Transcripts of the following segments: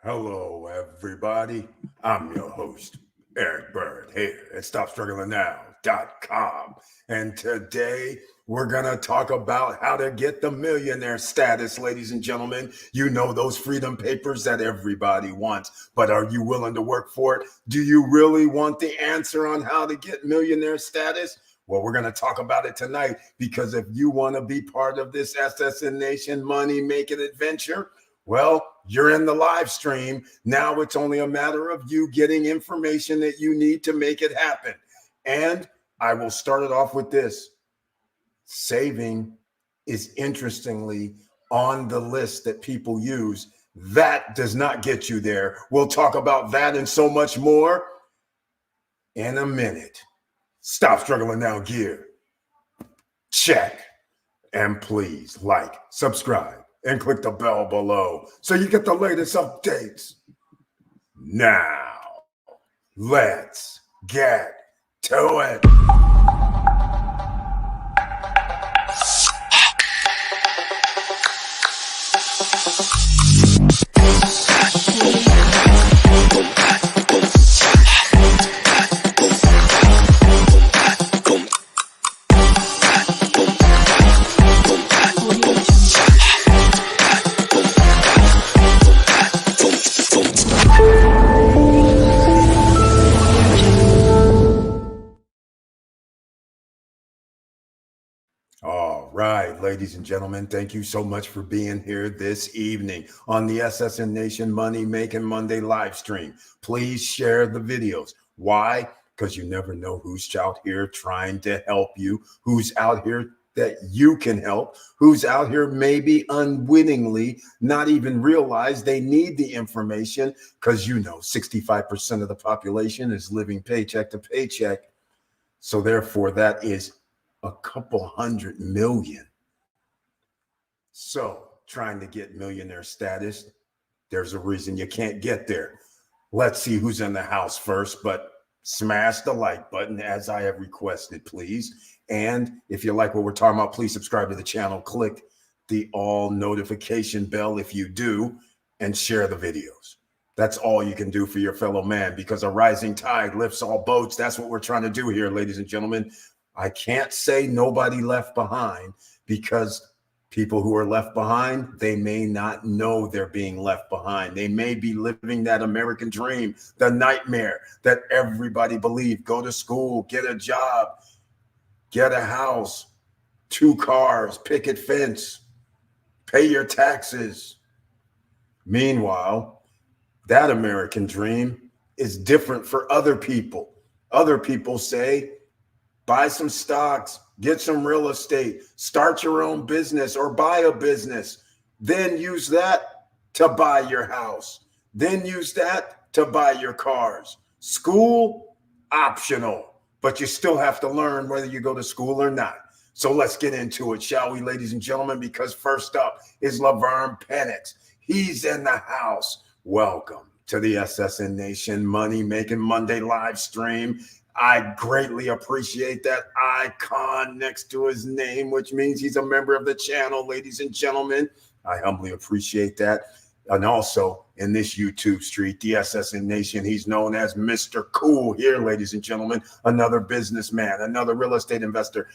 Hello, everybody. I'm your host, Eric Bird, here at StopStrugglingNow.com. And today we're going to talk about how to get the millionaire status, ladies and gentlemen. You know those freedom papers that everybody wants, but are you willing to work for it? Do you really want the answer on how to get millionaire status? Well, we're going to talk about it tonight, because if you want to be part of this SSN Nation money making adventure, well, you're in the live stream. Now it's only a matter of you getting information that you need to make it happen. And I will start it off with this. Saving is interestingly on the list that people use. That does not get you there. We'll talk about that and so much more in a minute. Stop Struggling Now gear. Check. And please like, subscribe, and click the bell below so you get the latest updates. Now, let's get to it. All right, ladies and gentlemen, thank you so much for being here this evening on the SSN Nation Money Making Monday live stream. Please share the videos. Why? Because you never know who's out here trying to help you, who's out here that you can help, who's out here maybe unwittingly not even realize they need the information, because 65% of the population is living paycheck to paycheck. So therefore, that is a couple 100 million. So trying to get millionaire status, there's a reason you can't get there. Let's see who's in the house first, but smash the like button as I have requested, please. And if you like what we're talking about, please subscribe to the channel, click the all notification bell if you do, and share the videos. That's all you can do for your fellow man, because a rising tide lifts all boats. That's what we're trying to do here, ladies and gentlemen. I can't say nobody left behind, because people who are left behind, they may not know they're being left behind. They may be living that American dream, the nightmare that everybody believed. Go to school, get a job, get a house, 2 cars, picket fence, pay your taxes. Meanwhile, that American dream is different for other people. Other people say, buy some stocks, get some real estate, start your own business or buy a business, then use that to buy your house, then use that to buy your cars. School, optional, but you still have to learn whether you go to school or not. So let's get into it, shall we, ladies and gentlemen? Because first up is Laverne Penix. He's in the house. Welcome to the SSN Nation Money Making Monday live stream. I greatly appreciate that icon next to his name, which means he's a member of the channel, ladies and gentlemen. I humbly appreciate that. And also in this YouTube street, the SSN Nation, he's known as Mr. Cool here, ladies and gentlemen. Another businessman, another real estate investor.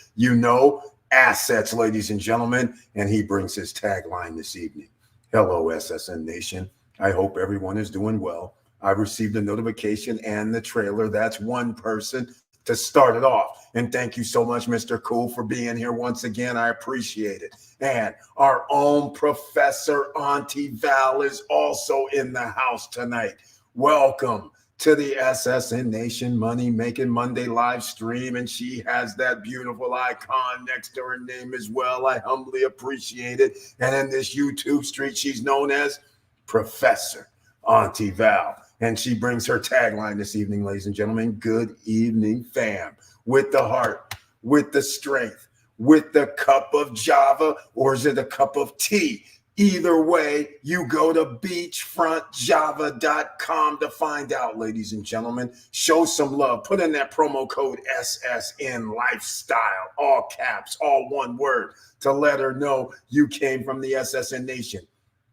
Assets, ladies and gentlemen. And he brings his tagline this evening. Hello, SSN Nation. I hope everyone is doing well. I received a notification and the trailer. That's one person to start it off. And thank you so much, Mr. Cool, for being here once again. I appreciate it. And our own Professor Auntie Val is also in the house tonight. Welcome to the SSN Nation Money Making Monday live stream. And she has that beautiful icon next to her name as well. I humbly appreciate it. And in this YouTube street, she's known as Professor Auntie Val. And she brings her tagline this evening, ladies and gentlemen. Good evening, fam. With the heart, with the strength, with the cup of Java, or is it a cup of tea? Either way, you go to beachfrontjava.com to find out, ladies and gentlemen. Show some love. Put in that promo code SSN Lifestyle, all caps, all one word, to let her know you came from the SSN Nation.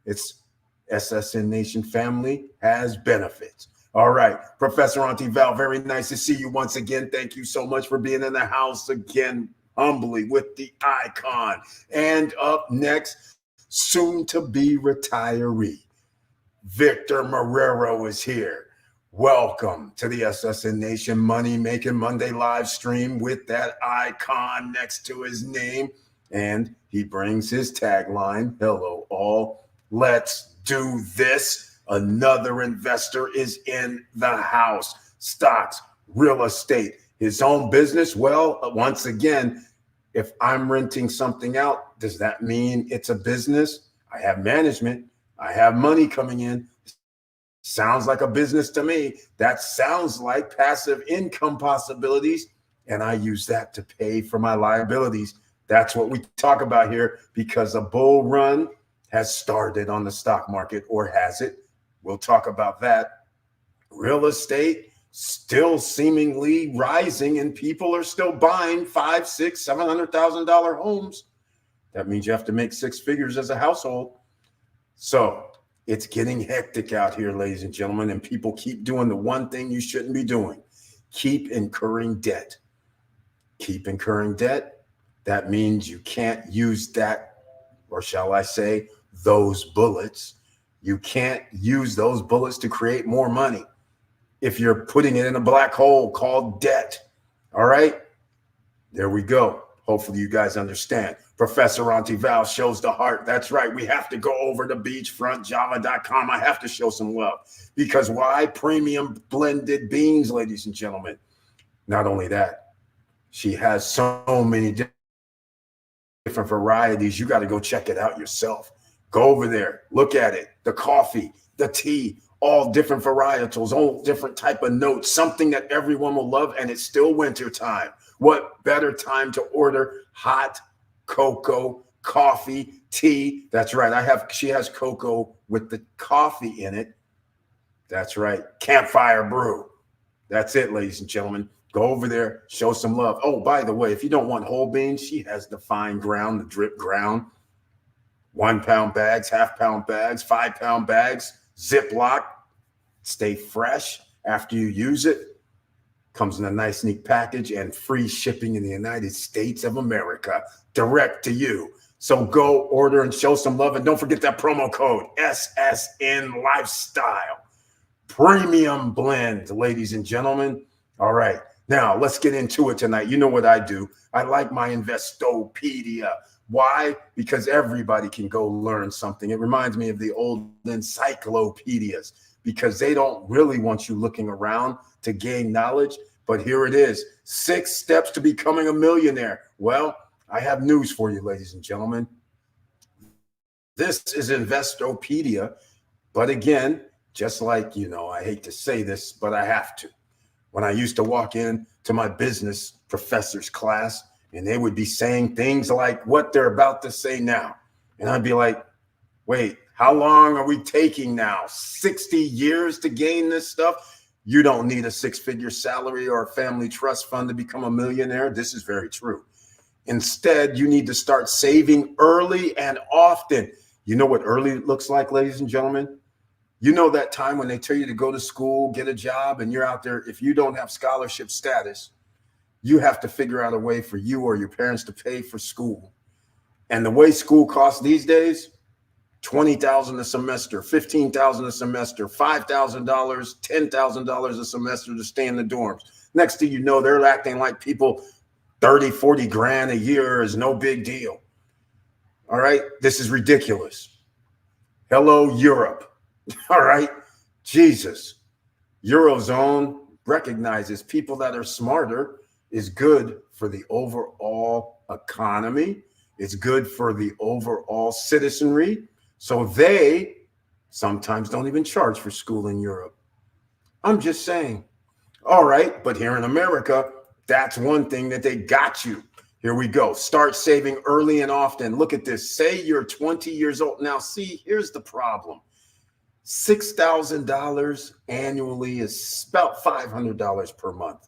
It's SSN Nation family has benefits. All right, Professor Auntie Val, very nice to see you once again. Thank you so much for being in the house again, humbly with the icon. And up next, soon to be retiree, Victor Marrero is here. Welcome to the SSN Nation Money Making Monday live stream with that icon next to his name. And he brings his tagline, hello all, let's do this. Another investor is in the house. Stocks, real estate, his own business. Well, once again, if I'm renting something out, does that mean it's a business? I have management. I have money coming in. Sounds like a business to me. That sounds like passive income possibilities. And I use that to pay for my liabilities. That's what we talk about here, because a bull run has started on the stock market, or has it? We'll talk about that. Real estate still seemingly rising, and people are still buying $500,000, $600,000, $700,000 homes. That means you have to make six figures as a household. So it's getting hectic out here, ladies and gentlemen, and people keep doing the one thing you shouldn't be doing. Keep incurring debt. Keep incurring debt. That means you can't use that, or shall I say, those bullets. You can't use those bullets to create more money if you're putting it in a black hole called debt. All right, there we go. Hopefully you guys understand. Professor Auntie Val shows the heart. That's right. We have to go over to beachfrontjava.com. I have to show some love, because why? Premium blended beans, ladies and gentlemen. Not only that, she has so many different varieties. You got to go check it out yourself. Go over there, look at it. The coffee, the tea, all different varietals, all different type of notes, something that everyone will love. And it's still winter time. What better time to order hot cocoa, coffee, tea? That's right. She has cocoa with the coffee in it. That's right. Campfire brew. That's it, ladies and gentlemen. Go over there, show some love. Oh, by the way, if you don't want whole beans, she has the fine ground, the drip ground. 1 pound bags, half-pound bags, 5 pound bags, Ziploc. Stay fresh after you use it. Comes in a nice, neat package and free shipping in the United States of America, direct to you. So go order and show some love. And don't forget that promo code, SSN Lifestyle. Premium blend, ladies and gentlemen. All right. Now, let's get into it tonight. You know what I do. I like my Investopedia. Why? Because everybody can go learn something. It reminds me of the old encyclopedias, because they don't really want you looking around to gain knowledge. But here it is, 6 steps to becoming a millionaire. Well, I have news for you, ladies and gentlemen. This is Investopedia. But again, just like, I hate to say this, but I have to. When I used to walk in to my business professor's class, and they would be saying things like what they're about to say now. And I'd be like, wait, how long are we taking now? 60 years to gain this stuff? You don't need a 6-figure salary or a family trust fund to become a millionaire. This is very true. Instead, you need to start saving early and often. You know what early looks like, ladies and gentlemen? You know that time when they tell you to go to school, get a job, and you're out there. If you don't have scholarship status, you have to figure out a way for you or your parents to pay for school. And the way school costs these days, $20,000 a semester, $15,000 a semester, $5,000, $10,000 a semester to stay in the dorms. Next thing you know, they're acting like people 30, 40 grand a year is no big deal. All right. This is ridiculous. Hello, Europe. All right. Jesus. Eurozone recognizes people that are smarter is good for the overall economy. It's good for the overall citizenry. So they sometimes don't even charge for school in Europe. I'm just saying. All right. But here in America, that's one thing that they got you. Here we go. Start saving early and often. Look at this. Say you're 20 years old. Now, see, here's the problem. $6,000 annually is about $500 per month.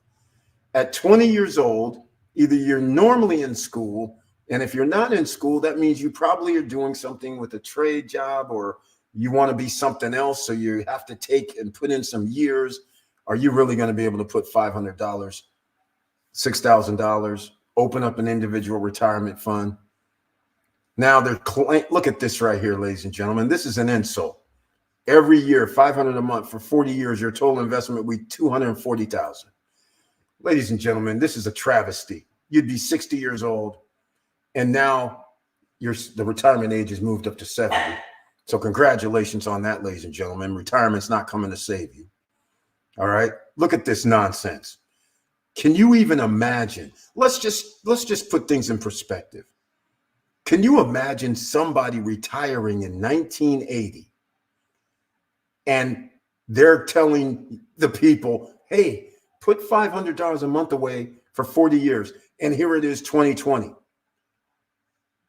At 20 years old, either you're normally in school, and if you're not in school, that means you probably are doing something with a trade job, or you want to be something else, so you have to take and put in some years. Are you really going to be able to put $500, $6,000, open up an individual retirement fund? Now, look at this right here, ladies and gentlemen. This is an insult. Every year, $500 a month for 40 years, your total investment will be $240,000. Ladies and gentlemen, this is a travesty. You'd be 60 years old, and now the retirement age has moved up to 70. So congratulations on that, ladies and gentlemen. Retirement's not coming to save you. All right. Look at this nonsense. Can you even imagine? Let's just put things in perspective. Can you imagine somebody retiring in 1980 and they're telling the people, hey, put $500 a month away for 40 years, and here it is, 2020.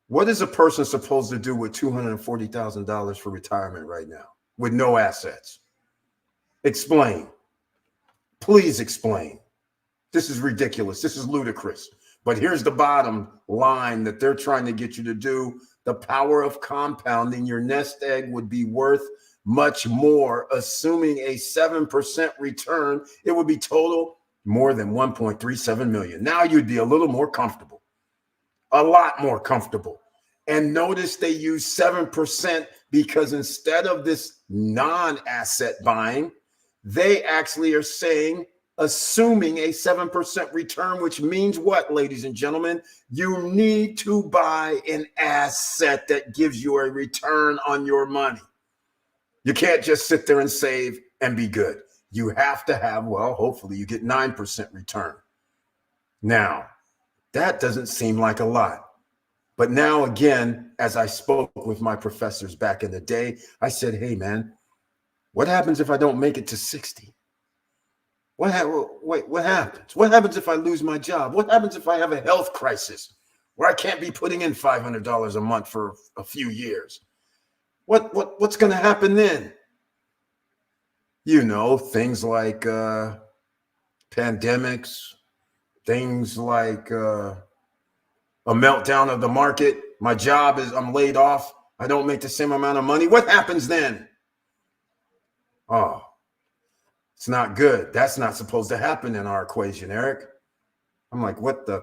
What is a person supposed to do with $240,000 for retirement right now with no assets? Explain. Please explain. This is ridiculous. This is ludicrous. But here's the bottom line that they're trying to get you to do. The power of compounding. Your nest egg would be worth much more, assuming a 7% return. It would be total more than 1.37 million. Now you'd be a little more comfortable, a lot more comfortable. And notice they use 7% because instead of this non-asset buying, they actually are saying assuming a 7% return, which means what, ladies and gentlemen? You need to buy an asset that gives you a return on your money. You can't just sit there and save and be good. You have to have, well, hopefully you get 9% return. Now, that doesn't seem like a lot. But now, again, as I spoke with my professors back in the day, I said, hey, man, what happens if I don't make it to 60? What happens? What happens if I lose my job? What happens if I have a health crisis where I can't be putting in $500 a month for a few years? What's going to happen then? You know, things like pandemics, things like a meltdown of the market. My job is, I'm laid off. I don't make the same amount of money. What happens then? Oh, it's not good. That's not supposed to happen in our equation, Eric. I'm like, what the?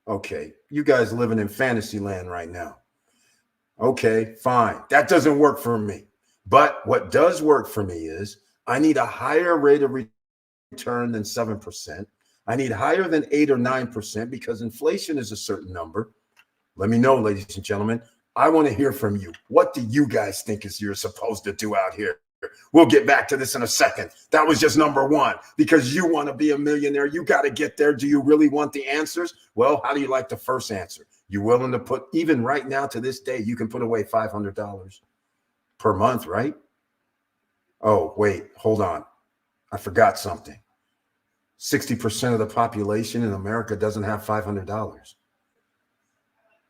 Okay, you guys living in fantasy land right now. Okay, fine. That doesn't work for me. But what does work for me is I need a higher rate of return than 7%. I need higher than 8 or 9% because inflation is a certain number. Let me know, ladies and gentlemen. I want to hear from you. What do you guys think is you're supposed to do out here? We'll get back to this in a second. That was just number one. Because you want to be a millionaire, you got to get there. Do you really want the answers? Well, how do you like the first answer? You willing to put, even right now to this day, you can put away $500 per month, right? Oh, wait, hold on. I forgot something. 60% of the population in America doesn't have $500.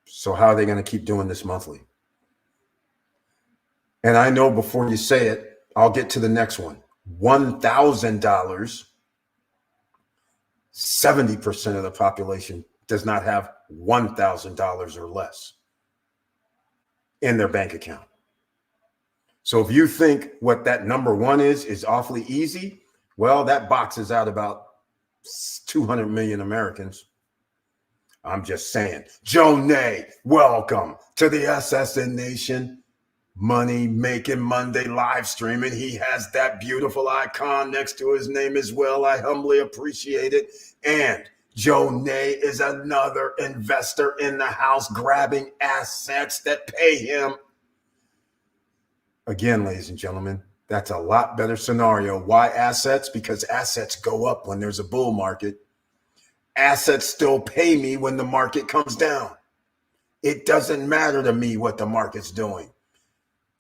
So how are they going to keep doing this monthly? And I know before you say it, I'll get to the next one. $1,000. 70% of the population does not have $1,000 or less in their bank account. So if you think what that number one is awfully easy, well, that boxes out about 200 million Americans. I'm just saying. Joe Nay, welcome to the SSN Nation. Money Making Monday live streaming. He has that beautiful icon next to his name as well. I humbly appreciate it. And Joe Nay is another investor in the house, grabbing assets that pay him. Again, ladies and gentlemen, that's a lot better scenario. Why assets? Because assets go up when there's a bull market. Assets still pay me when the market comes down. It doesn't matter to me what the market's doing.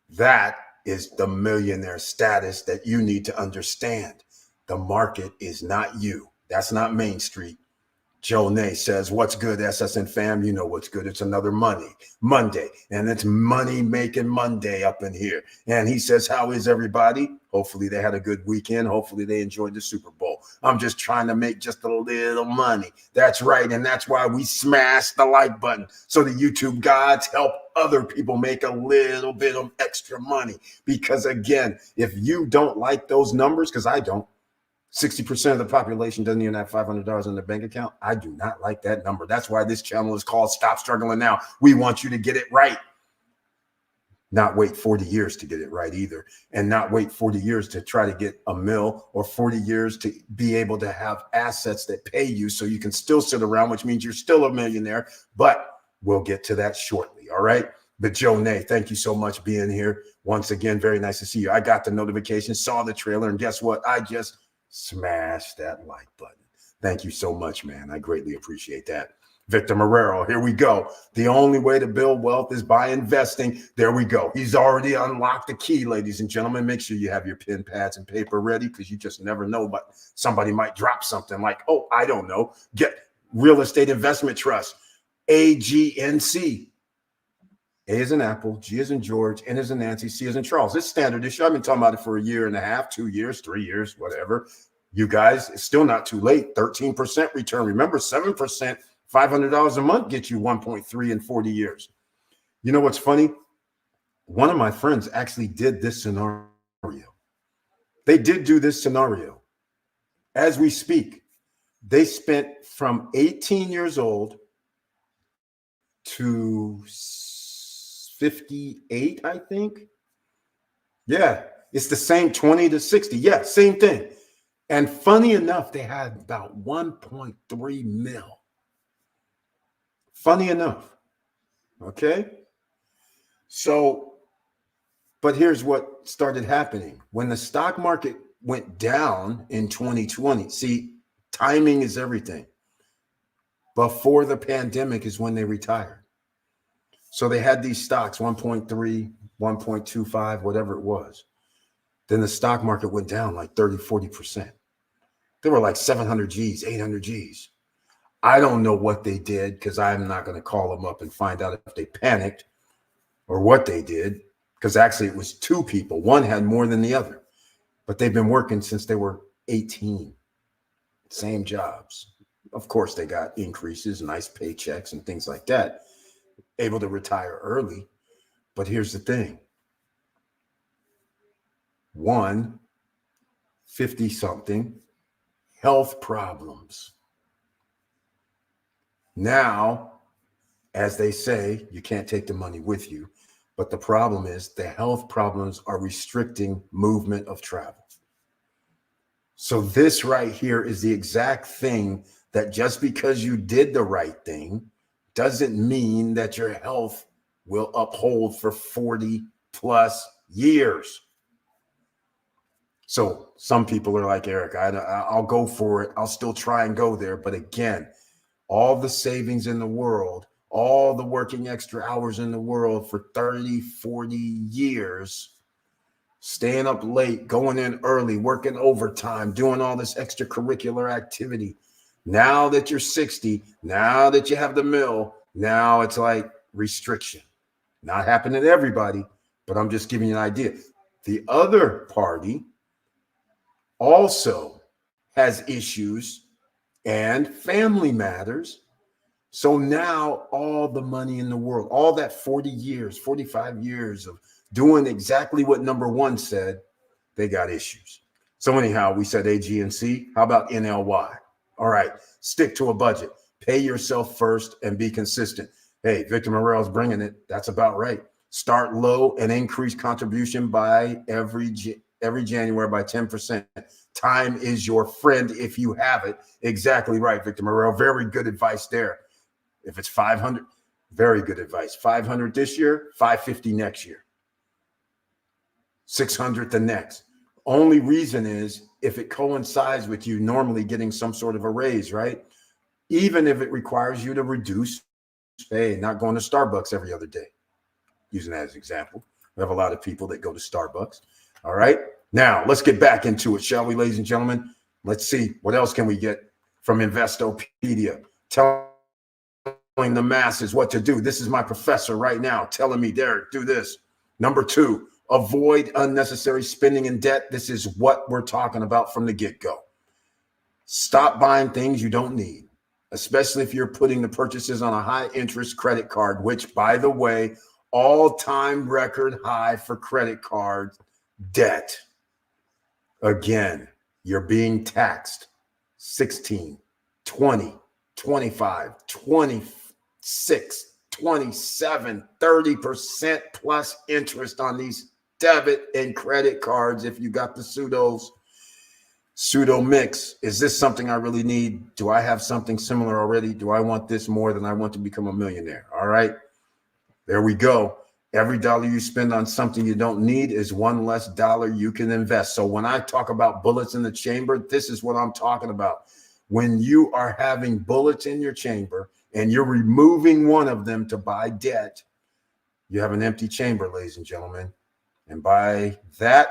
That is the millionaire status that you need to understand. The market is not you. That's not Main Street. Joe Nay says, what's good, SSN fam? You know what's good. It's another Monday, and it's Money Making Monday up in here. And he says, how is everybody? Hopefully they had a good weekend. Hopefully they enjoyed the Super Bowl. I'm just trying to make just a little money. That's right. And that's why we smash the like button, so the YouTube gods help other people make a little bit of extra money. Because again, if you don't like those numbers, because I don't, 60% of the population doesn't even have $500 in their bank account. I do not like that number. That's why this channel is called Stop Struggling Now. We want you to get it right. Not wait 40 years to get it right either. And not wait 40 years to try to get a mill, or 40 years to be able to have assets that pay you so you can still sit around, which means you're still a millionaire. But we'll get to that shortly. All right. But Joe Nay, thank you so much being here. Once again, very nice to see you. I got the notification, saw the trailer, and guess what? I just smash that like button. Thank you so much, man. I greatly appreciate that. Victor Marrero, here we go. The only way to build wealth is by investing. There we go. He's already unlocked the key, ladies and gentlemen. Make sure you have your pen, pads, and paper ready, because you just never know, but somebody might drop something like, oh, I don't know, get real estate investment trust, AGNC. A is in Apple, G is in George, N is in Nancy, C is in Charles. It's standard issue. I've been talking about it for 1.5 years, 2 years, 3 years, whatever. You guys, it's still not too late. 13% return. Remember, 7%, $500 a month gets you 1.3 in 40 years. You know what's funny? One of my friends actually did this scenario. They did do this scenario. As we speak, they spent from 18 years old to 58, I think. Yeah, it's the same, 20 to 60. Yeah, same thing. And funny enough, they had about 1.3 mil. Funny enough. Okay. So, but here's what started happening. When the stock market went down in 2020, see, timing is everything. Before the pandemic is when they retired. So they had these stocks, 1.3, 1.25, whatever it was. Then the stock market went down like 30, 40%. They were like 700 G's, 800 G's. I don't know what they did, because I'm not going to call them up and find out if they panicked or what they did, because actually it was two people. One had more than the other, but they've been working since they were 18. Same jobs. Of course, they got increases, nice paychecks and things like that. Able to retire early. But here's the thing. One, 50-something, health problems. Now, as they say, you can't take the money with you. But the problem is the health problems are restricting movement of travel. So this right here is the exact thing that just because you did the right thing doesn't mean that your health will uphold for 40 plus years. So some people are like, Eric, I'll go for it. I'll still try and go there. But again, all the savings in the world, all the working extra hours in the world for 30, 40 years, staying up late, going in early, working overtime, doing all this extracurricular activity. Now that you're 60, now that you have the mill, now it's like restriction. Not happening to everybody, but I'm just giving you an idea. The other party also has issues and family matters. So now all the money in the world, all that 40 years, 45 years of doing exactly what number one said, they got issues. So anyhow, we said AGNC. How about NLY? All right, stick to a budget. Pay yourself first and be consistent. Hey, Victor Morrell's bringing it. That's about right. Start low and increase contribution by every January by 10%. Time is your friend if you have it. Exactly right, Victor Morel. Very good advice there. If it's 500, very good advice. 500 this year, 550 next year, 600 the next. Only reason is if it coincides with you normally getting some sort of a raise, right? Even if it requires you to reduce, hey, not going to Starbucks every other day. Using that as an example. We have a lot of people that go to Starbucks. All right. Now let's get back into it, shall we, ladies and gentlemen? Let's see what else can we get from Investopedia. Telling the masses what to do. This is my professor right now telling me, Derek, do this. Number 2, avoid unnecessary spending and debt. This is what we're talking about from the get-go. Stop buying things you don't need, especially if you're putting the purchases on a high interest credit card, which, by the way, all-time record high for credit card debt. Again, you're being taxed 16, 20, 25, 26, 27, 30% plus interest on these debit and credit cards if you got the pseudo mix. Is this something I really need? Do I have something similar already? Do I want this more than I want to become a millionaire? All right. There we go. Every dollar you spend on something you don't need is one less dollar you can invest. So when I talk about bullets in the chamber, this is what I'm talking about. When you are having bullets in your chamber and you're removing one of them to buy debt, you have an empty chamber, ladies and gentlemen. And by that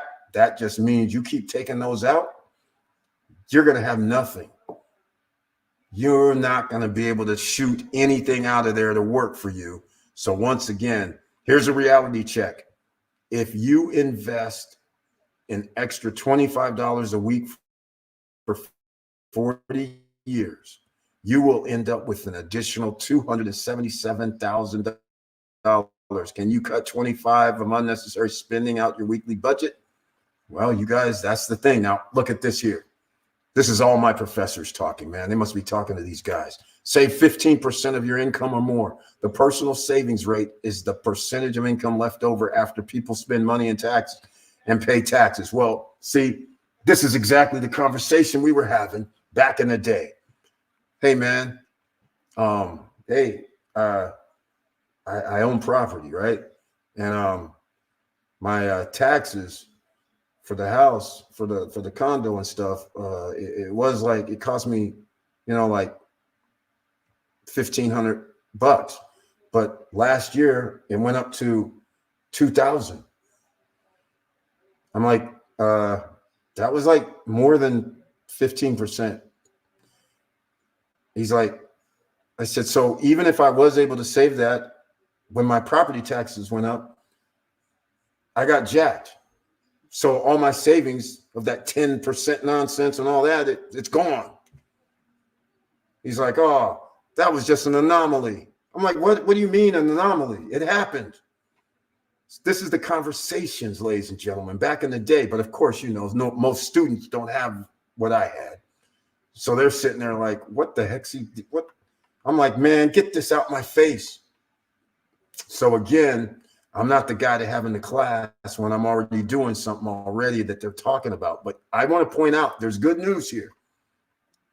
just means you keep taking those out, you're going to have nothing. You're not going to be able to shoot anything out of there to work for you. So once again, here's a reality check. If you invest an extra $25 a week for 40 years, you will end up with an additional $277,000. Can you cut 25 of unnecessary spending out your weekly budget? Well, you guys, that's the thing. Now, look at this here. This is all my professors talking, man. They must be talking to these guys. Save 15% of your income or more. The personal savings rate is the percentage of income left over after people spend money in tax and pay taxes. Well, see, this is exactly the conversation we were having back in the day. Hey, man, I own property, right? And my taxes for the house, for the condo and stuff, it was like, it cost me, like $1,500, but last year it went up to $2,000. I'm like, that was like more than 15%. He's like, I said, so even if I was able to save that when my property taxes went up, I got jacked. So all my savings of that 10% nonsense and all that, it's gone. He's like, oh, that was just an anomaly. I'm like, what do you mean an anomaly? It happened. This is the conversations, ladies and gentlemen, back in the day. But of course, most students don't have what I had. So they're sitting there like, what the heck's what? I'm like, man, get this out my face. So again, I'm not the guy to have in the class when I'm already doing something already that they're talking about. But I want to point out there's good news here.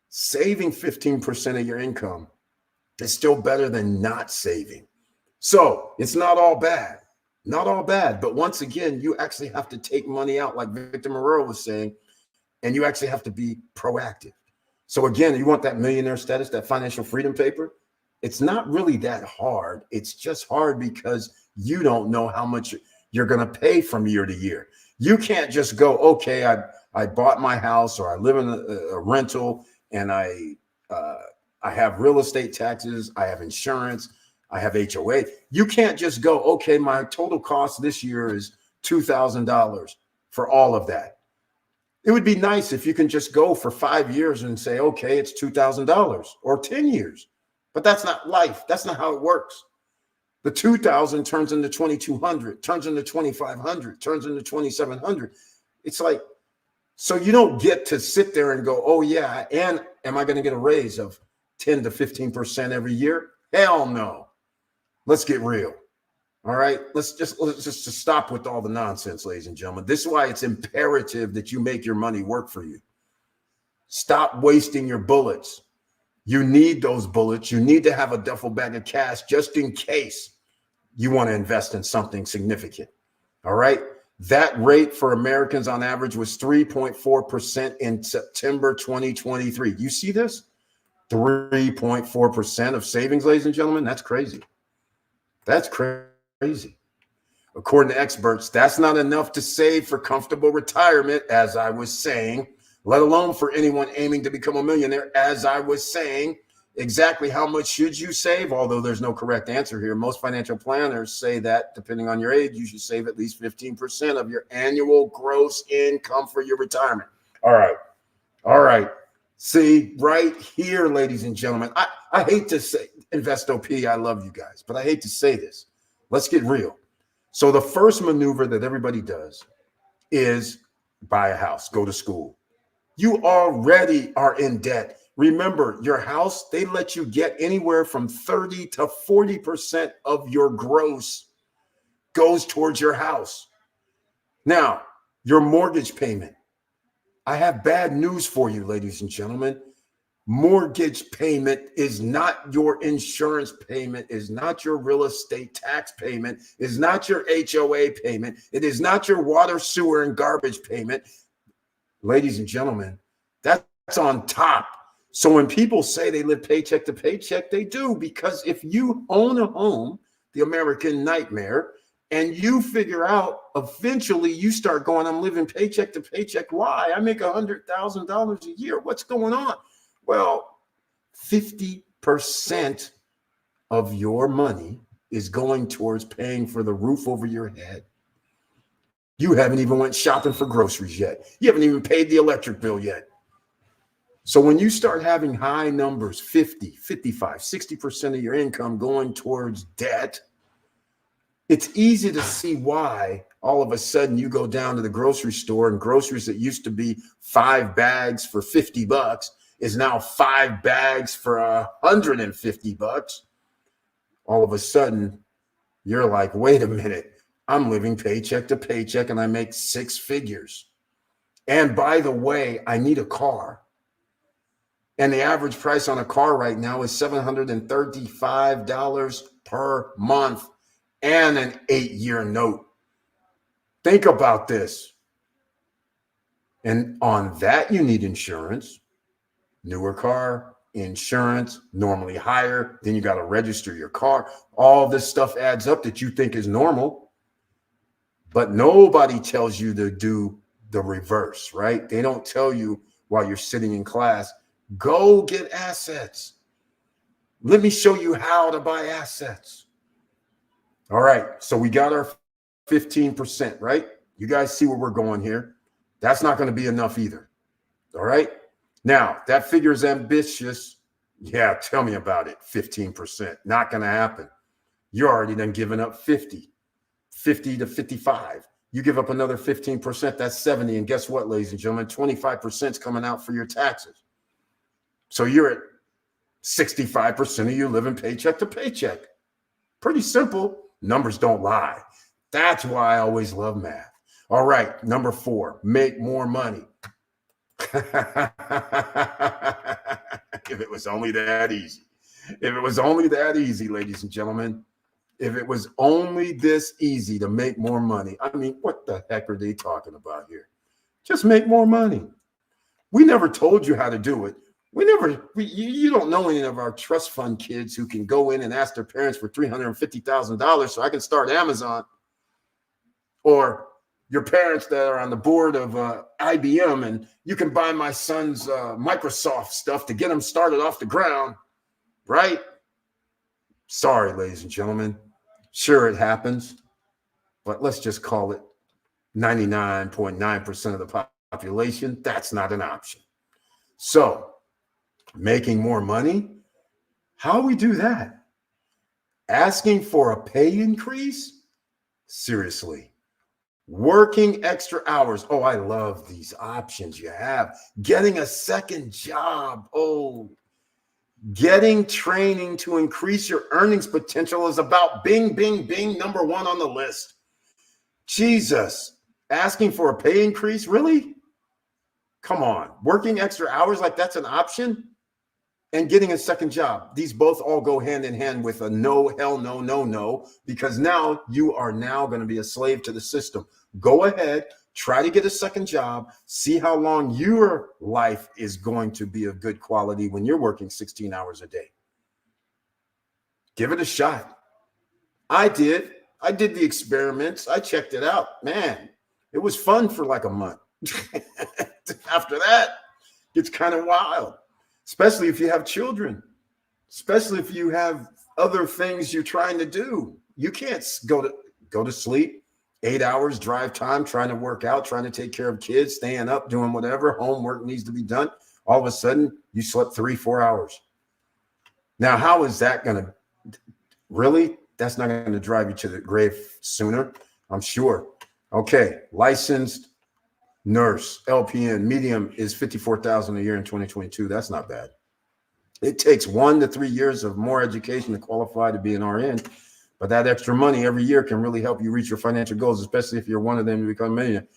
Saving 15% of your income is still better than not saving. So it's not all bad. Not all bad. But once again, you actually have to take money out, like Victor Morel was saying, and you actually have to be proactive. So again, you want that millionaire status, that financial freedom paper? It's not really that hard. It's just hard because you don't know how much you're going to pay from year to year. You can't just go, okay, I bought my house, or I live in a rental, and I have real estate taxes, I have insurance, I have HOA. You can't just go, okay, my total cost this year is $2,000 for all of that. It would be nice if you can just go for 5 years and say, okay, it's $2,000, or 10 years. But that's not life. That's not how it works. The 2,000 turns into 2,200, turns into 2,500, turns into 2,700. It's like, so you don't get to sit there and go, oh yeah, and am I going to get a raise of 10 to 15% every year? Hell no. Let's get real. All right, let's just stop with all the nonsense, ladies and gentlemen. This is why it's imperative that you make your money work for you. Stop wasting your bullets. You need those bullets. You need to have a duffel bag of cash just in case you want to invest in something significant. All right. That rate for Americans on average was 3.4% in September 2023. You see this? 3.4% of savings, ladies and gentlemen. That's crazy. That's crazy. According to experts, that's not enough to save for comfortable retirement, as I was saying, let alone for anyone aiming to become a millionaire, as I was saying. Exactly how much should you save? Although there's no correct answer here. Most financial planners say that depending on your age, you should save at least 15% of your annual gross income for your retirement. All right. All right. See, right here, ladies and gentlemen, I hate to say, InvestOP, I love you guys, but I hate to say this. Let's get real. So the first maneuver that everybody does is buy a house, go to school. You already are in debt. Remember, your house, they let you get anywhere from 30 to 40% of your gross goes towards your house. Now, your mortgage payment. I have bad news for you, ladies and gentlemen. Mortgage payment is not your insurance payment, is not your real estate tax payment, is not your HOA payment. It is not your water, sewer, and garbage payment. Ladies and gentlemen, that's on top. So when people say they live paycheck to paycheck, they do, because if you own a home, the American nightmare, and you figure out eventually you start going, I'm living paycheck to paycheck. Why? I make $100,000 a year. What's going on? Well, 50% of your money is going towards paying for the roof over your head. You haven't even went shopping for groceries yet. You haven't even paid the electric bill yet. So when you start having high numbers, 50, 55, 60% of your income going towards debt, it's easy to see why all of a sudden you go down to the grocery store and groceries that used to be 5 bags for $50 is now 5 bags for $150. All of a sudden you're like, wait a minute, I'm living paycheck to paycheck and I make 6 figures. And by the way, I need a car. And the average price on a car right now is $735 per month and an 8-year note. Think about this. And on that, you need insurance. Newer car, insurance, normally higher. Then you got to register your car. All this stuff adds up that you think is normal. But nobody tells you to do the reverse, right? They don't tell you while you're sitting in class, go get assets. Let me show you how to buy assets. All right, so we got our 15%, right? You guys see where we're going here. That's not going to be enough either. All right. Now, that figure is ambitious. Yeah, tell me about it. 15%. Not going to happen. You're already done giving up 50 to 55. You give up another 15%, that's 70. And guess what, ladies and gentlemen? 25% is coming out for your taxes. So you're at 65% of you living paycheck to paycheck. Pretty simple. Numbers don't lie. That's why I always love math. All right, number 4, make more money. If it was only that easy. If it was only that easy, ladies and gentlemen. If it was only this easy to make more money. I mean, what the heck are they talking about here? Just make more money. We never told you how to do it. You don't know any of our trust fund kids who can go in and ask their parents for $350,000 so I can start Amazon. Or your parents that are on the board of IBM and you can buy my son's Microsoft stuff to get him started off the ground, right? Sorry, ladies and gentlemen. Sure, it happens, but let's just call it 99.9% of the population. That's not an option. So, making more money, how we do that? Asking for a pay increase? Seriously. Working extra hours. Oh, I love these options you have. Getting a second job. Oh, Getting training to increase your earnings potential is about bing, bing, bing, number one on the list. Jesus, asking for a pay increase? Really? Come on. Working extra hours like that's an option? And getting a second job. These both all go hand in hand with a no, hell no, no, no, because now you are now going to be a slave to the system. Go ahead, try to get a second job, see how long your life is going to be of good quality when you're working 16 hours a day. Give it a shot. I did the experiments. I checked it out. Man, it was fun for like a month. After that, it's kind of wild. Especially if you have children, especially if you have other things you're trying to do. You can't go to sleep 8 hours drive time, trying to work out, trying to take care of kids, staying up, doing whatever homework needs to be done. All of a sudden you slept 3-4 hours. Now, how is that going to really? That's not going to drive you to the grave sooner, I'm sure. Okay, licensed nurse, LPN, medium is $54,000 a year in 2022. That's not bad. It takes 1 to 3 years of more education to qualify to be an RN, but that extra money every year can really help you reach your financial goals, especially if you're one of them to become a millionaire.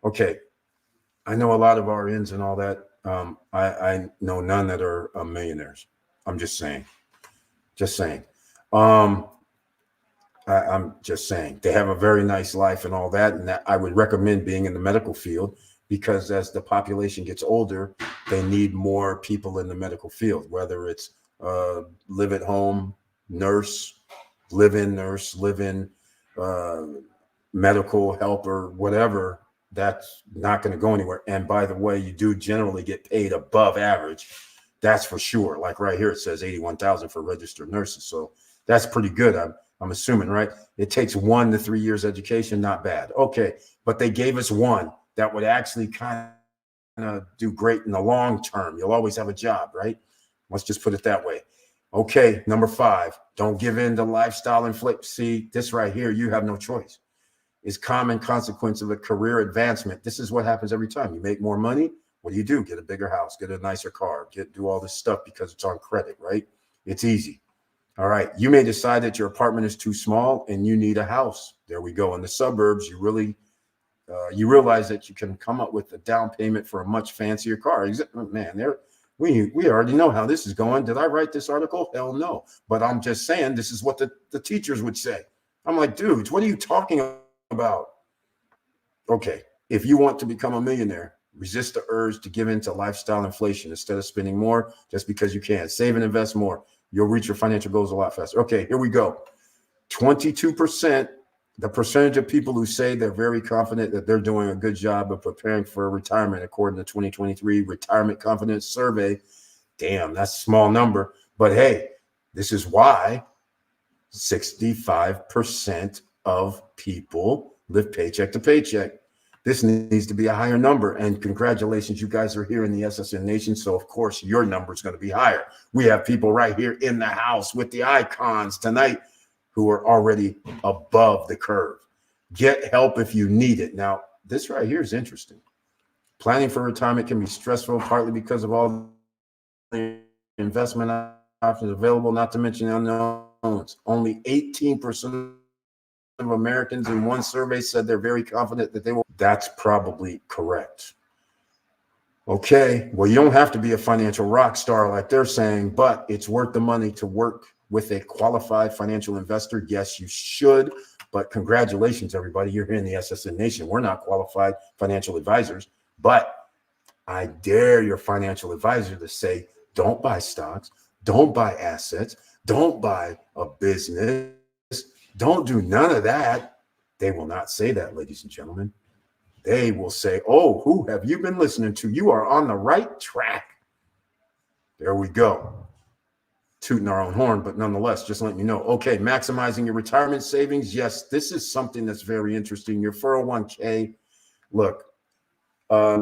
Okay, I know a lot of RNs and all that. I know none that are millionaires. I'm just saying. I'm just saying they have a very nice life and all that, and that I would recommend being in the medical field, because as the population gets older, they need more people in the medical field, whether it's live at home nurse, live-in nurse, live-in medical helper, whatever. That's not going to go anywhere. And by the way, you do generally get paid above average. That's for sure. Like right here, it says 81,000 for registered nurses. So that's pretty good. I'm assuming, right? It takes 1 to 3 years education. Not bad. Okay. But they gave us one that would actually kind of do great in the long term. You'll always have a job, right? Let's just put it that way. Okay. Number 5, don't give in to lifestyle inflation. See, this right here, you have no choice. Is common consequence of a career advancement. This is what happens every time you make more money. What do? Get a bigger house, get a nicer car, do all this stuff because it's on credit, right? It's easy. All right. You may decide that your apartment is too small and you need a house. There we go. In the suburbs, you realize that you can come up with a down payment for a much fancier car. Man, we already know how this is going. Did I write this article? Hell no. But I'm just saying this is what the teachers would say. I'm like, dudes, what are you talking about? Okay. If you want to become a millionaire, resist the urge to give in to lifestyle inflation. Instead of spending more just because you can, save and invest more. You'll reach your financial goals a lot faster. Okay, here we go. 22%, the percentage of people who say they're very confident that they're doing a good job of preparing for retirement, according to 2023 Retirement Confidence Survey. Damn, that's a small number. But hey, this is why 65% of people live paycheck to paycheck. This needs to be a higher number. And congratulations, you guys are here in the SSN Nation. So, of course, your number is going to be higher. We have people right here in the house with the icons tonight who are already above the curve. Get help if you need it. Now, this right here is interesting. Planning for retirement can be stressful, partly because of all the investment options available, not to mention unknowns. Only 18% of Americans in one survey said they're very confident that they will. That's probably correct. Okay, well, you don't have to be a financial rock star like they're saying, but it's worth the money to work with a qualified financial investor. Yes, you should, but congratulations, everybody. You're here in the SSN Nation. We're not qualified financial advisors, but I dare your financial advisor to say, don't buy stocks, don't buy assets, don't buy a business, don't do none of that. They will not say that, ladies and gentlemen. They will say, oh, who have you been listening to? You are on the right track. There we go. Tooting our own horn, but nonetheless, just letting you know. Okay, maximizing your retirement savings. Yes, this is something that's very interesting. Your 401k. Look,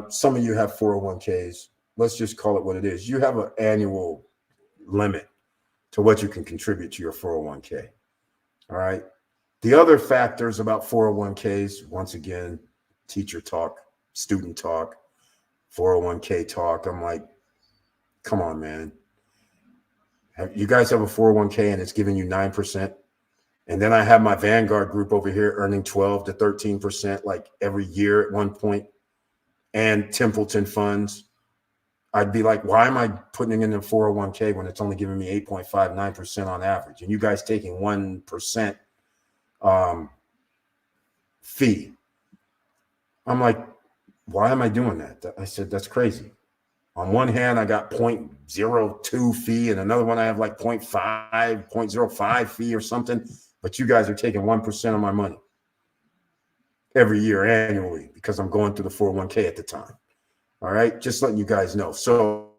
some of you have 401ks. Let's just call it what it is. You have an annual limit to what you can contribute to your 401k. All right. The other factors about 401ks, once again, teacher talk, student talk, 401k talk. I'm like, come on, man. You guys have a 401k and it's giving you 9%. And then I have my Vanguard group over here earning 12 to 13% like every year at one point, and Templeton funds. I'd be like, why am I putting in a 401k when it's only giving me 8.59% on average? And you guys taking 1% fee. I'm like, why am I doing that? I said, that's crazy. On one hand, I got 0.02 fee, and another one I have like 0.05 fee or something. But you guys are taking 1% of my money every year annually because I'm going through the 401k at the time. All right, just letting you guys know. So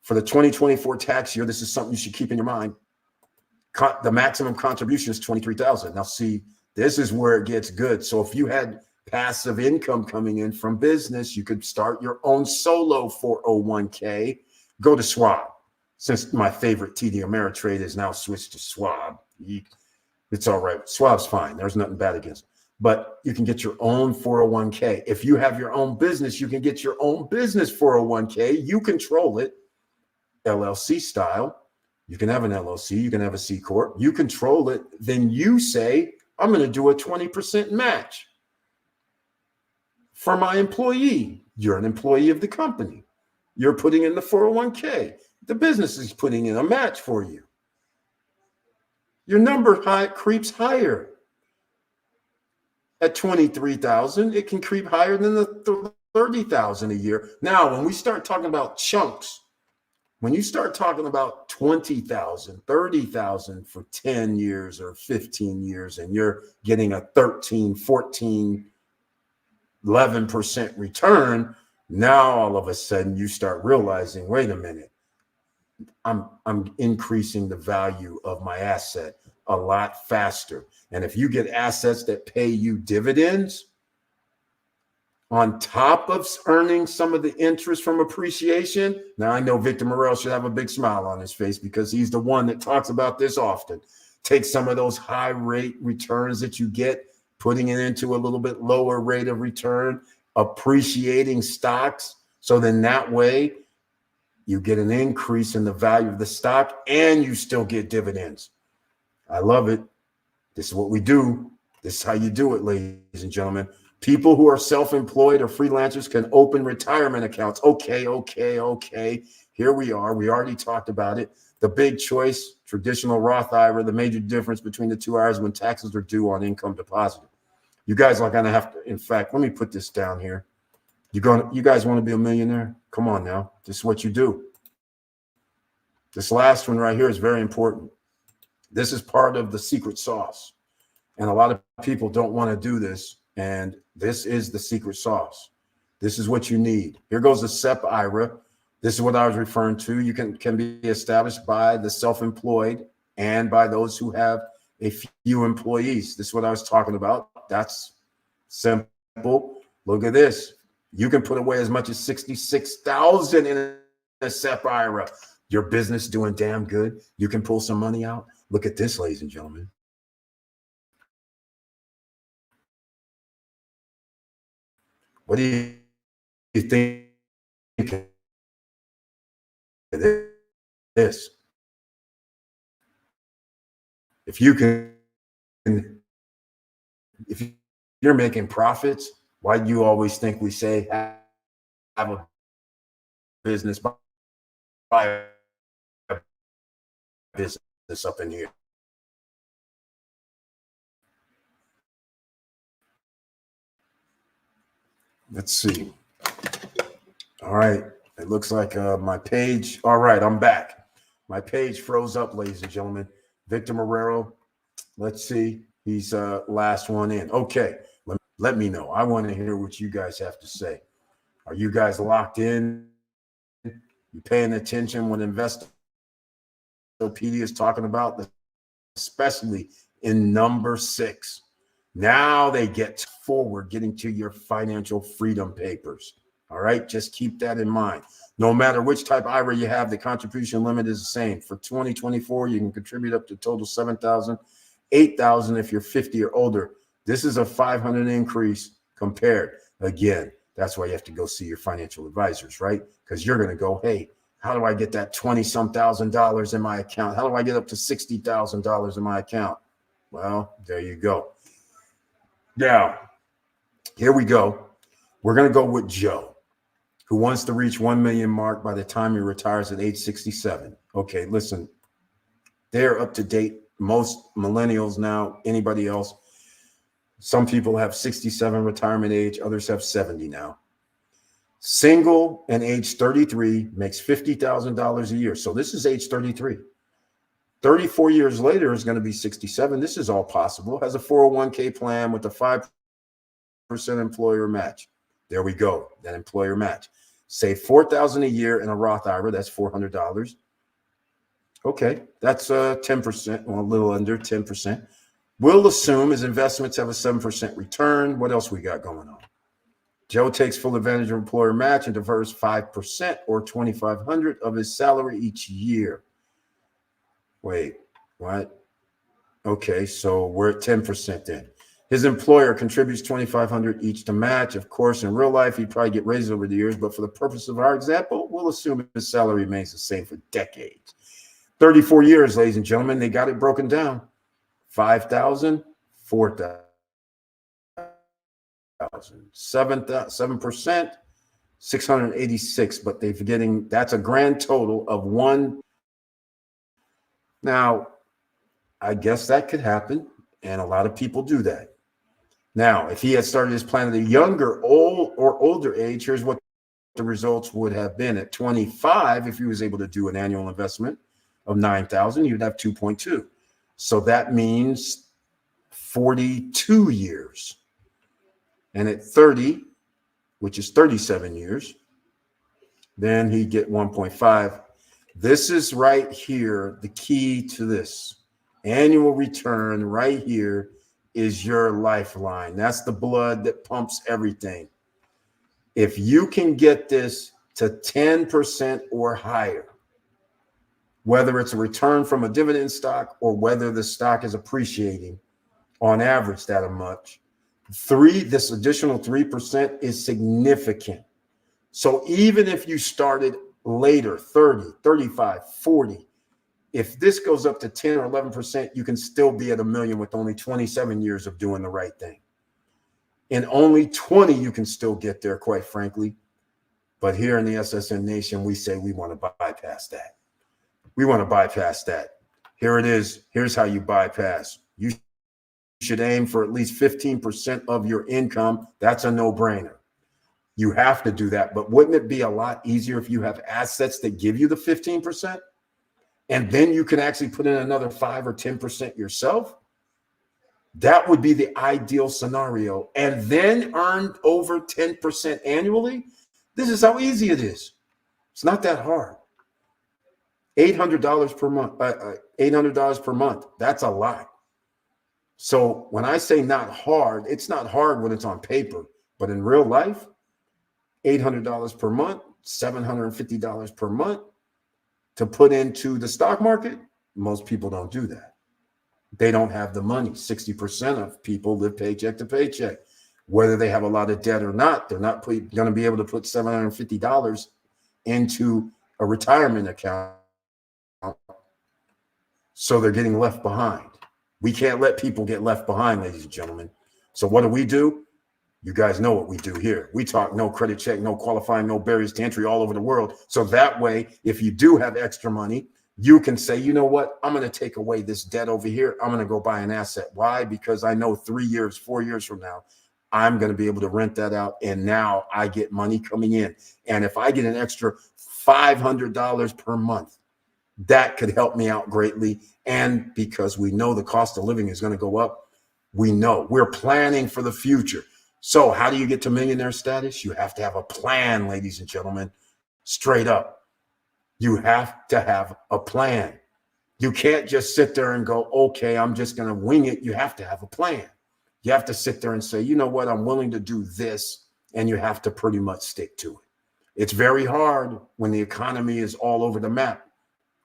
for the 2024 tax year, this is something you should keep in your mind. The maximum contribution is $23,000. Now, see, this is where it gets good. So if you had passive income coming in from business, you could start your own solo 401k. Go to Schwab. Since my favorite TD Ameritrade is now switched to Schwab, it's all right. Schwab's fine. There's nothing bad against it. But you can get your own 401k. If you have your own business, you can get your own business 401k. You control it, LLC style. You can have an LLC. You can have a C Corp. You control it. Then you say, I'm going to do a 20% match for my employee. You're an employee of the company. You're putting in the 401k. The business is putting in a match for you. Your number creeps higher. At 23,000, it can creep higher than the 30,000 a year. Now, when we start talking about chunks, when you start talking about 20,000, 30,000 for 10 years or 15 years, and you're getting a 13, 14, 11% return, now all of a sudden you start realizing, wait a minute, I'm increasing the value of my asset a lot faster. And if you get assets that pay you dividends on top of earning some of the interest from appreciation. Now, I know Victor Morel should have a big smile on his face because he's the one that talks about this often. Take some of those high rate returns that you get, putting it into a little bit lower rate of return, appreciating stocks. So then that way you get an increase in the value of the stock and you still get dividends. I love it. This is what we do. This is how you do it, ladies and gentlemen. People who are self-employed or freelancers can open retirement accounts. Okay. Here we are. We already talked about it. The big choice, traditional Roth IRA, the major difference between the two IRAs when taxes are due on income deposited. You guys are going to have to, in fact, let me put this down here. You guys want to be a millionaire? Come on now. This is what you do. This last one right here is very important. This is part of the secret sauce. And a lot of people don't want to do this. And this is the secret sauce. This is what you need. Here goes the SEP IRA. This is what I was referring to. You can be established by the self-employed and by those who have a few employees. This is what I was talking about. That's simple. Look at this. You can put away as much as $66,000 in a SEP IRA. Your business doing damn good. You can pull some money out. Look at this, ladies and gentlemen. What do you think of this? If you're making profits, why do you always think we say have a business, buy a business up in here? Let's see. All right. It looks like my page. All right. I'm back. My page froze up, ladies and gentlemen. Victor Marrero. Let's see. He's last one in. Okay. Let me know. I want to hear what you guys have to say. Are you guys locked in? You paying attention when Investopedia is talking about, especially in number 6. Now they get forward, getting to your financial freedom papers. All right, just keep that in mind. No matter which type IRA you have, the contribution limit is the same. For 2024, you can contribute up to total $7,000, $8,000 if you're 50 or older. This is a $500 increase compared. Again, that's why you have to go see your financial advisors, right? Because you're going to go, hey, How do I get that 20-some $1,000s in my account? How do I get up to $60,000 in my account? Well, there you go. Now, here we go. We're going to go with Joe, who wants to reach 1 million mark by the time he retires at age 67. Okay, listen, they're up to date. Most millennials now, anybody else, some people have 67 retirement age, others have 70 now. Single and age 33 makes $50,000 a year. So this is age 33. 34 years later is going to be 67. This is all possible. Has a 401k plan with a 5% employer match. There we go. That employer match. Save $4,000 a year in a Roth IRA. That's $400. Okay, that's 10%, or a little under 10%. We'll assume his investments have a 7% return. What else we got going on? Joe takes full advantage of employer match and defers 5% or $2,500 of his salary each year. Wait, what? Okay, so we're at 10% then. His employer contributes $2,500 each to match. Of course, in real life, he'd probably get raises over the years, but for the purpose of our example, we'll assume his salary remains the same for decades. 34 years, ladies and gentlemen, they got it broken down. 5,000, 4,000. 7%, 686, but they're forgetting that's a grand total of one. Now, I guess that could happen, and a lot of people do that. Now, if he had started his plan at a younger, older age, here's what the results would have been. At 25, if he was able to do an annual investment of 9,000, you'd have 2.2. So that means 42 years. And at 30, which is 37 years, then he'd get 1.5. This is right here, the key to this. Annual return right here is your lifeline. That's the blood that pumps everything. If you can get this to 10% or higher, whether it's a return from a dividend stock or whether the stock is appreciating on average that much, this additional 3% is significant. So even if you started later, 30, 35, 40, if this goes up to 10 or 11%, you can still be at $1 million with only 27 years of doing the right thing. In only 20, you can still get there, quite frankly. But here in the SSN Nation, we say we want to bypass that. We want to bypass that. Here it is. Here's how you bypass. You should aim for at least 15% of your income. That's a no-brainer. You have to do that. But wouldn't it be a lot easier if you have assets that give you the 15%? And then you can actually put in another 5 or 10% yourself? That would be the ideal scenario. And then earn over 10% annually? This is how easy it is. It's not that hard. $800 per month. $800 per month. That's a lot. So when I say not hard, it's not hard when it's on paper, but in real life, $800 per month, $750 per month to put into the stock market, most people don't do that. They don't have the money. 60% of people live paycheck to paycheck. Whether they have a lot of debt or not, they're not going to be able to put $750 into a retirement account. So they're getting left behind. We can't let people get left behind, ladies and gentlemen. So what do? You guys know what we do here. We talk no credit check, no qualifying, no barriers to entry all over the world. So that way, if you do have extra money, you can say, you know what? I'm going to take away this debt over here. I'm going to go buy an asset. Why? Because I know 3 years, 4 years from now, I'm going to be able to rent that out. And now I get money coming in. And if I get an extra $500 per month, that could help me out greatly. And because we know the cost of living is going to go up, we know we're planning for the future. So how do you get to millionaire status? You have to have a plan, ladies and gentlemen, straight up. You have to have a plan. You can't just sit there and go, okay, I'm just going to wing it. You have to have a plan. You have to sit there and say, you know what, I'm willing to do this. And you have to pretty much stick to it. It's very hard when the economy is all over the map,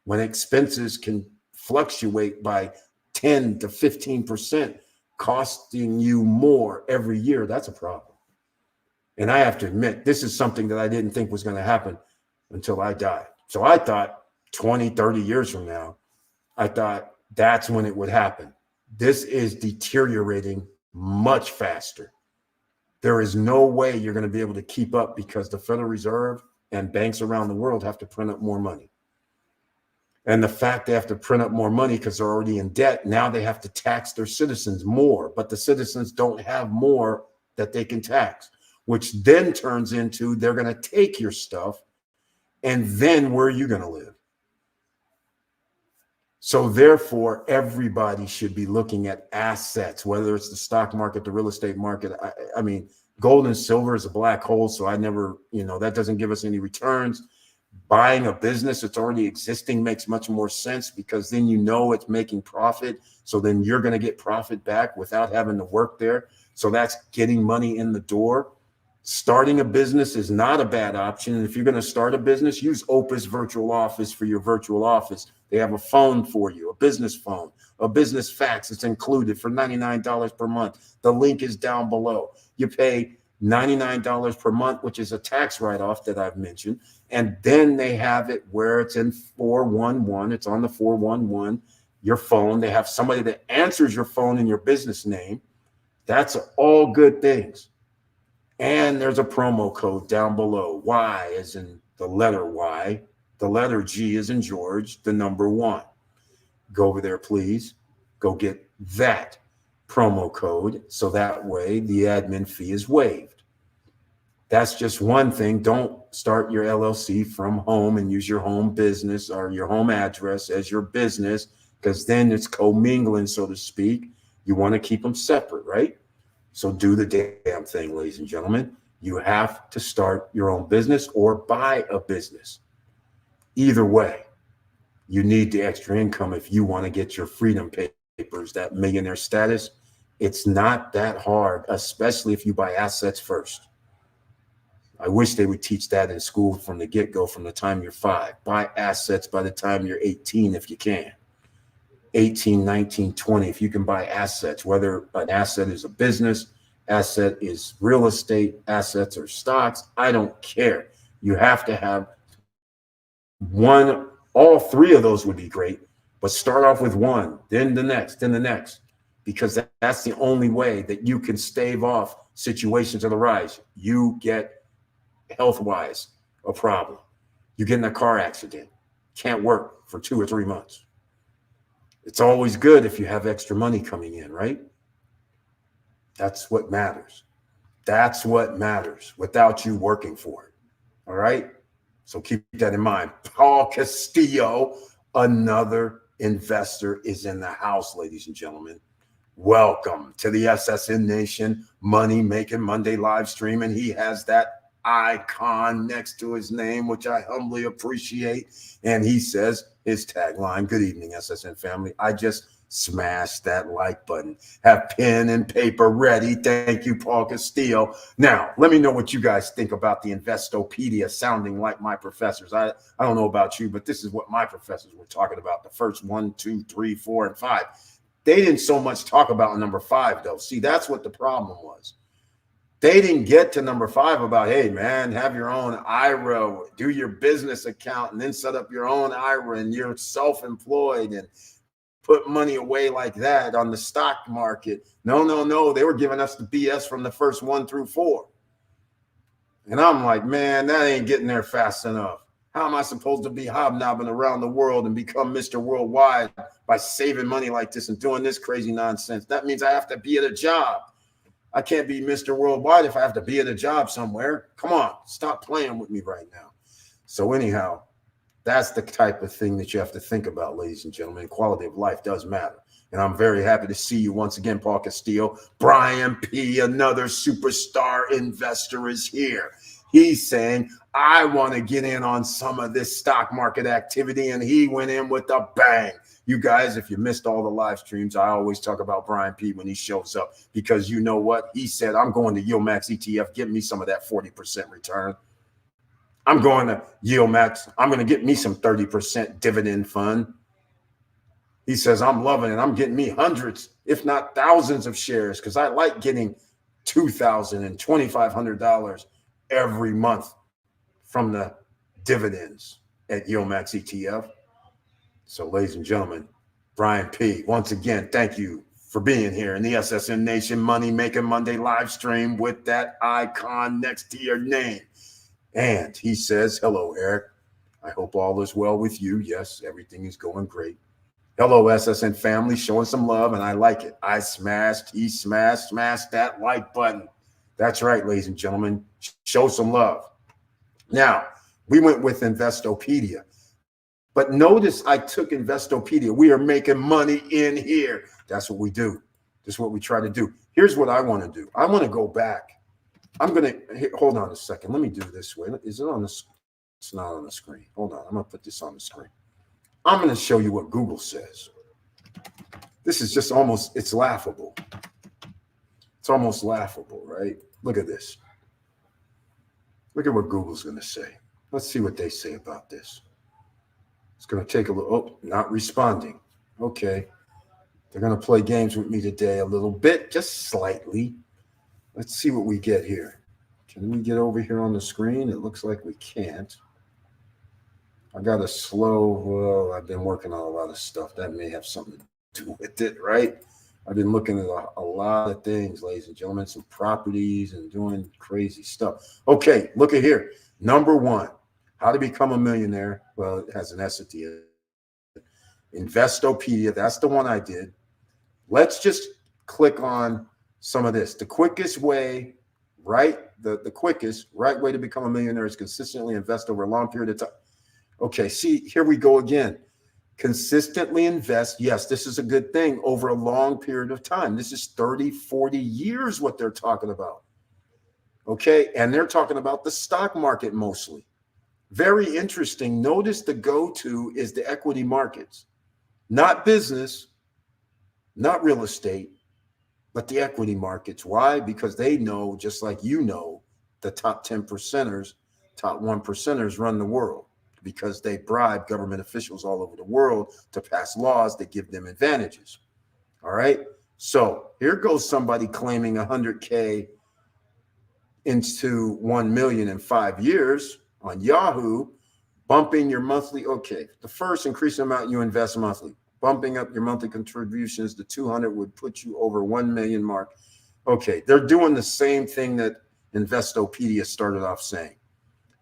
when expenses can fluctuate by 10 to 15%, costing you more every year. That's a problem. And I have to admit, this is something that I didn't think was going to happen until I died. So I thought 20, 30 years from now, I thought that's when it would happen. This is deteriorating much faster. There is no way you're going to be able to keep up because the Federal Reserve and banks around the world have to print up more money. And the fact they have to print up more money because they're already in debt, now they have to tax their citizens more, but the citizens don't have more that they can tax, which then turns into they're going to take your stuff, and then where are you going to live? So therefore, everybody should be looking at assets, whether it's the stock market, the real estate market. I mean, gold and silver is a black hole, so I never, that doesn't give us any returns. Buying a business that's already existing makes much more sense because then it's making profit. So then you're going to get profit back without having to work there. So that's getting money in the door. Starting a business is not a bad option. And if you're going to start a business, use Opus Virtual Office for your virtual office. They have a phone for you, a business phone, a business fax. It's included for $99 per month. The link is down below. You pay $99 per month, which is a tax write-off that I've mentioned. And then they have it where it's in 411. It's on the 411, your phone. They have somebody that answers your phone in your business name. That's all good things. And there's a promo code down below. Y as in the letter Y, the letter G as in George, the number 1. Go over there, please. Go get that promo code so that way the admin fee is waived. That's just one thing. Don't start your LLC from home and use your home business or your home address as your business, because then it's commingling, so to speak. You want to keep them separate, right? So do the damn thing, ladies and gentlemen. You have to start your own business or buy a business. Either way, you need the extra income if you want to get your freedom papers, that millionaire status. It's not that hard, especially if you buy assets first. I wish they would teach that in school from the get-go, from the time you're 5. Buy assets by the time you're 18 if you can. 18, 19, 20, if you can buy assets, whether an asset is a business, asset is real estate, assets or stocks, I don't care. You have to have one. All 3 of those would be great, but start off with one, then the next, because that's the only way that you can stave off situations that arise. You get health-wise a problem. You get in a car accident, can't work for 2 or 3 months. It's always good if you have extra money coming in, right? That's what matters. That's what matters without you working for it. All right? So keep that in mind. Paul Castillo, another investor, is in the house, ladies and gentlemen. Welcome to the SSN Nation Money Making Monday live stream. And he has that icon next to his name, which I humbly appreciate. And he says his tagline, "Good evening, SSN family. I just smashed that like button. Have pen and paper ready." Thank you, Paul Castillo. Now, let me know what you guys think about the Investopedia sounding like my professors. I don't know about you, but this is what my professors were talking about. The first 1, 2, 3, 4, and 5. They didn't so much talk about number 5, though. See, that's what the problem was. They didn't get to number 5 about, hey, man, have your own IRA, do your business account, and then set up your own IRA, and you're self-employed and put money away like that on the stock market. No. They were giving us the BS from the first 1 through 4. And I'm like, man, that ain't getting there fast enough. How am I supposed to be hobnobbing around the world and become Mr. Worldwide by saving money like this and doing this crazy nonsense? That means I have to be at a job. I can't be Mr. Worldwide if I have to be at a job somewhere. Come on, stop playing with me right now. So anyhow, that's the type of thing that you have to think about, ladies and gentlemen. Quality of life does matter. And I'm very happy to see you once again, Paul Castillo. Brian P., another superstar investor, is here. He's saying, I want to get in on some of this stock market activity, and he went in with a bang. You guys, if you missed all the live streams, I always talk about Brian P. when he shows up, because you know what? He said, I'm going to YieldMax ETF. Give me some of that 40% return. I'm going to YieldMax. I'm going to get me some 30% dividend fund. He says, I'm loving it. I'm getting me hundreds, if not thousands of shares, because I like getting $2,000 and $2,500 every month from the dividends. at Yomax ETF. So, ladies and gentlemen, Brian P., once again, thank you for being here in the SSN Nation Money Making Monday live stream with that icon next to your name. And he says, hello, Eric. I hope all is well with you. Yes, everything is going great. Hello, SSN family, showing some love, and I like it. He smashed that like button. That's right, ladies and gentlemen. Show some love. Now, we went with Investopedia. But notice I took Investopedia. We are making money in here. That's what we do. That's what we try to do. Here's what I want to do. I want to go back. I'm going to hold on a second. Let me do it this way. Is it on the screen? It's not on the screen. Hold on. I'm going to put this on the screen. I'm going to show you what Google says. This is just almost, it's laughable. It's almost laughable, right? Look at this. Look at what Google's going to say. Let's see what they say about this. It's going to take a little, oh, not responding. Okay. They're going to play games with me today a little bit, just slightly. Let's see what we get here. Can we get over here on the screen? It looks like we can't. I got a slow, well, I've been working on a lot of stuff. That may have something to do with it, right? I've been looking at a lot of things, ladies and gentlemen, some properties and doing crazy stuff. Okay, look at here. Number one, how to become a millionaire. Well, it has an S at the end. Investopedia, that's the one I did. Let's just click on some of this. The quickest way, right? The quickest, right way to become a millionaire is consistently invest over a long period of time. Okay, see, here we go again. Consistently invest. Yes, this is a good thing over a long period of time. This is 30, 40 years what they're talking about. Okay, and they're talking about the stock market mostly. Very interesting. Notice the go-to is the equity markets, not business, not real estate, but the equity markets. Why? Because they know, just like you know, the top 10 percenters, top 1%ers run the world because they bribe government officials all over the world to pass laws that give them advantages. All right. So here goes somebody claiming 100K into 1 million in 5 years on Yahoo, bumping your monthly. Okay. The first increase the amount you invest monthly, bumping up your monthly contributions to 200 would put you over 1 million mark. Okay. They're doing the same thing that Investopedia started off saying.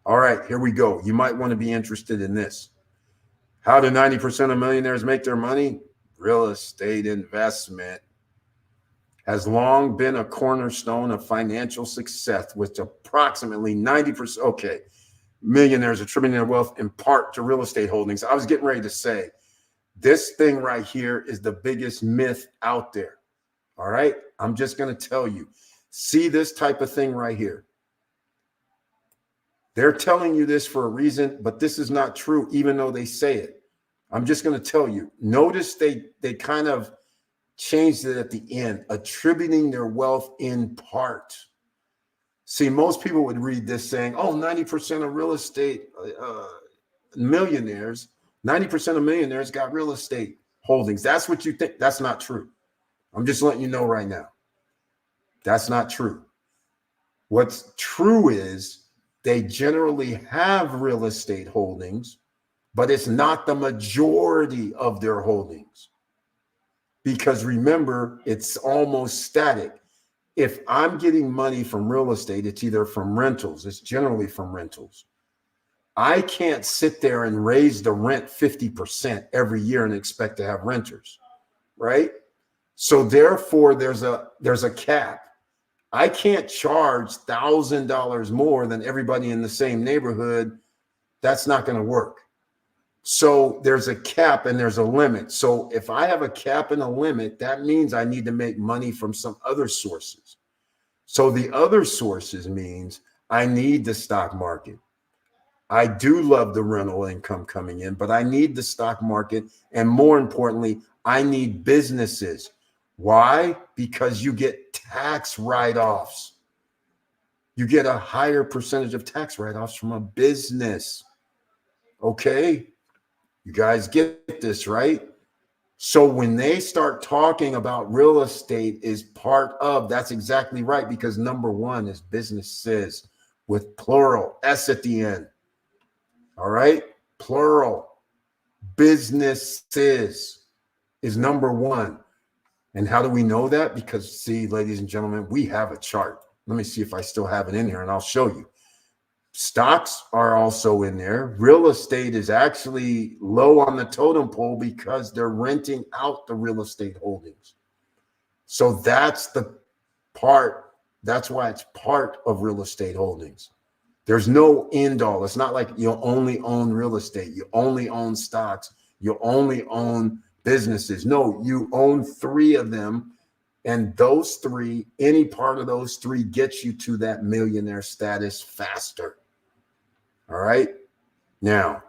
All right, here we go. You might want to be interested in this. How do 90% of millionaires make their money? Real estate investment has long been a cornerstone of financial success, with approximately 90%. Okay, millionaires attributing their wealth in part to real estate holdings. I was getting ready to say, this thing right here is the biggest myth out there. All right, I'm just going to tell you. See this type of thing right here. They're telling you this for a reason, but this is not true, even though they say it. I'm just going to tell you. Notice they kind of changed it at the end, attributing their wealth in part. See, most people would read this saying, oh, 90% of real estate millionaires, 90% of millionaires got real estate holdings. That's what you think. That's not true. I'm just letting you know right now. That's not true. What's true is they generally have real estate holdings, but it's not the majority of their holdings. Because remember, it's almost static. If I'm getting money from real estate, it's either from rentals. It's generally from rentals. I can't sit there and raise the rent 50% every year and expect to have renters, right? So therefore, there's a cap. I can't charge $1,000 more than everybody in the same neighborhood. That's not going to work. So there's a cap and there's a limit. So if I have a cap and a limit, that means I need to make money from some other sources. So the other sources means I need the stock market. I do love the rental income coming in, but I need the stock market. And more importantly, I need businesses. Why? Because you get tax write-offs. You get a higher percentage of tax write-offs from a business. Okay? You guys get this, right? So when they start talking about real estate is part of, that's exactly right, because number one is businesses with plural, S at the end. All right? plural. Businesses is number one. And how do we know that? Because, see, ladies and gentlemen, we have a chart. Let me see if I still have it in here, and I'll show you. Stocks are also in there. Real estate is actually low on the totem pole because they're renting out the real estate holdings. So that's the part. That's why it's part of real estate holdings. There's no end all. It's not like you only own real estate. You only own stocks. You only own businesses. No, you own three of them. And those three, any part of those three gets you to that millionaire status faster. All right. Now,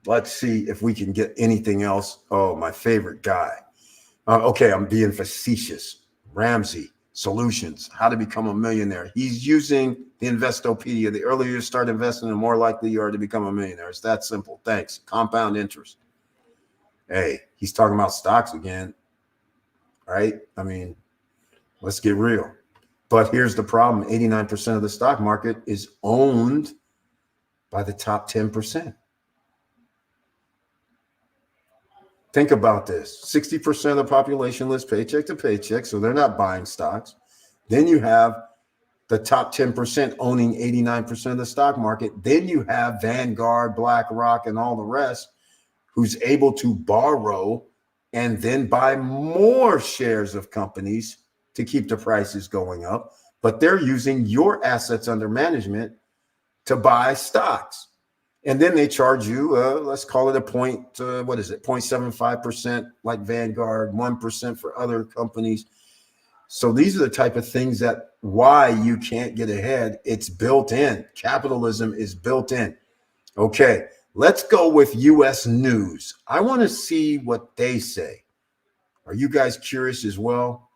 let's see if we can get anything else. Oh, my favorite guy. Okay, I'm being facetious. Ramsey Solutions, how to become a millionaire. He's using the Investopedia. The earlier you start investing, the more likely you are to become a millionaire. It's that simple. Thanks. Compound interest. Hey, he's talking about stocks again, right? I mean, let's get real. But here's the problem. 89% of the stock market is owned by the top 10%. Think about this. 60% of the population lives paycheck to paycheck, so they're not buying stocks. Then you have the top 10% owning 89% of the stock market. Then you have Vanguard, BlackRock, and all the rest who's able to borrow and then buy more shares of companies to keep the prices going up. But they're using your assets under management to buy stocks. And then they charge you, let's call it a point, 0.75% like Vanguard, 1% for other companies. So these are the type of things that why you can't get ahead. It's built in. Capitalism is built in. Okay, let's go with U.S. news. I want to see what they say. Are you guys curious as well?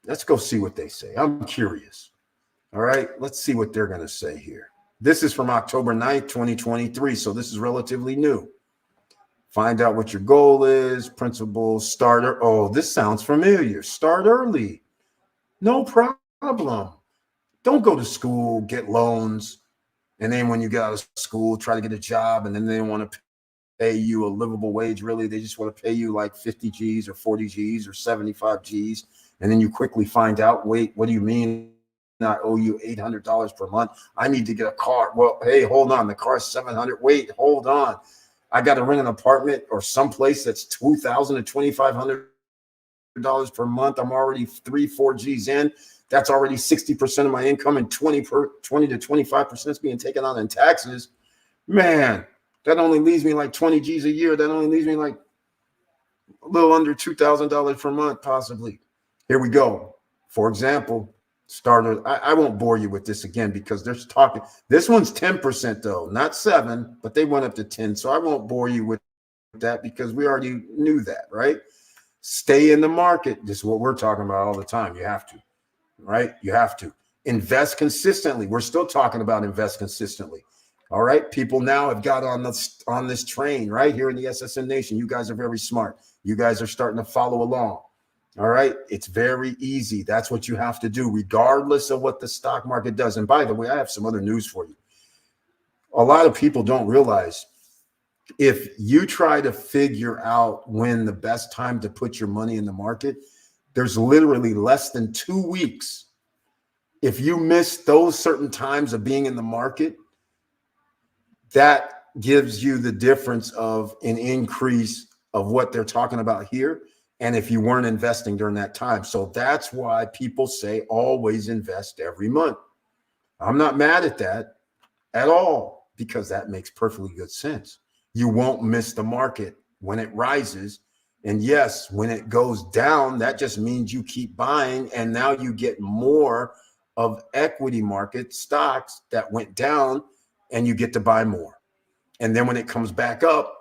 Let's go see what they say. I'm curious. All right, let's see what they're going to say here. This is from October 9th, 2023. So this is relatively new. Find out what your goal is. Principles, starter. Oh, this sounds familiar. Start early. No problem. Don't go to school, get loans. And then when you get out of school, try to get a job. And then they want to pay you a livable wage. Really, they just want to pay you like 50 G's or 40 G's or 75 G's. And then you quickly find out, wait, what do you mean? I owe you $800 per month. I need to get a car. Well, hey, hold on. The car's $700. Wait, hold on. I got to rent an apartment or someplace that's $2,000 to $2,500 per month. I'm already 3-4 G's in. That's already 60% of my income, and 20 to 25% is being taken out in taxes. Man, that only leaves me like 20 G's a year. That only leaves me like a little under $2,000 per month, possibly. Here we go. For example, starter. I won't bore you with this again because there's talking. This one's 10% though, not 7, but they went up to 10. So I won't bore you with that because we already knew that, right? Stay in the market. This is what we're talking about all the time. You have to, right? You have to invest consistently. We're still talking about invest consistently. All right. People now have got on this train right here in the SSN Nation. You guys are very smart. You guys are starting to follow along. All right. It's very easy. That's what you have to do, regardless of what the stock market does. And by the way, I have some other news for you. A lot of people don't realize if you try to figure out when the best time to put your money in the market, there's literally less than 2 weeks. If you miss those certain times of being in the market, that gives you the difference of an increase of what they're talking about here. And if you weren't investing during that time. So that's why people say always invest every month. I'm not mad at that at all because that makes perfectly good sense. You won't miss the market when it rises. And yes, when it goes down, that just means you keep buying. And now you get more of equity market stocks that went down and you get to buy more. And then when it comes back up,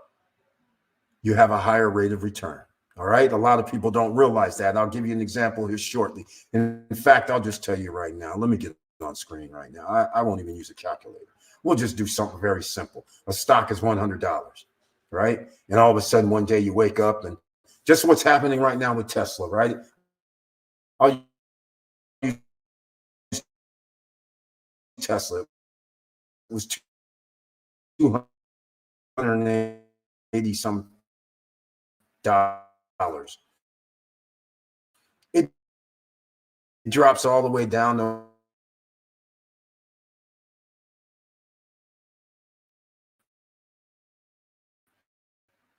you have a higher rate of return. All right. A lot of people don't realize that. I'll give you an example here shortly. In fact, I'll just tell you right now. Let me get it on screen right now. I won't even use a calculator. We'll just do something very simple. A stock is $100, right? And all of a sudden, one day you wake up and just what's happening right now with Tesla, right? I'll use Tesla. It was $200. 280 some dollars. It drops all the way down to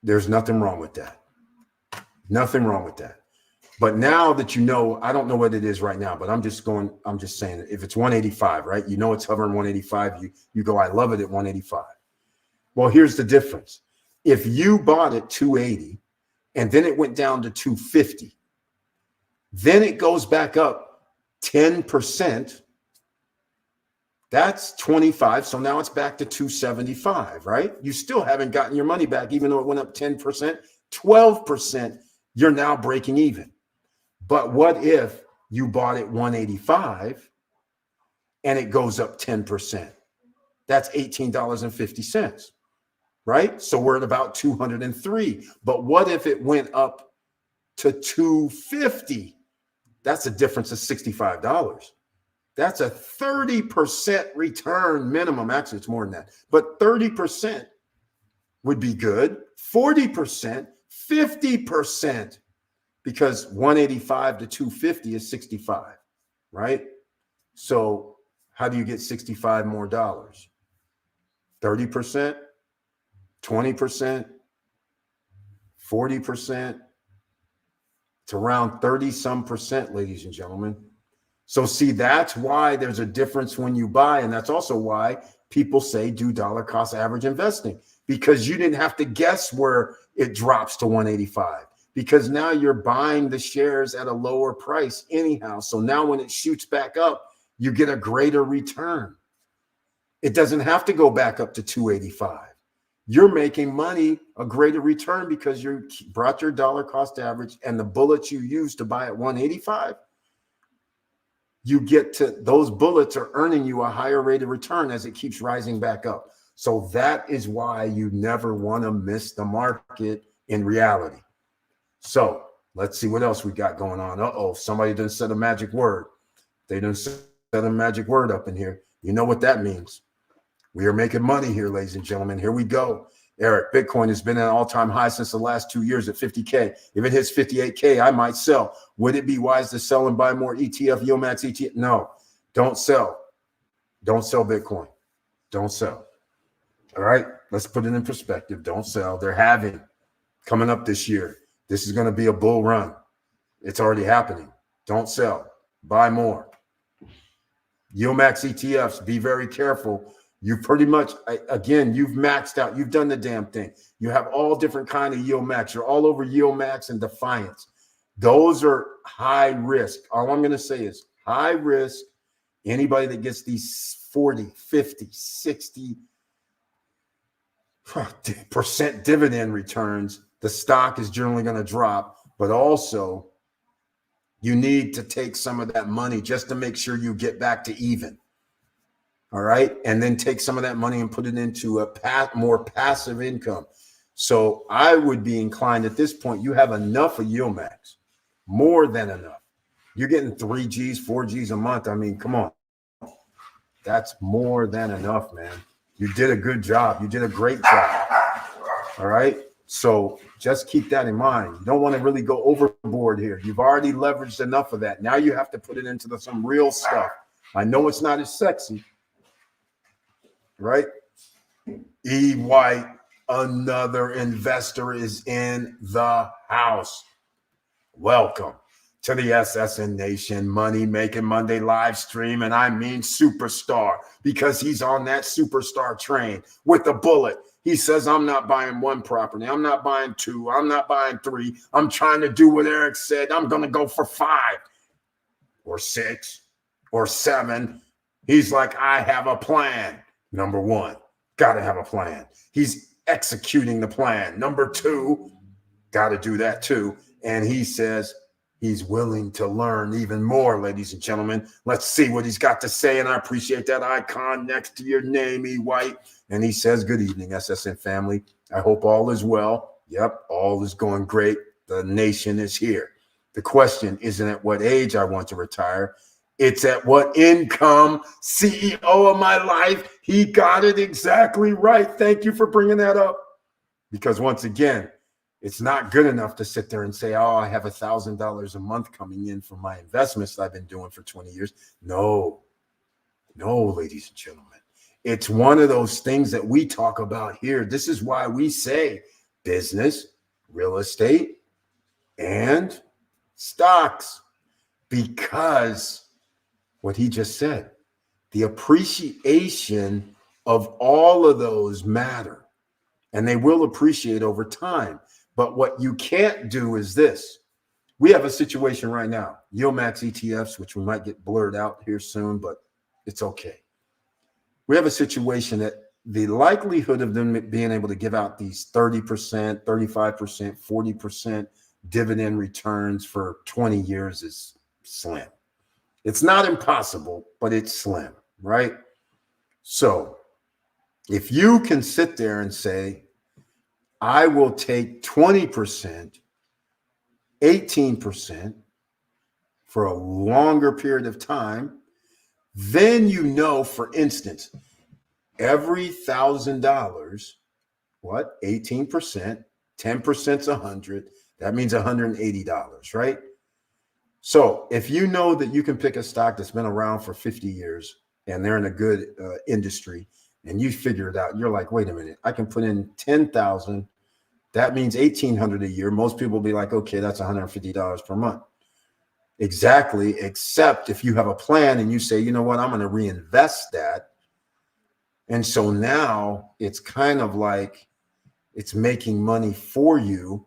there's nothing wrong with that. Nothing wrong with that. But now that you know, I don't know what it is right now, but I'm just saying if it's 185, right? You know it's hovering 185, you go, I love it at 185. Well, here's the difference. If you bought at 280 and then it went down to 250, then it goes back up 10%. That's 25. So now it's back to 275, right? You still haven't gotten your money back, even though it went up 10%, 12%, you're now breaking even. But what if you bought at 185 and it goes up 10%? That's $18.50, right? So we're at about 203. But what if it went up to 250? That's a difference of $65. That's a 30% return minimum. Actually, it's more than that. But 30% would be good. 40%, 50. Because 185 to 250 is 65, right? So how do you get 65 more dollars? 30%, 20%, 40%. It's around 30 some percent, ladies and gentlemen. So see, that's why there's a difference when you buy. And that's also why people say do dollar cost average investing, because you didn't have to guess where it drops to 185. Because now you're buying the shares at a lower price anyhow. So now when it shoots back up, you get a greater return. It doesn't have to go back up to 285. You're making money, a greater return, because you brought your dollar cost average and the bullets you used to buy at 185, you get to, those bullets are earning you a higher rate of return as it keeps rising back up. So that is why you never want to miss the market in reality. So let's see what else we got going on. Uh-oh, somebody didn't set a magic word. They didn't set a magic word up in here. You know what that means. We are making money here, ladies and gentlemen. Here we go. Eric, Bitcoin has been at an all-time high since the last 2 years at 50K. If it hits 58K, I might sell. Would it be wise to sell and buy more ETF, YieldMax ETF? No, don't sell. Don't sell Bitcoin. Don't sell. All right, let's put it in perspective. Don't sell. They're halving coming up this year. This is going to be a bull run. It's already happening. Don't sell. Buy more. YieldMax ETFs, be very careful. You pretty much, again, you've maxed out. You've done the damn thing. You have all different kind of YieldMax. You're all over YieldMax and Defiance. Those are high risk. All I'm going to say is high risk. Anybody that gets these 40, 50, 60% dividend returns, the stock is generally going to drop. But also, you need to take some of that money just to make sure you get back to even. All right. And then take some of that money and put it into a more passive income. So I would be inclined at this point, you have enough of YieldMax, more than enough. You're getting 3Gs, 4Gs a month. I mean, come on. That's more than enough, man. You did a good job. You did a great job. All right. So just keep that in mind. You don't want to really go overboard here. You've already leveraged enough of that. Now you have to put it into some real stuff. I know it's not as sexy. Right? E. White, another investor, is in the house. Welcome to the SSN Nation Money Making Monday live stream. And I mean superstar, because he's on that superstar train with a bullet. He says, I'm not buying one property. I'm not buying two. I'm not buying three. I'm trying to do what Eric said. I'm going to go for 5 or 6 or 7. He's like, I have a plan. Number 1, got to have a plan. He's executing the plan. Number 2, got to do that too. And he says he's willing to learn even more, ladies and gentlemen. Let's see what he's got to say. And I appreciate that icon next to your name, E. White. And he says, good evening, SSN family. I hope all is well. Yep, all is going great. The nation is here. The question isn't at what age I want to retire. It's at what income. CEO of my life. He got it exactly right. Thank you for bringing that up. Because once again, it's not good enough to sit there and say, oh, I have $1,000 a month coming in from my investments that I've been doing for 20 years. No, ladies and gentlemen. It's one of those things that we talk about here. This is why we say business, real estate, and stocks. Because what he just said, the appreciation of all of those matter, and they will appreciate over time. But what you can't do is this. We have a situation right now, yield max ETFs, which we might get blurred out here soon, but it's okay. We have a situation that the likelihood of them being able to give out these 30%, 35%, 40% dividend returns for 20 years is slim. It's not impossible, but it's slim, right? So if you can sit there and say, I will take 20%, 18% for a longer period of time, then you know, for instance, every $1,000, what? 18%, 10% is 100. That means $180, right? So if you know that you can pick a stock that's been around for 50 years and they're in a good industry, and you figure it out, you're like, wait a minute, I can put in 10,000. That means 1,800 a year. Most people will be like, okay, that's $150 per month. Exactly, except if you have a plan and you say, you know what, I'm going to reinvest that. And so now it's kind of like it's making money for you.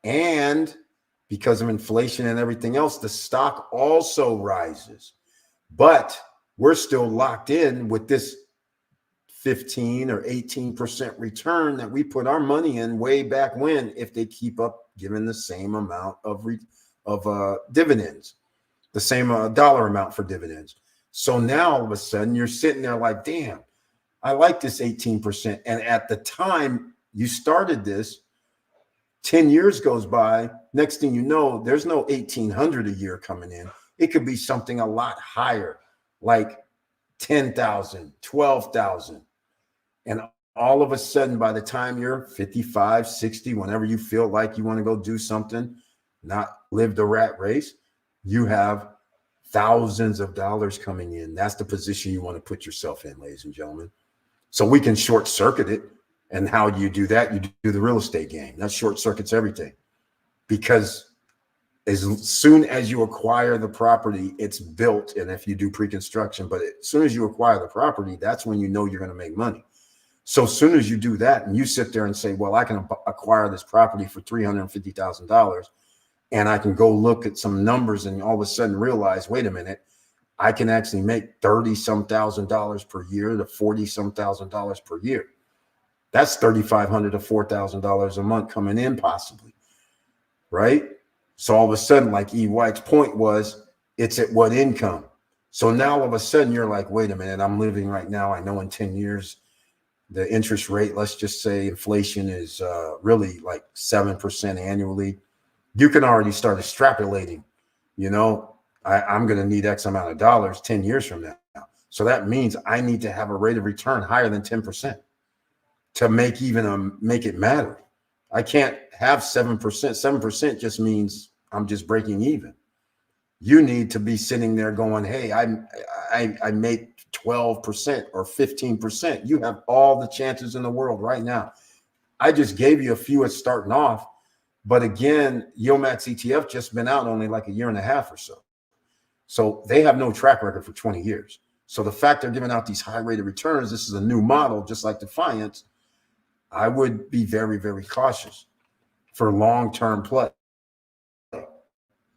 And because of inflation and everything else, the stock also rises. But we're still locked in with this 15 or 18% return that we put our money in way back when, if they keep up giving the same amount of dividends, the same dollar amount for dividends. So now all of a sudden you're sitting there like, damn, I like this 18%. And at the time you started this, 10 years goes by. Next thing you know, there's no 1,800 a year coming in. It could be something a lot higher, like 10,000, 12,000. And all of a sudden, by the time you're 55, 60, whenever you feel like you want to go do something, not live the rat race, you have thousands of dollars coming in. That's the position you want to put yourself in, ladies and gentlemen. So we can short circuit it. And how do you do that? You do the real estate game. That short circuits everything. Because as soon as you acquire the property, it's built. And if you do pre-construction, but as soon as you acquire the property, that's when you know you're going to make money. So as soon as you do that and you sit there and say, well, I can acquire this property for $350,000 and I can go look at some numbers and all of a sudden realize, wait a minute, I can actually make $30-some thousand per year to $40-some thousand per year. That's $3,500 to $4,000 a month coming in possibly, right? So all of a sudden, like E. White's point was, it's at what income? So now all of a sudden you're like, wait a minute, I'm living right now. I know in 10 years, the interest rate, let's just say inflation is really like 7% annually. You can already start extrapolating, you know, I'm going to need X amount of dollars 10 years from now. So that means I need to have a rate of return higher than 10% to make make it matter. I can't have 7%. 7% just means I'm just breaking even. You need to be sitting there going, hey, I make 12% or 15%. You have all the chances in the world right now. I just gave you a few at starting off. But again, Yomax ETF just been out only like a year and a half or so. So they have no track record for 20 years. So the fact they're giving out these high rate of returns, this is a new model, just like Defiance. I would be very, very cautious for long-term play.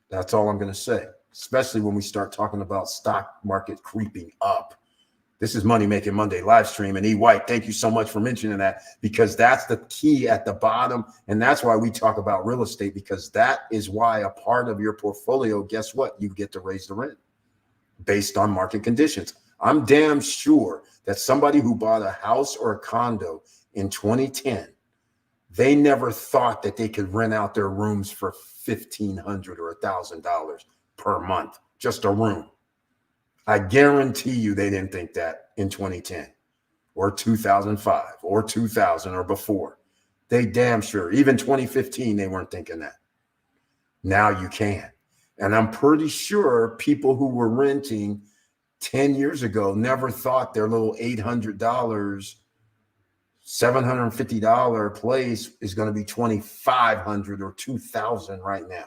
That's all I'm going to say, especially when we start talking about stock market creeping up. This is Money Making Monday live stream. And E. White, thank you so much for mentioning that, because that's the key at the bottom. And that's why we talk about real estate, because that is why a part of your portfolio, guess what? You get to raise the rent based on market conditions. I'm damn sure that somebody who bought a house or a condo in 2010, they never thought that they could rent out their rooms for $1,500 or $1,000 per month, just a room. I guarantee you they didn't think that in 2010 or 2005 or 2000 or before. They damn sure. Even 2015, they weren't thinking that. Now you can. And I'm pretty sure people who were renting 10 years ago never thought their little $800, $750 place is going to be $2,500 or $2,000 right now.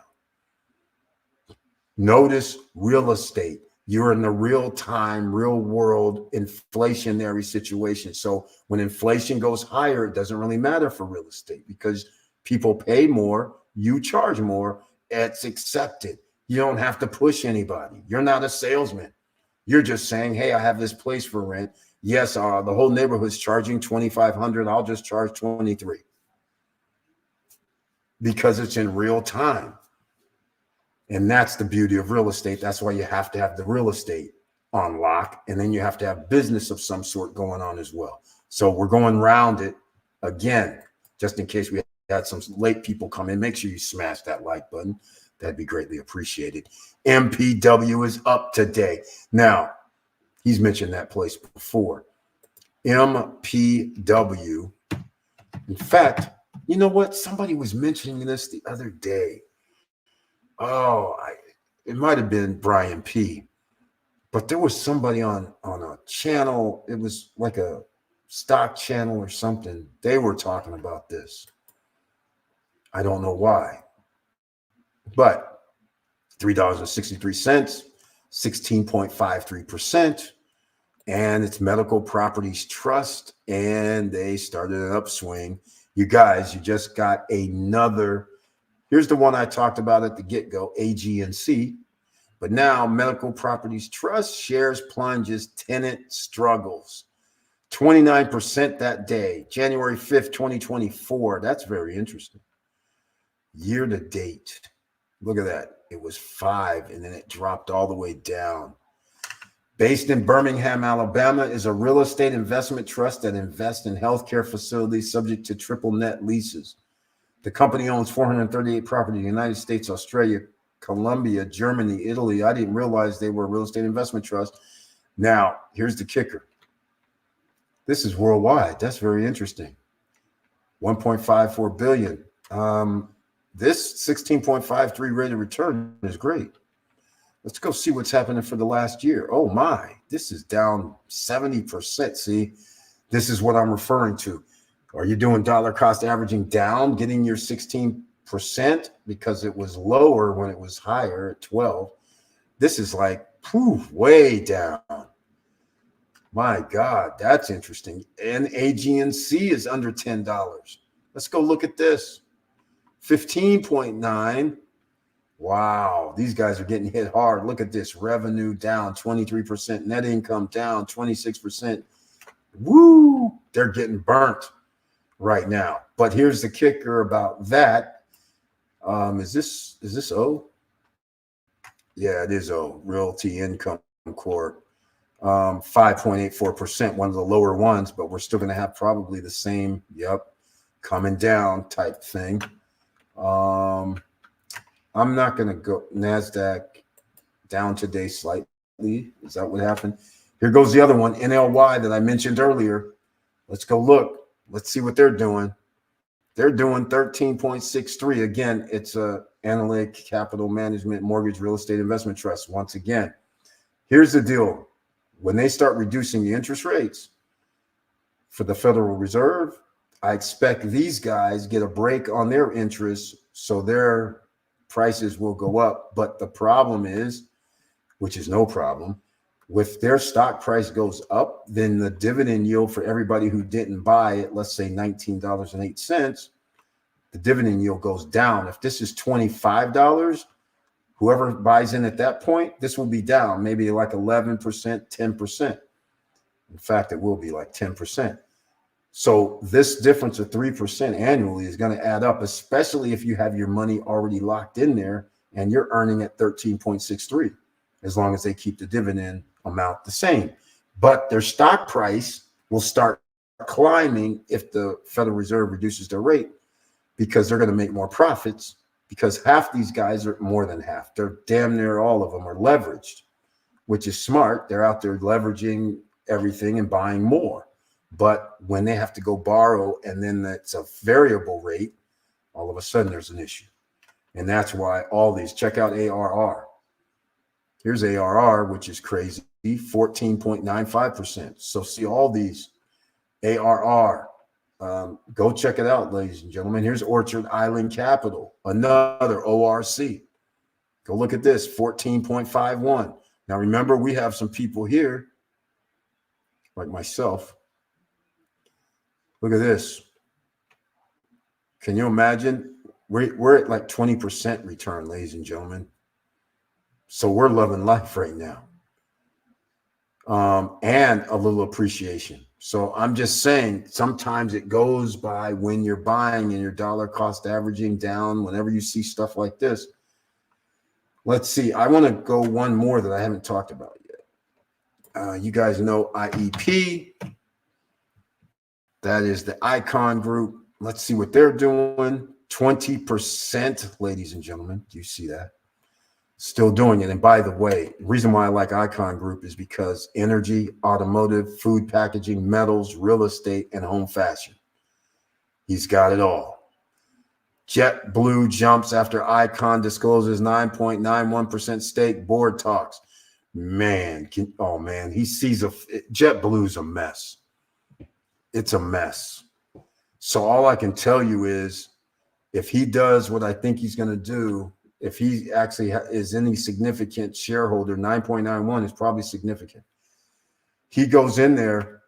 Notice real estate. You're in the real time, real world inflationary situation. So when inflation goes higher, it doesn't really matter for real estate because people pay more, you charge more, it's accepted. You don't have to push anybody. You're not a salesman. You're just saying, hey, I have this place for rent. Yes, the whole neighborhood's charging $2,500. I'll just charge $23 because it's in real time. And that's the beauty of real estate. That's why you have to have the real estate on lock. And then you have to have business of some sort going on as well. So we're going around it again, just in case we had some late people come in. Make sure you smash that like button. That'd be greatly appreciated. MPW is up today. Now, he's mentioned that place before. MPW. In fact, you know what? Somebody was mentioning this the other day. Oh, it might have been Brian P. But there was somebody on a channel. It was like a stock channel or something. They were talking about this. I don't know why. But $3.63, 16.53%. And it's Medical Properties Trust. And they started an upswing. You guys, you just got another. Here's the one I talked about at the get-go, AG&C. But now Medical Properties Trust shares plunges, tenant struggles. 29% that day, January 5th, 2024. That's very interesting. Year to date. Look at that. It was 5, and then it dropped all the way down. Based in Birmingham, Alabama, is a real estate investment trust that invests in healthcare facilities subject to triple net leases. The company owns 438 properties in the United States, Australia, Colombia, Germany, Italy. I didn't realize they were a real estate investment trust. Now, here's the kicker. This is worldwide. That's very interesting. 1.54 billion. This 16.53 rate of return is great. Let's go see what's happening for the last year. Oh my, this is down 70%. See, this is what I'm referring to. Are you doing dollar cost averaging down, getting your 16% because it was lower when it was higher at 12? This is like way down. My God, that's interesting. And AG&C is under $10. Let's go look at this. 15.9. Wow, these guys are getting hit hard. Look at this. Revenue down 23%, net income down 26%. Woo, they're getting burnt right now. But here's the kicker about that. Is this O? Yeah, it is O. Realty Income Corp. 5.84%, one of the lower ones, but we're still going to have probably the same, coming down type thing. I'm not going to go NASDAQ down today slightly. Is that what happened? Here goes the other one, NLY, that I mentioned earlier. Let's go look. Let's see what they're doing. They're doing 13.63. Again, it's a Analytic Capital Management Mortgage Real Estate Investment Trust. Once again, here's the deal. When they start reducing the interest rates for the Federal Reserve, I expect these guys get a break on their interest, so their prices will go up. But the problem is, which is no problem, if their stock price goes up, then the dividend yield for everybody who didn't buy it, let's say $19.08, the dividend yield goes down. If this is $25, whoever buys in at that point, this will be down, maybe like 11%, 10%. In fact, it will be like 10%. So this difference of 3% annually is going to add up, especially if you have your money already locked in there and you're earning at 13.63, as long as they keep the dividend amount the same. But their stock price will start climbing if the Federal Reserve reduces their rate, because they're going to make more profits, because half these guys, are more than half, they're damn near all of them are leveraged, which is smart. They're out there leveraging everything and buying more. But when they have to go borrow and then it's a variable rate, all of a sudden there's an issue. And that's why all these, check out ARR. Here's ARR, which is crazy, 14.95%. So see all these ARR. Go check it out, ladies and gentlemen. Here's Orchard Island Capital, another ORC. Go look at this, 14.51. Now, remember, we have some people here, like myself. Look at this. Can you imagine? We're at like 20% return, ladies and gentlemen. So we're loving life right now. And a little appreciation. So I'm just saying, sometimes it goes by when you're buying and your dollar cost averaging down, whenever you see stuff like this. Let's see. I want to go one more that I haven't talked about yet. You guys know IEP. That is the Icon Group. Let's see what they're doing. 20%, ladies and gentlemen. Do you see that? Still doing it. And by the way, the reason why I like Icon Group is because energy, automotive, food packaging, metals, real estate, and home fashion. He's got it all. JetBlue jumps after Icon discloses 9.91% stake. Board talks. Man, he sees JetBlue's a mess. It's a mess. So all I can tell you is, if he does what I think he's going to do, if he actually is any significant shareholder, 9.91 is probably significant. He goes in there.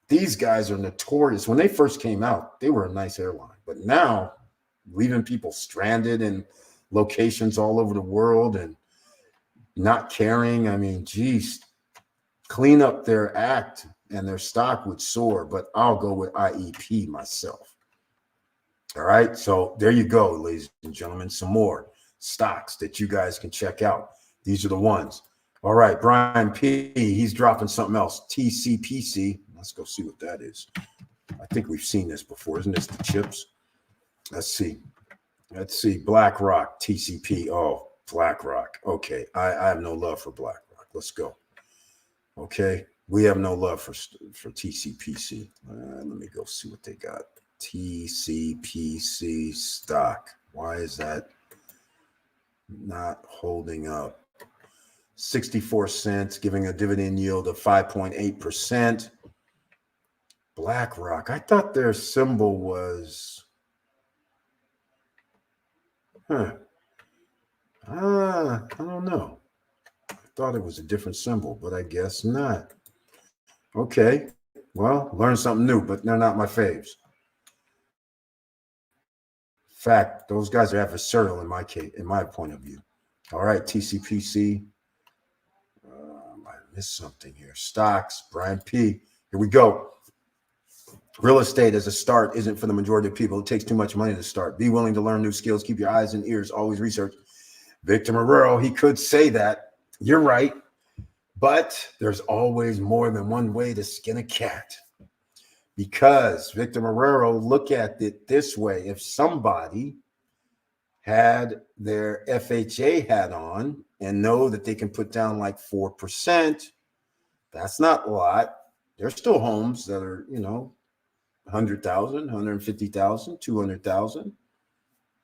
These guys are notorious. When they first came out, they were a nice airline. But now, leaving people stranded in locations all over the world and not caring. I mean, geez, clean up their act and their stock would soar. But I'll go with IEP myself. All right. So there you go, ladies and gentlemen. Some more stocks that you guys can check out. These are the ones. All right, Brian P, he's dropping something else. TCPC. Let's go see what that is. I think we've seen this before. Isn't this the chips? Let's see. BlackRock, TCP. Oh, BlackRock. Okay. I have no love for BlackRock. Let's go. Okay. We have no love for TCPC. Let me go see what they got. TCPC stock. Why is that not holding up? 64 cents, giving a dividend yield of 5.8%. BlackRock. I thought their symbol was, I don't know. I thought it was a different symbol, but I guess not. Okay. Well, learn something new, but they're not my faves. Fact, those guys are adversarial in my case, in my point of view. All right, TCPC. I missed something here. Stocks, Brian P. Here we go. Real estate as a start isn't for the majority of people. It takes too much money to start. Be willing to learn new skills. Keep your eyes and ears always research. Victor Marrero, he could say that. You're right. But there's always more than one way to skin a cat. Because Victor Marrero, look at it this way. If somebody had their FHA hat on and know that they can put down like 4%, that's not a lot. There's still homes that are, 100,000, 150,000, 200,000.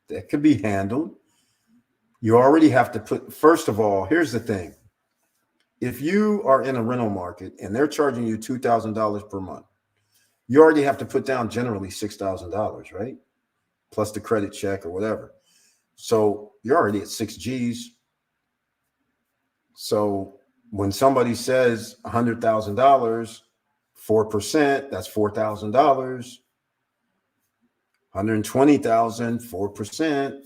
That could be handled. You already have to put, first of all, here's the thing. If you are in a rental market and they're charging you $2,000 per month, you already have to put down generally $6,000, right? Plus the credit check or whatever. So you're already at 6 G's. So when somebody says $100,000, 4%, that's $4,000. 120,000, 4%,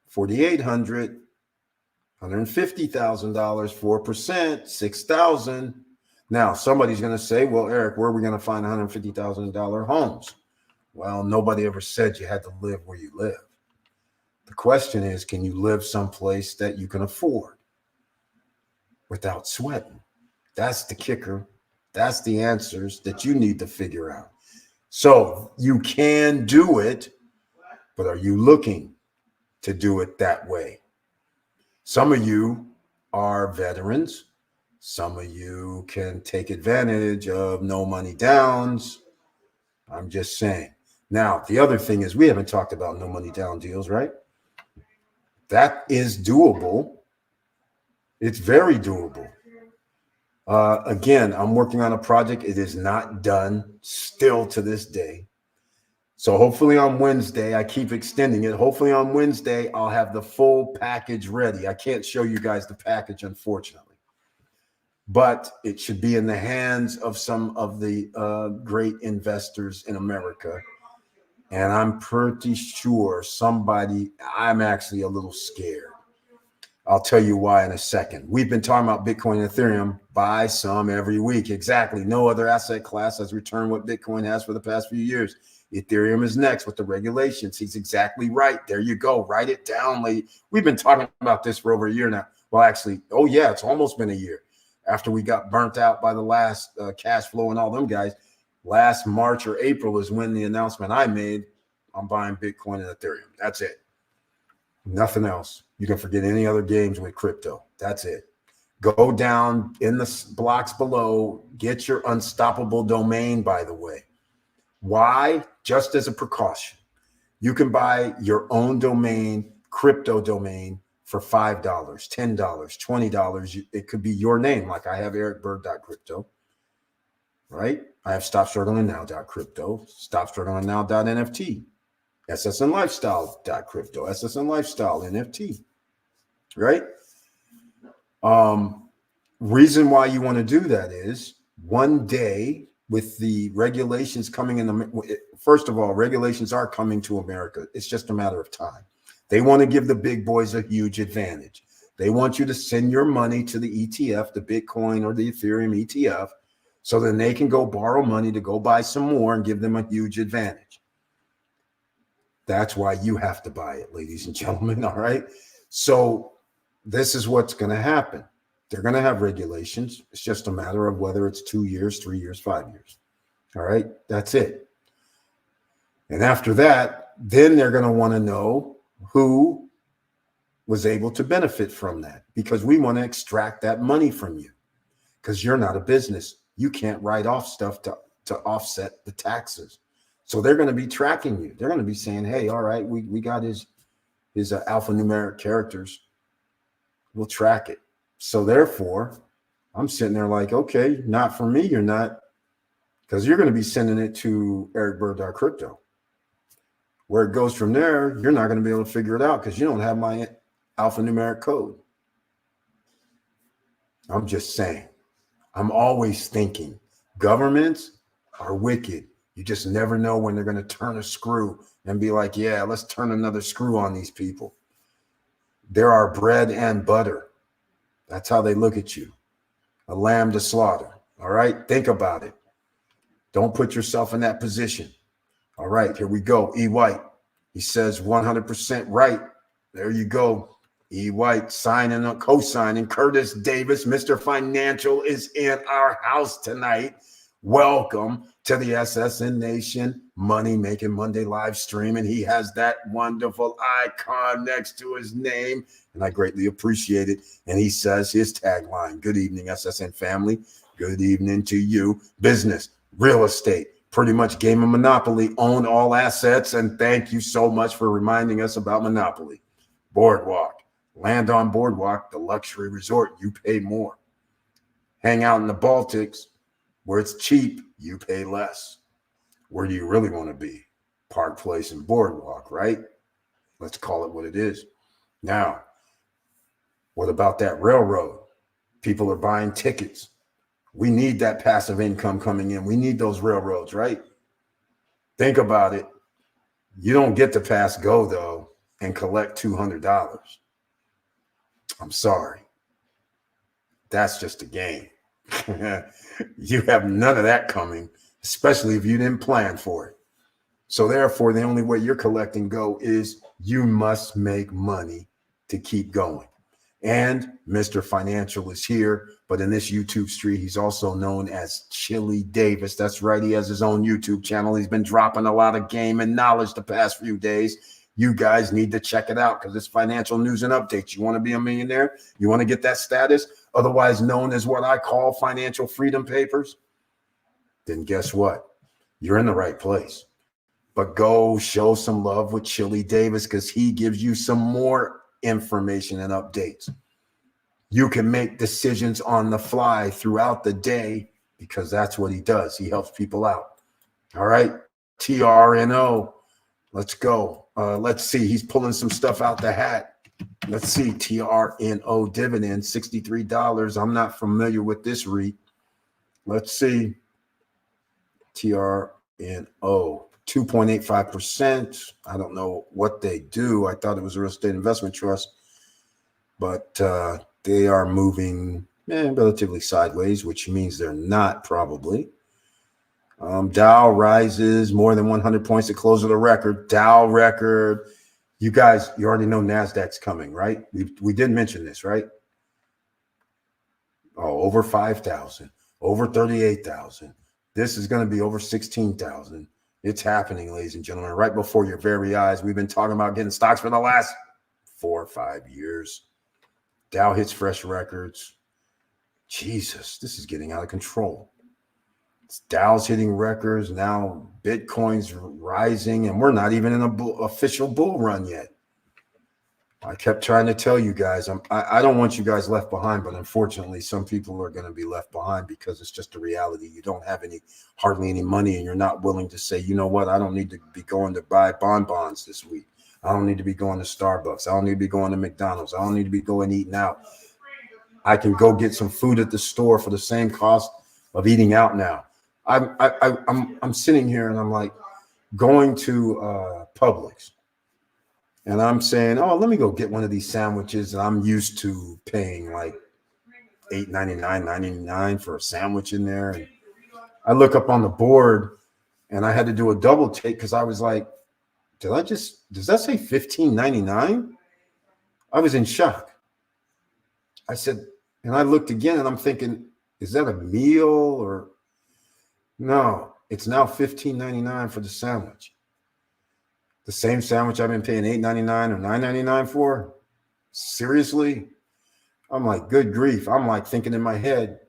4,800, $150,000, 4%, 6,000. Now, somebody's going to say, well, Eric, where are we going to find $150,000 homes? Well, nobody ever said you had to live where you live. The question is, can you live someplace that you can afford without sweating? That's the kicker. That's the answers that you need to figure out. So you can do it, but are you looking to do it that way? Some of you are veterans. Some of you can take advantage of no money downs. I'm just saying. Now, the other thing is we haven't talked about no money down deals, right? That is doable. It's very doable. Again, I'm working on a project. It is not done still to this day. So hopefully on Wednesday, I keep extending it. Hopefully on Wednesday, I'll have the full package ready. I can't show you guys the package, unfortunately, but it should be in the hands of some of the great investors in America. And I'm pretty sure I'm actually a little scared. I'll tell you why in a second. We've been talking about Bitcoin and Ethereum. Buy some every week. Exactly. No other asset class has returned what Bitcoin has for the past few years. Ethereum is next with the regulations. He's exactly right. There you go. Write it down, lady. We've been talking about this for over a year now. Well, actually, oh yeah, it's almost been a year after we got burnt out by the last cash flow and all them guys. Last March or April is when the announcement I made. I'm buying Bitcoin and Ethereum. That's it. Nothing else. You can forget any other games with crypto. That's it. Go down in the blocks below. Get your unstoppable domain, by the way. Why? Just as a precaution. You can buy your own domain, crypto domain, for $5, $10, $20. It could be your name, like I have ericbird.crypto, right? I have stopstrugglingnow.crypto, stopstrugglingnow.nft. ssnlifestyle.crypto, SSN Lifestyle NFT, right? Reason why you want to do that is one day with the regulations coming in, first of all, regulations are coming to America. It's just a matter of time. They want to give the big boys a huge advantage. They want you to send your money to the ETF, the Bitcoin or the Ethereum ETF, so then they can go borrow money to go buy some more and give them a huge advantage. That's why you have to buy it, ladies and gentlemen. All right. So this is what's going to happen. They're going to have regulations. It's just a matter of whether it's 2 years, 3 years, 5 years. All right. That's it. And after that, then they're going to want to know who was able to benefit from that, because we want to extract that money from you, because you're not a business. You can't write off stuff to offset the taxes. So they're going to be tracking you. They're going to be saying, hey, all right, we got his alphanumeric characters. We'll track it. So therefore, I'm sitting there like, okay, not for me, you're not, because you're going to be sending it to ericbird.crypto. Where it goes from there, you're not going to be able to figure it out because you don't have my alphanumeric code. I'm just saying. I'm always thinking governments are wicked. You just never know when they're going to turn a screw and be like, yeah, let's turn another screw on these people. There are bread and butter. That's how they look at you. A lamb to slaughter. All right. Think about it. Don't put yourself in that position. All right. Here we go. E. White. He says 100% right. There you go. E. White signing a co-signing. Curtis Davis, Mr. Financial, is in our house tonight. Welcome to the SSN Nation Money Making Monday live stream. And he has that wonderful icon next to his name. And I greatly appreciate it. And he says his tagline: good evening, SSN family. Good evening to you. Business, real estate, pretty much game of Monopoly, own all assets. And thank you so much for reminding us about Monopoly. Boardwalk, land on Boardwalk, the luxury resort, you pay more. Hang out in the Baltics, where it's cheap, you pay less. Where do you really want to be? Park Place and Boardwalk, right? Let's call it what it is. Now, what about that railroad? People are buying tickets. We need that passive income coming in. We need those railroads, right? Think about it. You don't get to pass go, though, and collect $200. I'm sorry. That's just a game. You have none of that coming, especially if you didn't plan for it. So therefore, the only way you're collecting go is you must make money to keep going. And Mr. Financial is here, but in this YouTube street, he's also known as Chili Davis. That's right. He has his own YouTube channel. He's been dropping a lot of game and knowledge the past few days. You guys need to check it out because it's financial news and updates. You want to be a millionaire? You want to get that status? otherwise known as what I call financial freedom papers, then guess what? You're in the right place. But go show some love with Chili Davis because he gives you some more information and updates. You can make decisions on the fly throughout the day because that's what he does. He helps people out. All right, TRNO. Let's go. Let's see. He's pulling some stuff out the hat. Let's see. TRNO dividend, $63. I'm not familiar with this REIT. Let's see. TRNO, 2.85%. I don't know what they do. I thought it was a real estate investment trust, but they are moving relatively sideways, which means they're not probably. Dow rises more than 100 points to close of the record. Dow record. You guys, you already know NASDAQ's coming, right? We did mention this, right? Oh, over 5,000, over 38,000. This is going to be over 16,000. It's happening, ladies and gentlemen, right before your very eyes. We've been talking about getting stocks for the last 4 or 5 years. Dow hits fresh records. Jesus, this is getting out of control. Dow's hitting records. Now Bitcoin's rising, and we're not even in an official bull run yet. I kept trying to tell you guys, I don't want you guys left behind, but unfortunately, some people are going to be left behind because it's just a reality. You don't have hardly any money, and you're not willing to say, you know what, I don't need to be going to buy bonbons this week. I don't need to be going to Starbucks. I don't need to be going to McDonald's. I don't need to be going eating out. I can go get some food at the store for the same cost of eating out now. I'm sitting here and I'm like going to Publix, and I'm saying, oh, let me go get one of these sandwiches. And I'm used to paying like $8.99, $9.99 for a sandwich in there. And I look up on the board, and I had to do a double take because I was like, does that say $15.99? I was in shock. I said, and I looked again, and I'm thinking, is that a meal or? No, it's now $15.99 for the sandwich. The same sandwich I've been paying $8.99 or $9.99 for? Seriously? I'm like, good grief. I'm like thinking in my head,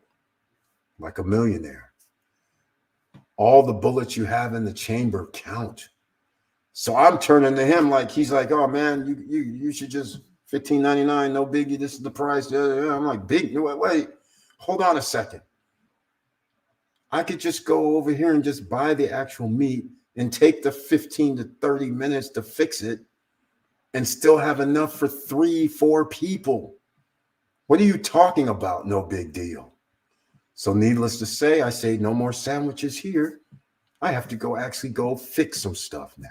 like a millionaire. All the bullets you have in the chamber count. So I'm turning to him like, he's like, oh man, you should just $15.99, no biggie. This is the price. I'm like, big, wait, hold on a second. I could just go over here and just buy the actual meat and take the 15 to 30 minutes to fix it and still have enough for 3-4 people. What are you talking about? No big deal. So needless to say, I say no more sandwiches here. I have to go fix some stuff now.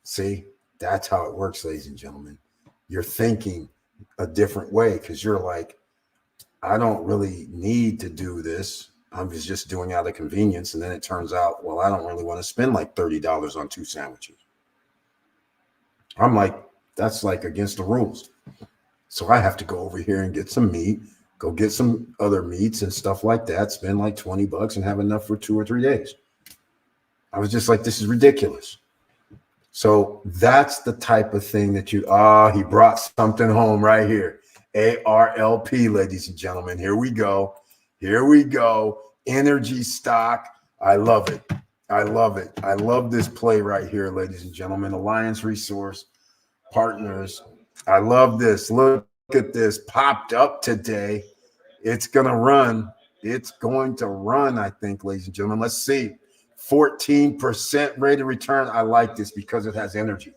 See, that's how it works, ladies and gentlemen. You're thinking a different way because you're like, I don't really need to do this. I was just doing out of convenience. And then it turns out, well, I don't really want to spend like $30 on 2 sandwiches. I'm like, that's like against the rules. So I have to go over here and get some meat, go get some other meats and stuff like that, spend like $20 and have enough for 2 or 3 days. I was just like, this is ridiculous. So that's the type of thing that he brought something home right here. ARLP, ladies and gentlemen. Here we go. Here we go. Energy stock. I love it. I love it. I love this play right here, ladies and gentlemen. Alliance Resource Partners. I love this. Look at this. Popped up today. It's going to run. It's going to run, I think, ladies and gentlemen. Let's see. 14% rate of return. I like this because it has energy.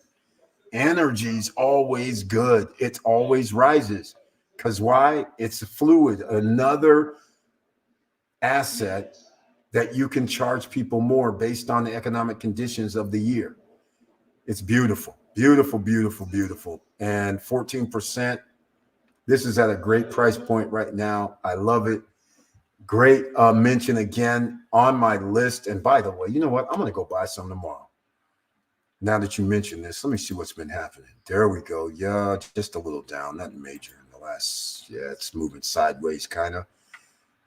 Energy's always good. It always rises. Because why? It's fluid. Another asset that you can charge people more based on the economic conditions of the year. It's beautiful, beautiful, beautiful, beautiful. And 14%. This is at a great price point right now. I love it. Great mention again on my list. And by the way, you know what? I'm going to go buy some tomorrow. Now that you mentioned this, let me see what's been happening. There we go. Yeah, just a little down. Nothing major in the last. Yeah, it's moving sideways kind of.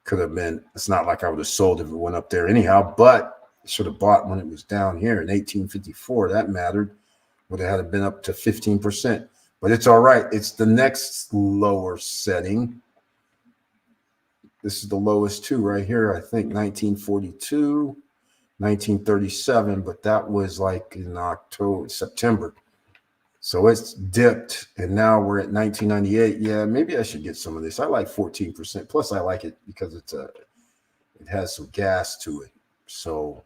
Could have been. It's not like I would have sold if it went up there anyhow, but I should have bought when it was down here in 1854. That mattered. Would have had it been up to 15%. But it's all right. It's the next lower setting. This is the lowest too right here. I think 1942, 1937, but that was like in October, September. So it's dipped, and now we're at 1998. Yeah, maybe I should get some of this. I like 14%. Plus, I like it because it has some gas to it, so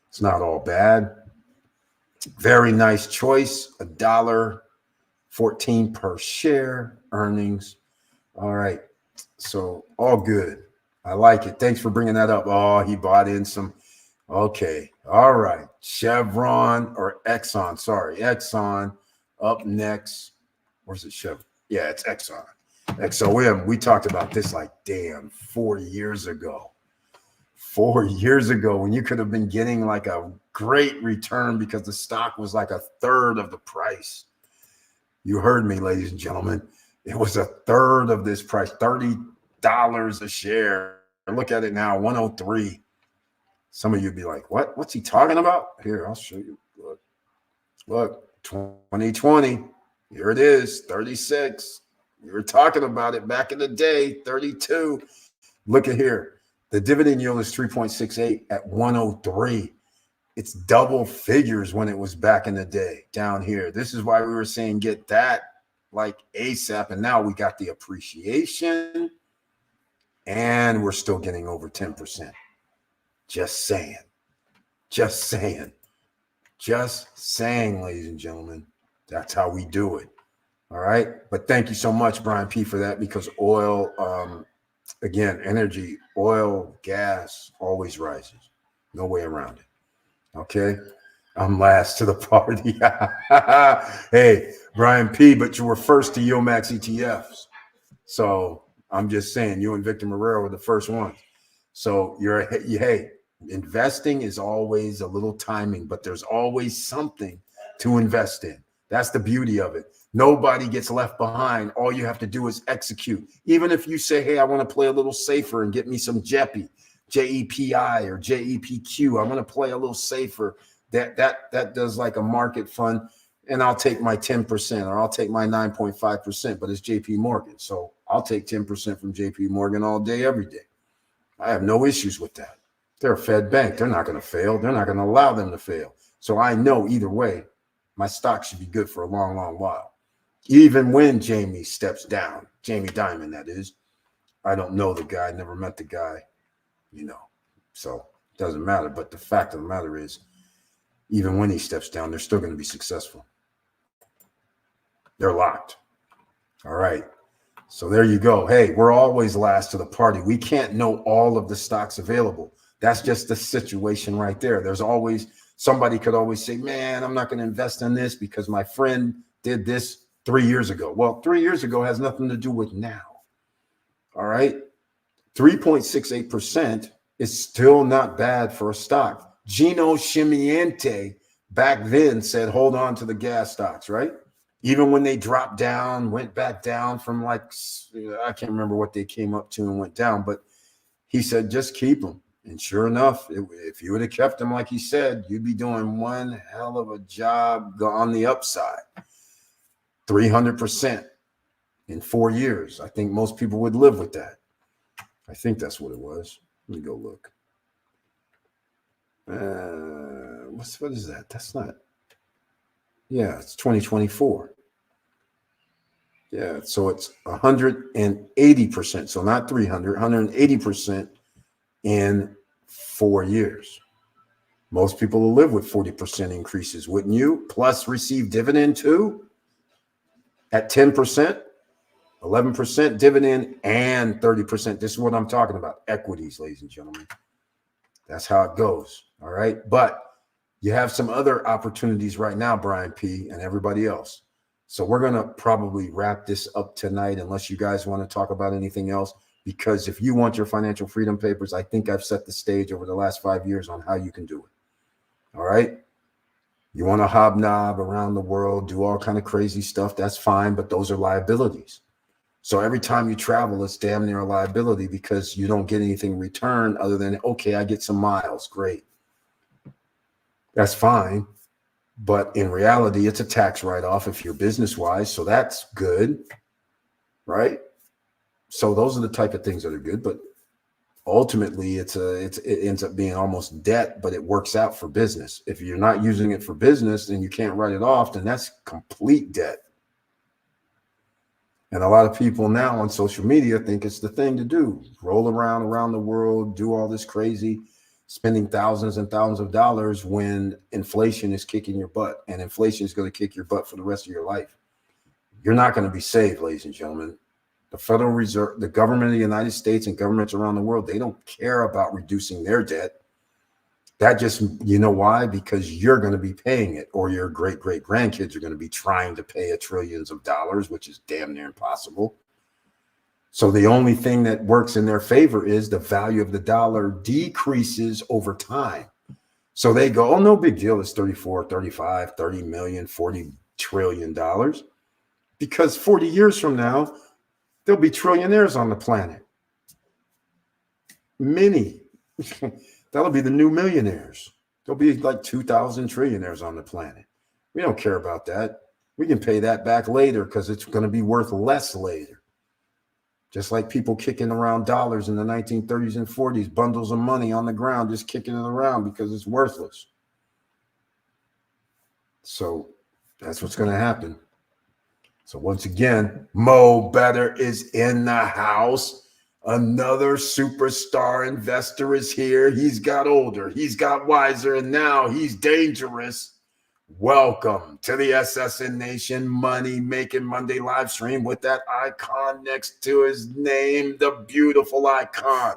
it's not all bad. Very nice choice. $1.14 per share earnings. All right, so all good. I like it. Thanks for bringing that up. Oh, he bought in some. Okay, all right. Chevron or Exxon. Sorry, Exxon. Up next, where's it, Chevron? Yeah, it's Exxon. XOM. We talked about this like, damn, 4 years ago. 4 years ago, when you could have been getting like a great return because the stock was like a third of the price. You heard me, ladies and gentlemen. It was a third of this price, $30 a share. Look at it now, 103. Some of you be like, what? What's he talking about? Here, I'll show you. Look. 2020, here it is, 36. We were talking about it back in the day, 32. Look at here. The dividend yield is 3.68 at 103. It's double figures when it was back in the day down here. This is why we were saying get that like ASAP. And now we got the appreciation and we're still getting over 10%. Just saying. Just saying. Just saying, ladies and gentlemen, that's how we do it. All right. But thank you so much, Brian P, for that, because oil, again, energy, oil, gas always rises. No way around it. Okay. I'm last to the party. Hey, Brian P, but you were first to Yomax ETFs. So I'm just saying, you and Victor Marrero were the first ones. So hey, investing is always a little timing, but there's always something to invest in. That's the beauty of it. Nobody gets left behind. All you have to do is execute. Even if you say, hey, I want to play a little safer and get me some JEPI, JEPI or JEPQ. I want to play a little safer. That does like a market fund, and I'll take my 10% or I'll take my 9.5%, but it's JP Morgan. So I'll take 10% from JP Morgan all day, every day. I have no issues with that. They're a Fed bank. They're not going to fail. They're not going to allow them to fail. So I know either way, my stock should be good for a long, long while. Even when Jamie steps down, Jamie Dimon, that is. I don't know the guy, never met the guy, so it doesn't matter. But the fact of the matter is, even when he steps down, they're still going to be successful. They're locked. All right. So there you go. Hey, we're always last to the party. We can't know all of the stocks available. That's just the situation right there. There's always somebody could always say, man, I'm not going to invest in this because my friend did this 3 years ago. Well, 3 years ago has nothing to do with now. All right. 3.68% is still not bad for a stock. Gino Chimiente back then said, hold on to the gas stocks, right? Even when they dropped down, went back down from like, I can't remember what they came up to and went down, but he said, just keep them. And sure enough, if you would have kept them, like he said, you'd be doing one hell of a job on the upside. 300% in 4 years. I think most people would live with that. I think that's what it was. Let me go look. What is that? That's not. Yeah, it's 2024. Yeah, so it's 180%. So not 300, 180% in 4 years. Most people will live with 40% increases, wouldn't you? Plus receive dividend too at 10%, 11% dividend, and 30%. This is what I'm talking about. Equities, ladies and gentlemen. That's how it goes. All right. But you have some other opportunities right now, Brian P. and everybody else. So we're going to probably wrap this up tonight unless you guys want to talk about anything else. Because if you want your financial freedom papers, I think I've set the stage over the last 5 years on how you can do it. All right. You want to hobnob around the world, do all kind of crazy stuff. That's fine. But those are liabilities. So every time you travel, it's damn near a liability because you don't get anything in return other than, okay, I get some miles. Great. That's fine. But in reality, it's a tax write-off if you're business-wise. So that's good. Right. So those are the type of things that are good. But ultimately it ends up being almost debt, but it works out for business. If you're not using it for business and you can't write it off, then that's complete debt. And a lot of people now on social media think it's the thing to do. Roll around the world, do all this crazy, spending thousands and thousands of dollars when inflation is kicking your butt, and inflation is going to kick your butt for the rest of your life. You're not going to be saved, ladies and gentlemen. The Federal Reserve, the government of the United States and governments around the world, they don't care about reducing their debt. That just, you know why? Because you're going to be paying it, or your great-great-grandkids are going to be trying to pay trillions of dollars, which is damn near impossible. So the only thing that works in their favor is the value of the dollar decreases over time. So they go, oh, no big deal. It's 34, 35, 30 million, $40 trillion. Because 40 years from now, there'll be trillionaires on the planet. Many. That'll be the new millionaires. There'll be like 2,000 trillionaires on the planet. We don't care about that. We can pay that back later because it's going to be worth less later. Just like people kicking around dollars in the 1930s and 40s, bundles of money on the ground, just kicking it around because it's worthless. So that's what's going to happen. So once again, Mo Better is in the house. Another superstar investor is here. He's got older, he's got wiser, and now he's dangerous. Welcome to the SSN Nation Money Making Monday live stream with that icon next to his name, the beautiful icon.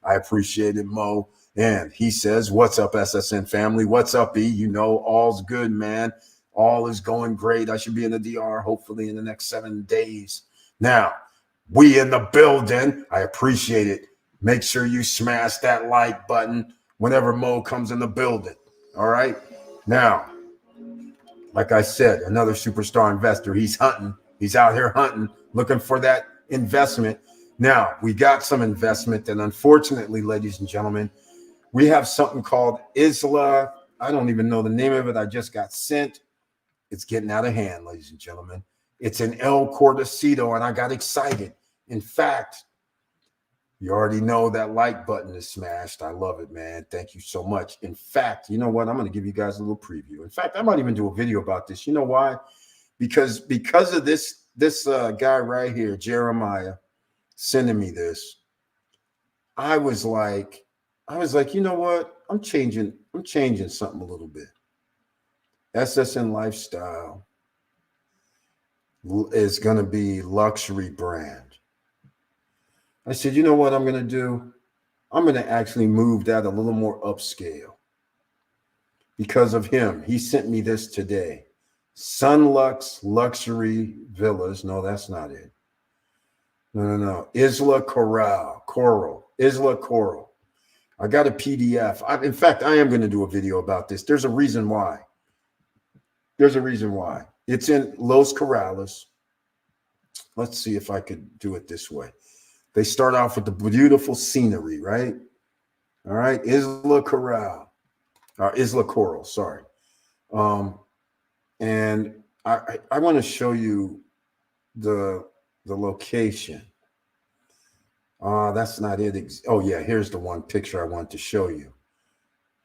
I appreciate it, Mo. And he says, what's up, SSN family? What's up, E? You know, all's good, man. All is going great. I should be in the DR hopefully in the next 7 days. Now, we in the building. I appreciate it. Make sure you smash that like button whenever Mo comes in the building. All right. Now, like I said, another superstar investor. He's hunting. He's out here hunting, looking for that investment. Now, we got some investment, and unfortunately, ladies and gentlemen, we have something called Isla. I don't even know the name of it. I just got sent. It's getting out of hand, ladies and gentlemen. It's in El Cordacito, and I got excited. In fact, you already know that like button is smashed. I love it, man. Thank you so much. In fact, you know what? I'm going to give you guys a little preview. In fact, I might even do a video about this. You know why? Because of this guy right here, Jeremiah, sending me this. I was like, you know what? I'm changing something a little bit. SSN Lifestyle is going to be luxury brand. I said, you know what I'm going to do? I'm going to actually move that a little more upscale because of him. He sent me this today. Sunlux Luxury Villas. No, that's not it. No. Isla Coral. Isla Coral. I got a PDF. In fact, I am going to do a video about this. There's a reason why. It's in Los Corrales. Let's see if I could do it this way. They start off with the beautiful scenery, right? All right, Isla Coral, sorry. And I want to show you the location. That's not it. Oh yeah, here's the one picture I want to show you.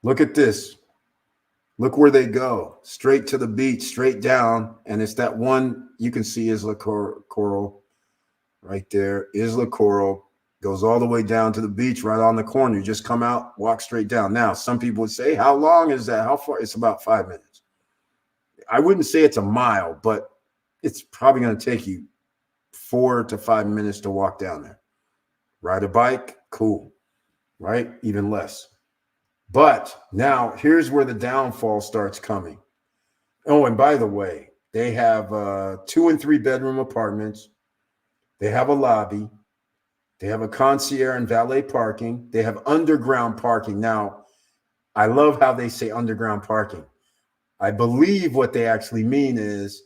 Look at this. Look where they go, straight to the beach, straight down. And it's that one, you can see Isla Coral right there. Isla Coral goes all the way down to the beach right on the corner. You just come out, walk straight down. Now, some people would say, how long is that? How far? It's about 5 minutes. I wouldn't say it's a mile, but it's probably going to take you 4 to 5 minutes to walk down there. Ride a bike, cool, right? Even less. But now here's where the downfall starts coming. Oh, and by the way, they have 2 and 3 bedroom apartments. They have a lobby. They have a concierge and valet parking. They have underground parking. Now, I love how they say underground parking. I believe what they actually mean is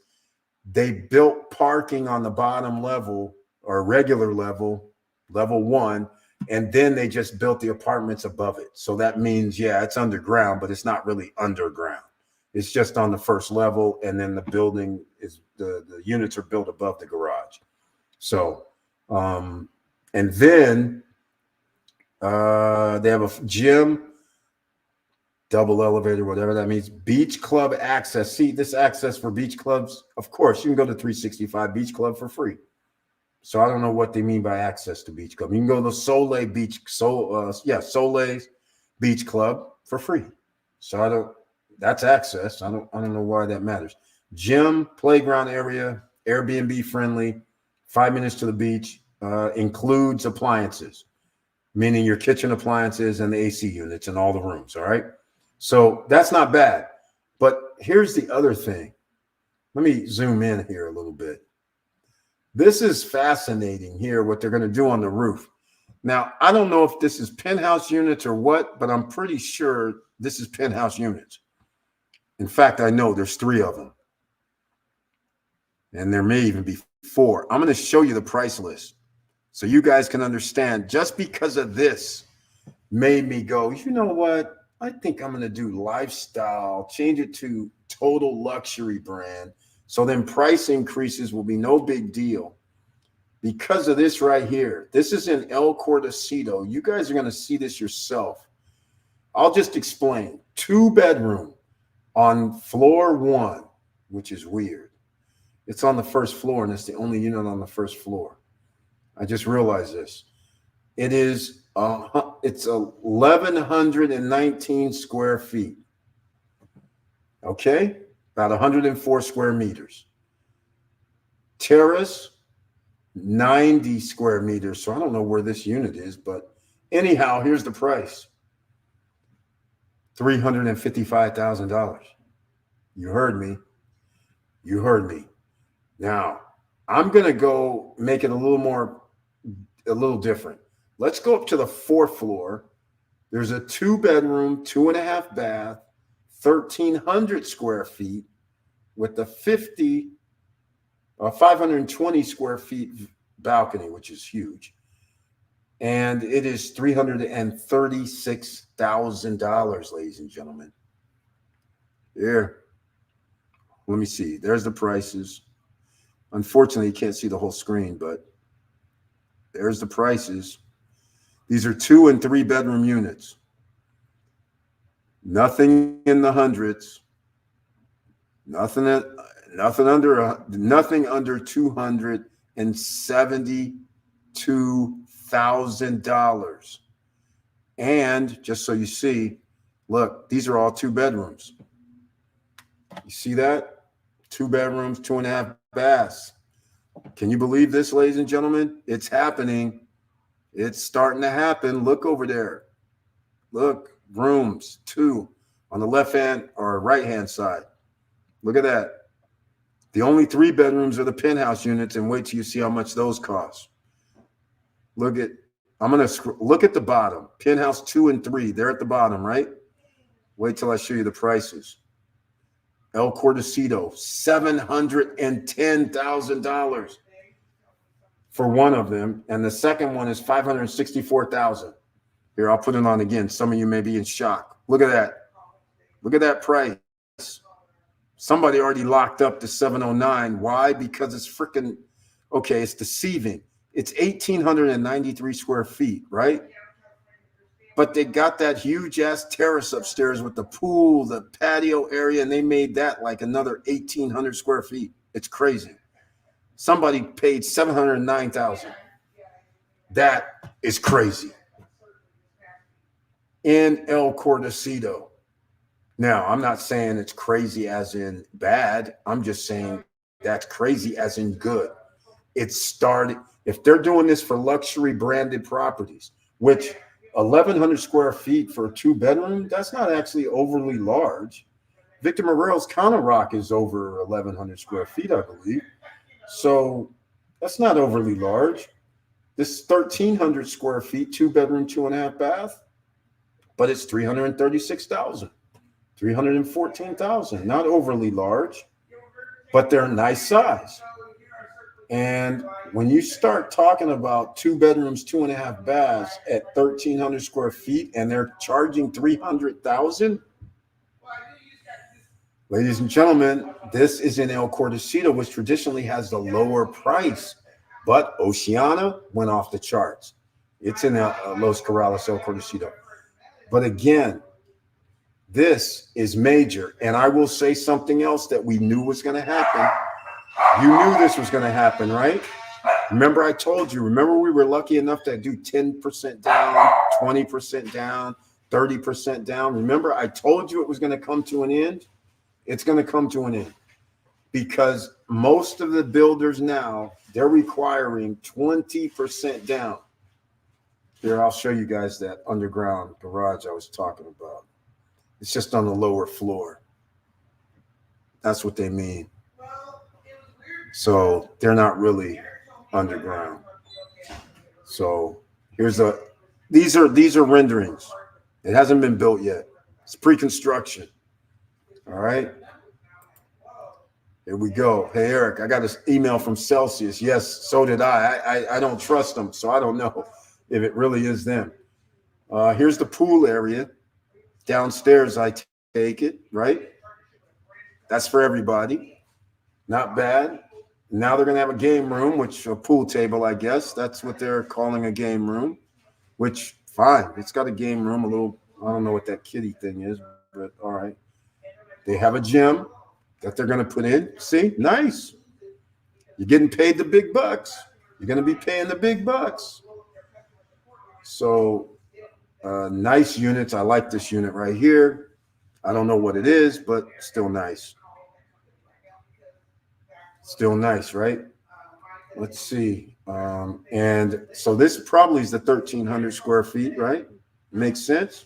they built parking on the bottom level or regular level 1, and then they just built the apartments above it. So that means, yeah, it's underground, but it's not really underground. It's just on the first level, and then the building is the units are built above the garage. So, and then They have a gym, double elevator, whatever that means. Beach club access. See, this access for beach clubs, of course, you can go to 365 Beach Club for free. So I don't know what they mean by access to beach club. You can go to Soleil Soleil's Beach Club for free. So that's access. I don't know why that matters. Gym, playground area, Airbnb friendly, 5 minutes to the beach, includes appliances, meaning your kitchen appliances and the AC units in all the rooms. All right. So that's not bad. But here's the other thing. Let me zoom in here a little bit. This is fascinating here, what they're going to do on the roof. Now, I don't know if this is penthouse units or what, but I'm pretty sure this is penthouse units. In fact, I know there's 3 of them. And there may even be 4. I'm going to show you the price list so you guys can understand. Just because of this made me go, you know what? I think I'm going to do lifestyle, change it to total luxury brand. So then price increases will be no big deal because of this right here. This is in El Cortocito. You guys are going to see this yourself. I'll just explain. 2-bedroom on floor 1, which is weird. It's on the first floor, and it's the only unit on the first floor. I just realized this. It's 1,119 square feet. Okay? About 104 square meters. Terrace, 90 square meters. So I don't know where this unit is, but anyhow, here's the price. $355,000. You heard me. You heard me. Now, I'm going to go make it a little different. Let's go up to the 4th floor. There's a 2-bedroom, 2.5 bath, 1,300 square feet with a 520 square feet balcony, which is huge. And it is $336,000, ladies and gentlemen. Here, let me see. There's the prices. Unfortunately, you can't see the whole screen, but there's the prices. These are 2- and 3-bedroom units. Nothing in the hundreds. Nothing under $272,000. And just so you see, look, these are all 2 bedrooms. You see that? 2 bedrooms, 2.5 baths. Can you believe this, ladies and gentlemen? It's happening. It's starting to happen. Look over there. Look, rooms, 2 on the left hand or right hand side. Look at that. The only 3 bedrooms are the penthouse units, and wait till you see how much those cost. I'm going to look at the bottom. Penthouse 2 and 3, they're at the bottom, right? Wait till I show you the prices. El Cortocito, $710,000 for one of them, and the second one is $564,000. Here, I'll put it on again. Some of you may be in shock. Look at that. Look at that price. Somebody already locked up the 709. Why? Because it's freaking, okay, it's deceiving. It's 1,893 square feet, right? But they got that huge ass terrace upstairs with the pool, the patio area, and they made that like another 1,800 square feet. It's crazy. Somebody paid $709,000. That is crazy. In El Cortocito. Now, I'm not saying it's crazy as in bad. I'm just saying that's crazy as in good. It started, if they're doing this for luxury branded properties, which 1,100 square feet for a 2-bedroom, that's not actually overly large. Victor Morrell's Counter Rock is over 1,100 square feet, I believe. So that's not overly large. This 1,300 square feet, 2-bedroom, 2.5 bath, but it's $336,000. $314,000, not overly large, but they're a nice size. And when you start talking about 2 bedrooms, 2.5 baths at 1,300 square feet, and they're charging $300,000, ladies and gentlemen, this is in El Cortocito, which traditionally has the lower price, but Oceana went off the charts. It's in Los Corrales, El Cordecito. But again, this is major. And I will say something else that we knew was going to happen. You knew this was going to happen, right? Remember, I told you, remember we were lucky enough to do 10% down, 20% down, 30% down. Remember, I told you it was going to come to an end. It's going to come to an end because most of the builders now, they're requiring 20% down. Here, I'll show you guys that underground garage I was talking about. It's just on the lower floor. That's what they mean. So they're not really underground. So these are renderings. It hasn't been built yet. It's pre-construction. All right. Here we go. Hey, Eric, I got an email from Celsius. Yes, so did I. I don't trust them, so I don't know if it really is them. Here's the pool area. Downstairs, I take it, right? That's for everybody. Not bad. Now they're going to have a game room, which a pool table, I guess. That's what they're calling a game room, which fine. It's got a game room, a little, I don't know what that kitty thing is, but all right. They have a gym that they're going to put in. See, nice. You're getting paid the big bucks. You're going to be paying the big bucks. So nice units. I like this unit right here. I don't know what it is, but still nice. Still nice, right? Let's see. And so this probably is the 1,300 square feet, right? Makes sense?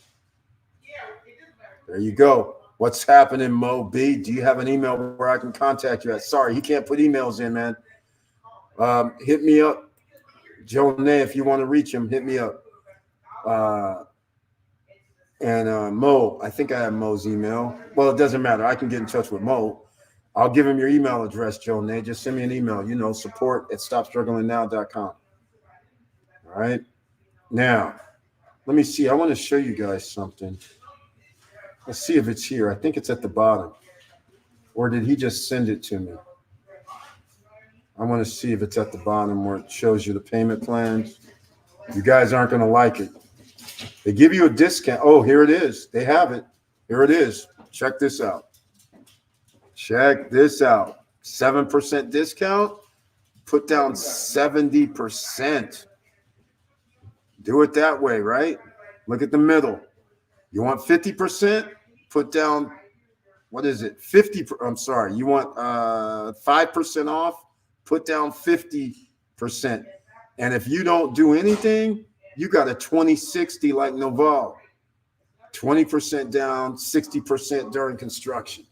There you go. What's happening, Mo B? Do you have an email where I can contact you at? Sorry, he can't put emails in, man. Hit me up. Jonah, if you want to reach him, hit me up. And Mo, I think I have Mo's email. Well, it doesn't matter. I can get in touch with Mo. I'll give him your email address, Jonah. Just send me an email, support@stopstrugglingnow.com. All right. Now, let me see. I want to show you guys something. Let's see if it's here. I think it's at the bottom. Or did he just send it to me? I want to see if it's at the bottom where it shows you the payment plans. You guys aren't going to like it. They give you a discount. Oh, here it is. They have it. Here it is. Check this out. Check this out. 7% discount. Put down 70%. Do it that way, right? Look at the middle. You want 50%? Put down, what is it? 50. I'm sorry. You want 5% off? Put down 50%. And if you don't do anything, you got a 20/60 like Noval. 20% down, 60% during construction.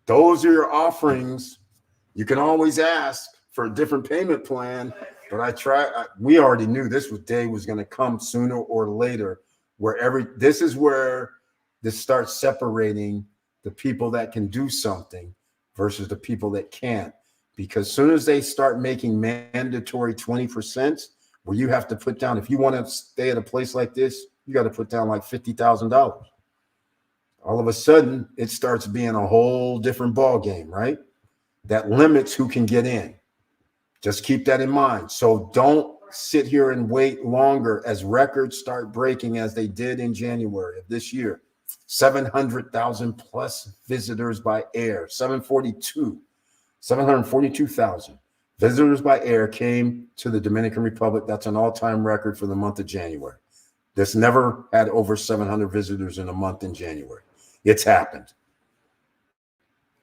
Those are your offerings. You can always ask for a different payment plan, but we already knew this day was going to come sooner or later, this is where this starts separating the people that can do something versus the people that can't. Because as soon as they start making mandatory 20%, where you have to put down, if you want to stay at a place like this, you got to put down like $50,000. All of a sudden, it starts being a whole different ball game, right? That limits who can get in. Just keep that in mind. So don't sit here and wait longer as records start breaking as they did in January of this year. 700,000 plus visitors by air. 742,000 visitors by air came to the Dominican Republic. That's an all-time record for the month of January. This never had over 700 visitors in a month in January. It's happened.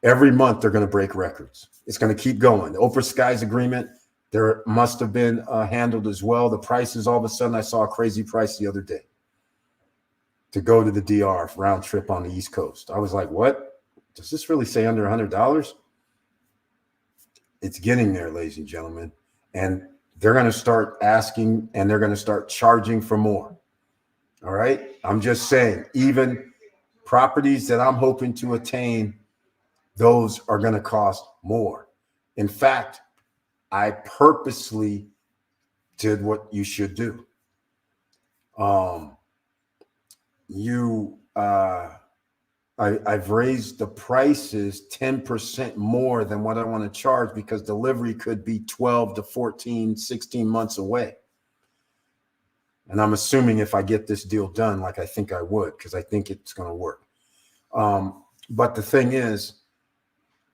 Every month they're going to break records. It's going to keep going. The Oprah Skies agreement, there must have been handled as well. The prices, all of a sudden, I saw a crazy price the other day to go to the DR round trip on the East Coast. I was like, what? Does this really say under $100? It's getting there, ladies and gentlemen. And they're going to start asking and they're going to start charging for more. All right. I'm just saying, even properties that I'm hoping to attain, those are going to cost more. In fact, I purposely did what you should do. I've raised the prices 10% more than what I want to charge because delivery could be 12 to 14, 16 months away. And I'm assuming if I get this deal done, like I think I would, because I think it's going to work. But the thing is,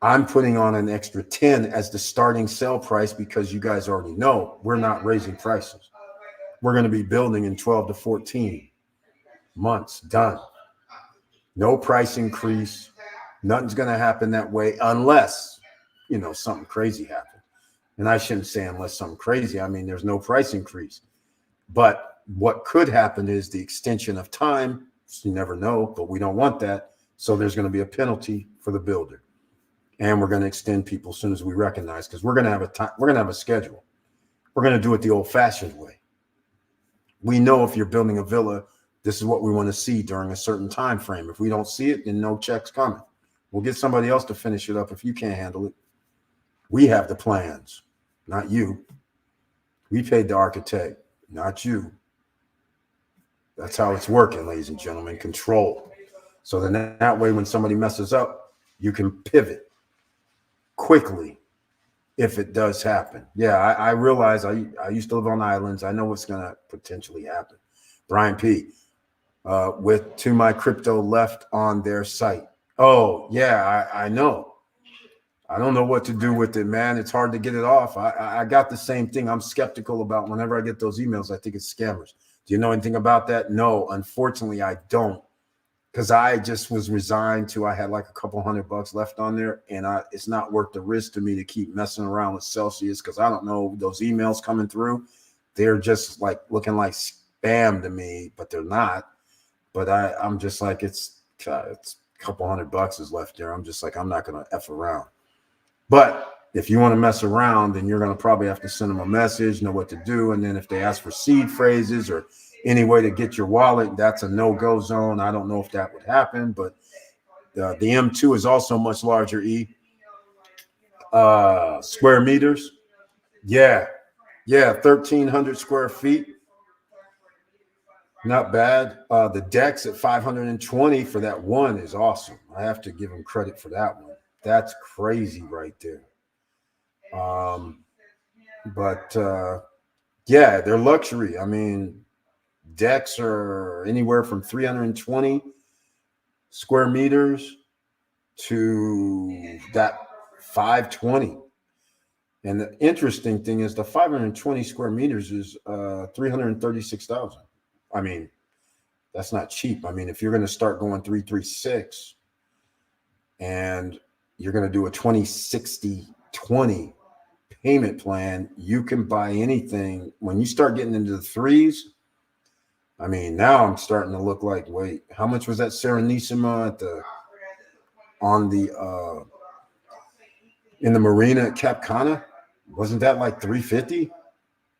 I'm putting on an extra 10 as the starting sell price because you guys already know we're not raising prices. We're going to be building in 12 to 14 months. Done. No price increase. Nothing's going to happen that way unless, you know, something crazy happens. And I shouldn't say unless something crazy. I mean, there's no price increase. But what could happen is the extension of time. You never know, but we don't want that. So there's going to be a penalty for the builder. And we're going to extend people as soon as we recognize, because we're going to have a time, we're going to have a schedule. We're going to do it the old-fashioned way. We know if you're building a villa, this is what we want to see during a certain time frame. If we don't see it, then no check's coming. We'll get somebody else to finish it up if you can't handle it. We have the plans, not you. We paid the architect, not you. That's how it's working, ladies and gentlemen. Control. So then that way, when somebody messes up, you can pivot quickly if it does happen. Yeah, I realize I used to live on islands. I know what's going to potentially happen. Brian P. With To My Crypto left on their site. Oh, yeah, I know. I don't know what to do with it, man. It's hard to get it off. I got the same thing. I'm skeptical about whenever I get those emails. I think it's scammers. Do you know anything about that? No, unfortunately, I don't. Because I just was resigned to, I had like a couple $100 left on there, and it's not worth the risk to me to keep messing around with Celsius, because I don't know those emails coming through. They're just like looking like spam to me, but they're not. But I'm just like, it's a couple $100 is left there. I'm just like, I'm not going to F around. But if you want to mess around, then you're going to probably have to send them a message, know what to do. And then if they ask for seed phrases or any way to get your wallet, that's a no-go zone. I don't know if that would happen, but the M2 is also much larger, square meters. Yeah, 1,300 square feet. Not bad. The decks at 520 for that one is awesome. I have to give them credit for that one. That's crazy right there. Yeah, they're luxury. I mean, decks are anywhere from 320 square meters to that 520. And the interesting thing is the 520 square meters is 336,000. I mean, that's not cheap. I mean, if you're going to start going 336 and you're going to do a 20/60/20 payment plan, you can buy anything. When you start getting into the threes, I mean, now I'm starting to look like, wait, how much was that Serenissima in the marina at Cap Cana? Wasn't that like 350?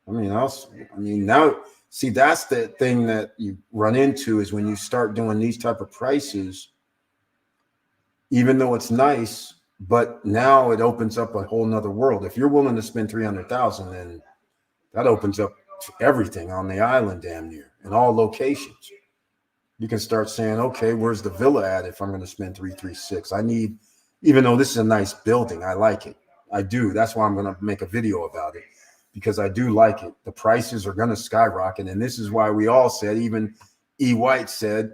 I mean, now, see, that's the thing that you run into is when you start doing these type of prices, even though it's nice, but now it opens up a whole nother world. If you're willing to spend 300,000, then that opens up everything on the island damn near in all locations. You can start saying, okay, where's the villa at if I'm going to spend 336? Even though this is a nice building, I like it. I do. That's why I'm going to make a video about it, because I do like it. The prices are going to skyrocket. And this is why we all said, even E. White said,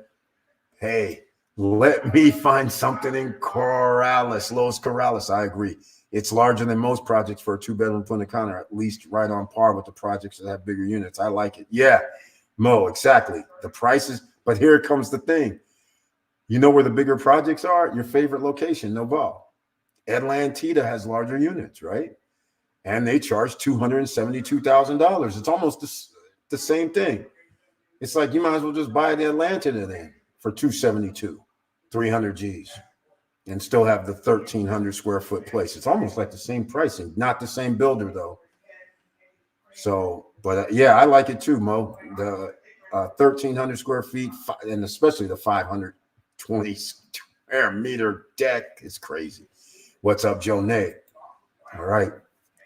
hey, let me find something in Corrales, Los Corrales. I agree. It's larger than most projects for a two-bedroom Punta Cana, at least right on par with the projects that have bigger units. I like it. Yeah, Mo, exactly. The prices, but here comes the thing. You know where the bigger projects are? Your favorite location, Noval. Atlantita has larger units, right? And they charge $272,000. It's almost the same thing. It's like you might as well just buy the Atlantita then for $272, 300 G's, and still have the 1,300 square foot place. It's almost like the same pricing, not the same builder though. So, but yeah, I like it too, Mo. The 1,300 square feet, and especially the 520 square meter deck is crazy. What's up, Joe Nate? All right.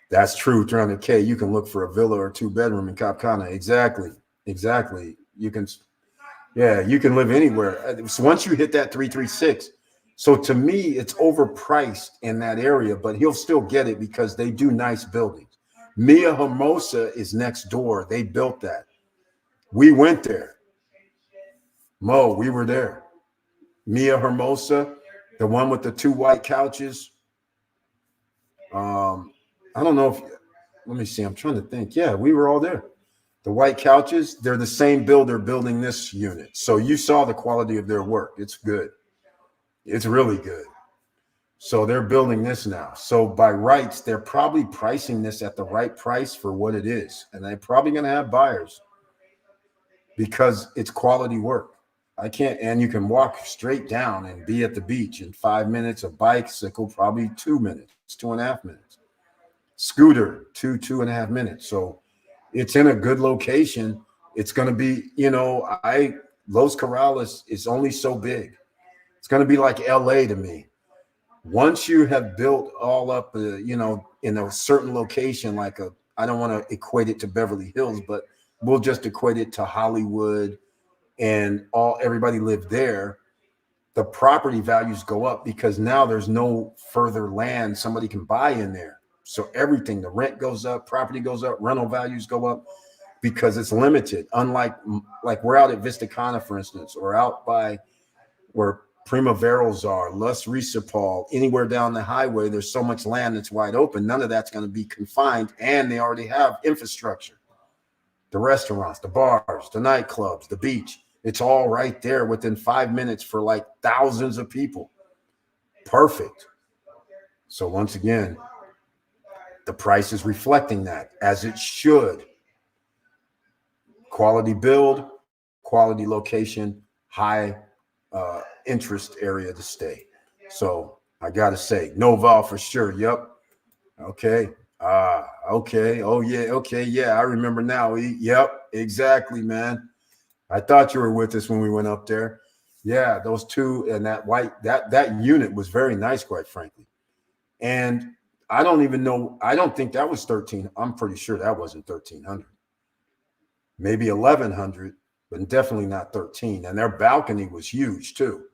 That's true. 300K. You can look for a villa or two bedroom in Cap Cana. Exactly. You can live anywhere. So once you hit that 336, so to me, it's overpriced in that area, but he'll still get it because they do nice buildings. Mia Hermosa is next door. They built that. We went there. Mo, we were there. Mia Hermosa, the one with the 2 white couches. I don't know if, let me see, I'm trying to think. Yeah, we were all there. The white couches, they're the same builder building this unit. So you saw the quality of their work. It's good. It's really good. So they're building this now. So by rights, they're probably pricing this at the right price for what it is. And they're probably going to have buyers because it's quality work. I can't, and you can walk straight down and be at the beach in 5 minutes. A bicycle, probably 2 minutes, 2.5 minutes. Scooter, 2.5 minutes. So it's in a good location. It's going to be, Los Corrales is only so big. It's going to be like LA to me. Once you have built all up, in a certain location, I don't want to equate it to Beverly Hills, but we'll just equate it to Hollywood, and everybody lived there. The property values go up because now there's no further land somebody can buy in there. So everything, the rent goes up, property goes up, rental values go up because it's limited. Unlike we're out at Vista Cana, for instance, or out by where Primaveros are, Los Risipal, anywhere down the highway, there's so much land that's wide open. None of that's going to be confined, and they already have infrastructure. The restaurants, the bars, the nightclubs, the beach, it's all right there within 5 minutes for like thousands of people. Perfect. So once again, the price is reflecting that, as it should. Quality build, quality location, high interest area to stay. So I got to say, Noval for sure. Yep. Okay. Okay. Oh, yeah. Okay. Yeah. I remember now. Yep. Exactly, man. I thought you were with us when we went up there. Yeah. Those two and that white, that unit was very nice, quite frankly. And I don't even know. I don't think that was 13. I'm pretty sure that wasn't 1,300. Maybe 1,100, but definitely not 13. And their balcony was huge too.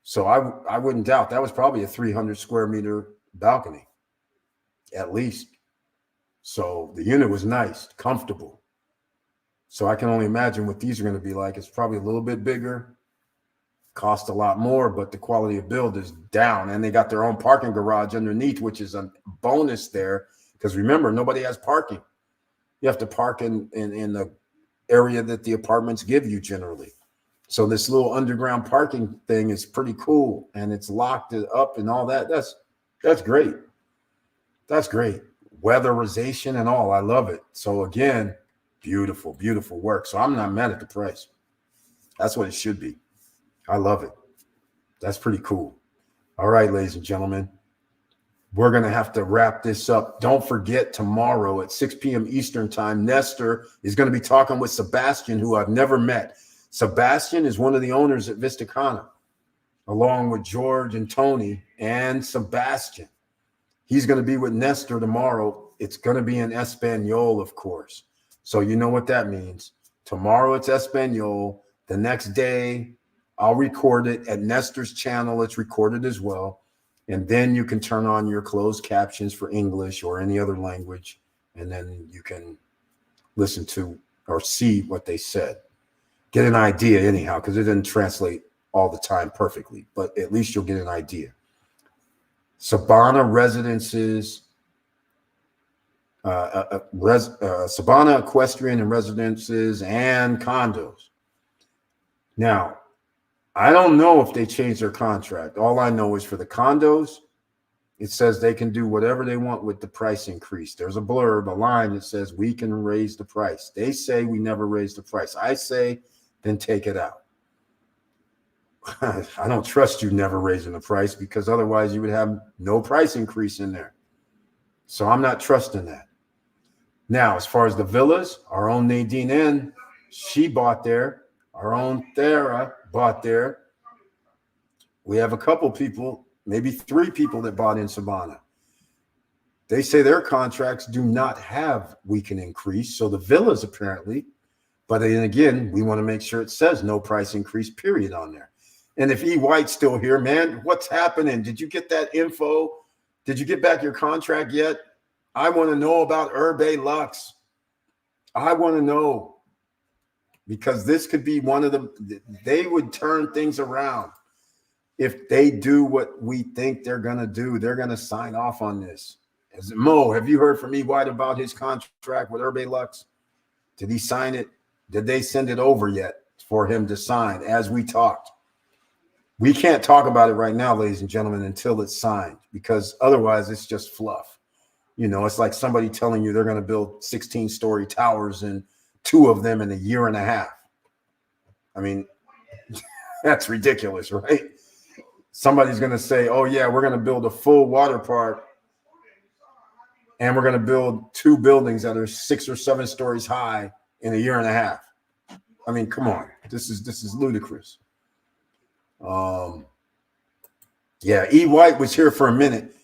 So I wouldn't doubt that was probably a 300 square meter balcony, at least. So the unit was nice, comfortable. So I can only imagine what these are going to be like. It's probably a little bit bigger, cost a lot more, but the quality of build is down. And they got their own parking garage underneath, which is a bonus there. Because remember, nobody has parking. You have to park in the area that the apartments give you generally. So this little underground parking thing is pretty cool, and it's locked up and all that. That's great. That's great. Weatherization and all. I love it. So again, beautiful, beautiful work. So I'm not mad at the price. That's what it should be. I love it. That's pretty cool. All right, ladies and gentlemen, we're going to have to wrap this up. Don't forget, tomorrow at 6 p.m. Eastern time, Nestor is going to be talking with Sebastian, who I've never met. Sebastian is one of the owners at Vista Cana, along with George and Tony and Sebastian. He's going to be with Nestor tomorrow. It's going to be in Espanol, of course. So you know what that means. Tomorrow it's Espanol. The next day, I'll record it at Nestor's channel. It's recorded as well. And then you can turn on your closed captions for English or any other language. And then you can listen to or see what they said. Get an idea anyhow, because it didn't translate all the time perfectly, but at least you'll get an idea. Sabana residences, Sabana equestrian and residences and condos. Now, I don't know if they changed their contract. All I know is for the condos, it says they can do whatever they want with the price increase. There's a blurb, a line that says we can raise the price. They say we never raised the price. I say, then take it out. I don't trust you never raising the price, because otherwise you would have no price increase in there. So I'm not trusting that. Now, as far as the villas, our own Nadine N, she bought there. Our own Thera bought there. We have a couple people, maybe 3 people that bought in Sabana. They say their contracts do not have we can increase. So the villas apparently, but then again, we want to make sure it says no price increase period on there. And if E. White's still here, man, what's happening? Did you get that info? Did you get back your contract yet? I want to know about Herbe Lux. I want to know, because this could be one of they would turn things around. If they do what we think they're going to do, they're going to sign off on this. Mo, have you heard from E. White about his contract with Herbe Lux? Did he sign it? Did they send it over yet for him to sign as we talked? We can't talk about it right now, ladies and gentlemen, until it's signed, because otherwise it's just fluff. You know, it's like somebody telling you they're going to build 16-story towers and 2 of them in a year and a half. I mean, that's ridiculous, right? Somebody's going to say, oh, yeah, we're going to build a full water park and we're going to build 2 buildings that are 6 or 7 stories high in a year and a half. I mean, come on. This is ludicrous. Yeah, E. White was here for a minute.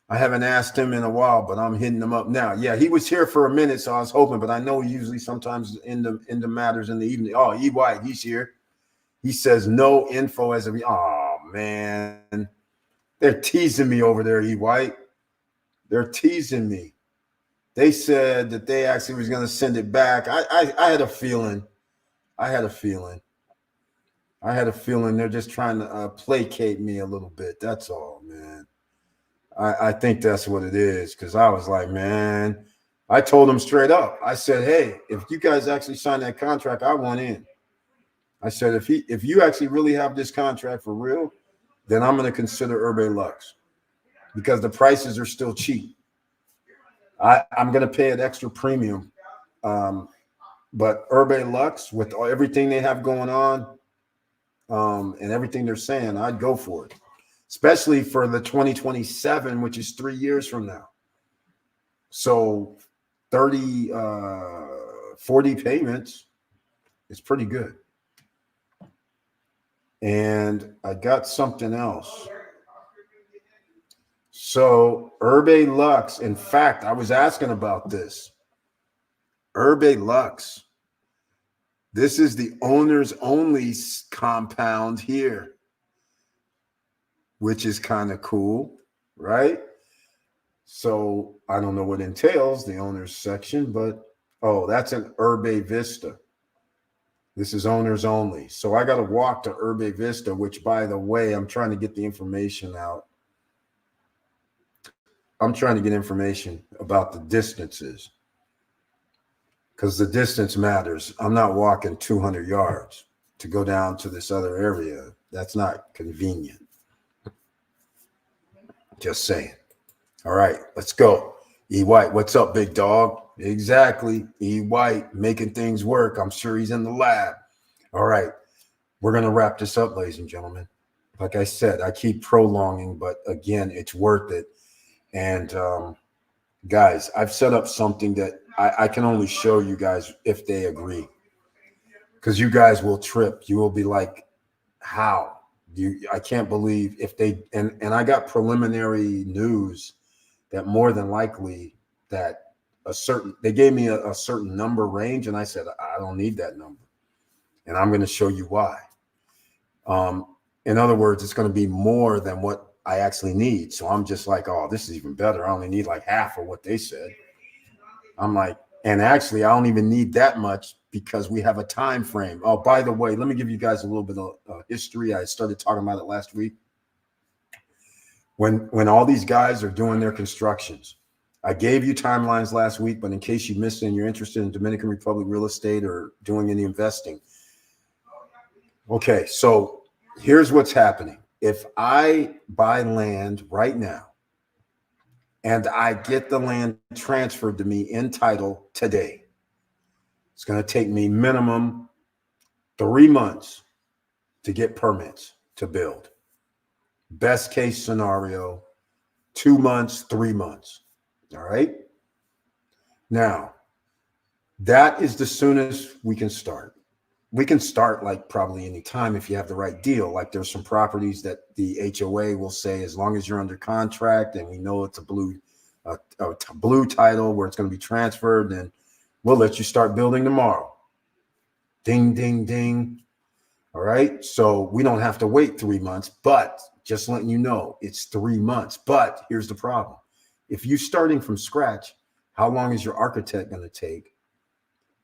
I haven't asked him in a while, but I'm hitting him up now. Yeah, he was here for a minute, so I was hoping, but I know he usually sometimes in the matters in the evening. Oh, E. White, he's here. He says no info as of. Oh man, they're teasing me over there, E. White. They're teasing me. They said that they actually was going to send it back. I had a feeling. I had a feeling they're just trying to placate me a little bit. That's all, man. I think that's what it is, because I was like, man, I told them straight up. I said, hey, if you guys actually sign that contract, I want in. I said, if you actually really have this contract for real, then I'm going to consider Herbe Lux, because the prices are still cheap. I'm going to pay an extra premium. But Herbe Lux, with everything they have going on and everything they're saying, I'd go for it. Especially for the 2027, which is 3 years from now. So 40 payments is pretty good. And I got something else. So Herbe Lux, in fact, I was asking about this. Herbe Lux. This is the owner's only compound here, which is kind of cool, right? So I don't know what entails the owner's section, but oh, that's an Herbe Vista. This is owners only. So I got to walk to Herbe Vista, which, by the way, I'm trying to get the information out. I'm trying to get information about the distances, because the distance matters. I'm not walking 200 yards to go down to this other area. That's not convenient. Just saying. All right, let's go. E. White, what's up, big dog? Exactly. E. White, making things work. I'm sure he's in the lab. All right, we're going to wrap this up, ladies and gentlemen. Like I said, I keep prolonging, but again, it's worth it. And guys, I've set up something that I can only show you guys if they agree, because you guys will trip. You will be like, how? I can't believe if they, and I got preliminary news that more than likely that they gave me a certain number range, and I said, I don't need that number. And I'm going to show you why. In other words, it's going to be more than what I actually need. So I'm just like, oh, this is even better. I only need like half of what they said. I'm like, and actually, I don't even need that much, because we have a time frame. Oh, by the way, let me give you guys a little bit of history. I started talking about it last week. When all these guys are doing their constructions, I gave you timelines last week, but in case you missed it and you're interested in Dominican Republic real estate or doing any investing. Okay, so here's what's happening. If I buy land right now and I get the land transferred to me in title today, it's going to take me minimum 3 months to get permits to build. Best case scenario, 2 months, 3 months. All right. Now, that is the soonest we can start. We can start like probably any time if you have the right deal. Like there's some properties that the HOA will say, as long as you're under contract and we know it's a blue title where it's going to be transferred, then we'll let you start building tomorrow. Ding, ding, ding. All right. So we don't have to wait 3 months, but just letting you know, it's 3 months. But here's the problem. If you're starting from scratch, how long is your architect going to take?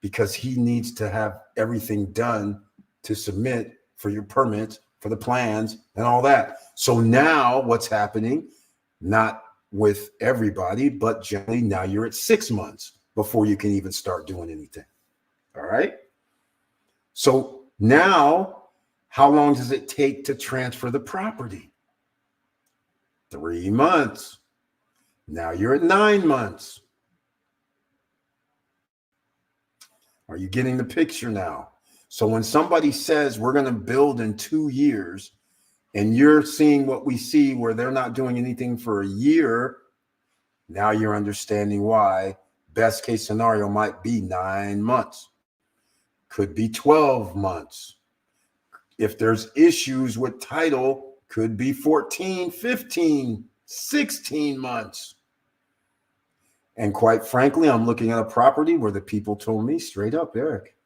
because he needs to have everything done to submit for your permits, for the plans and all that. So now what's happening, not with everybody, but generally now you're at 6 months before you can even start doing anything. All right. So now, how long does it take to transfer the property? 3 months. Now you're at 9 months. Are you getting the picture now? So when somebody says we're going to build in 2 years, and you're seeing what we see where they're not doing anything for a year, now you're understanding why best case scenario might be 9 months, could be 12 months. If there's issues with title, could be 14, 15, 16 months. And quite frankly, I'm looking at a property where the people told me straight up, Eric,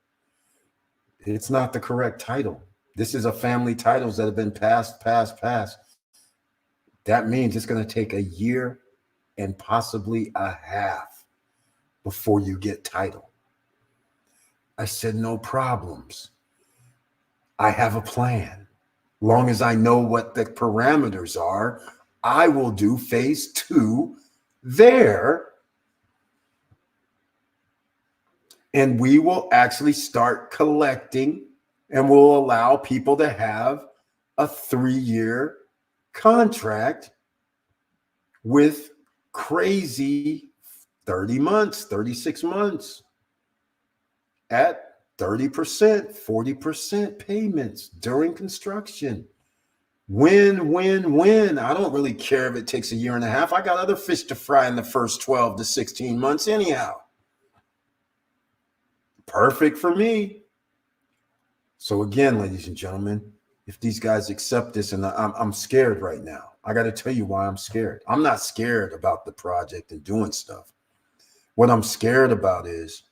it's not the correct title. This is a family titles that have been passed. That means it's going to take a year and possibly a half before you get title. I said, no problems. I have a plan. Long as I know what the parameters are, I will do phase 2 there. And we will actually start collecting, and we'll allow people to have a 3-year contract with crazy 30 months, 36 months at 30%, 40% payments during construction. Win. I don't really care if it takes a year and a half. I got other fish to fry in the first 12 to 16 months anyhow. Perfect for me. So again, ladies and gentlemen, if these guys accept this, and I'm scared right now. I got to tell you why I'm scared. I'm not scared about the project and doing stuff. What I'm scared about is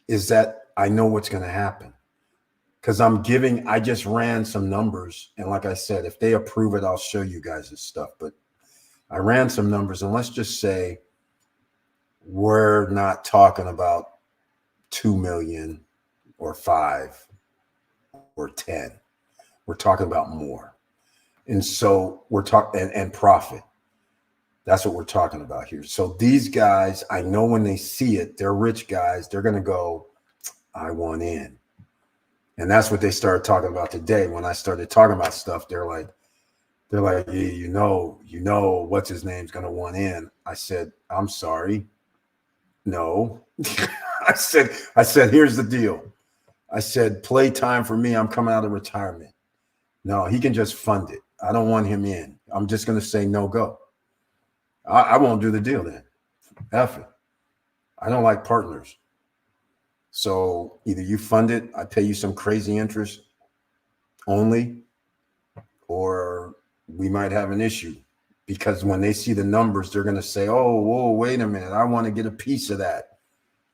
that I know what's going to happen. Because I just ran some numbers. And like I said, if they approve it, I'll show you guys this stuff. But I ran some numbers, and let's just say we're not talking about 2 million or 5 or 10. We're talking about more. And so we're talking and profit. That's what we're talking about here. So these guys, I know when they see it, they're rich guys. They're going to go, I want in. And that's what they started talking about today. When I started talking about stuff, they're like, yeah, you know, what's his name's going to want in. I said, I'm sorry. No. I said, here's the deal. I said, play time for me. I'm coming out of retirement. No, he can just fund it. I don't want him in. I'm just going to say no go. I won't do the deal then. F it. I don't like partners. So either you fund it, I pay you some crazy interest only, or we might have an issue. Because when they see the numbers, they're going to say, oh, whoa, wait a minute. I want to get a piece of that.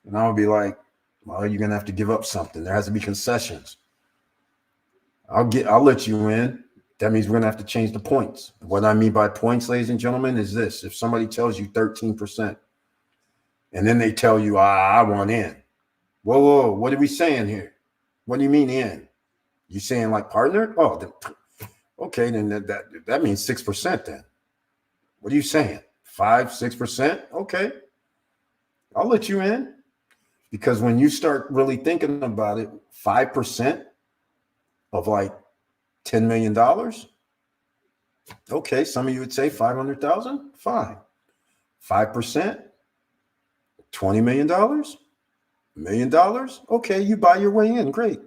And I'll be like, well, you're going to have to give up something. There has to be concessions. I'll let you in. That means we're going to have to change the points. What I mean by points, ladies and gentlemen, is this. If somebody tells you 13% and then they tell you, I want in. Whoa, what are we saying here? What do you mean in? You saying like partner? Oh, okay, then that means 6% then. What are you saying? 5-6%? Okay. I'll let you in. Because when you start really thinking about it, 5% of like $10 million. Okay, some of you would say 500,000. Fine. 5%, $20 million, $1 million. Okay, you buy your way in. Great.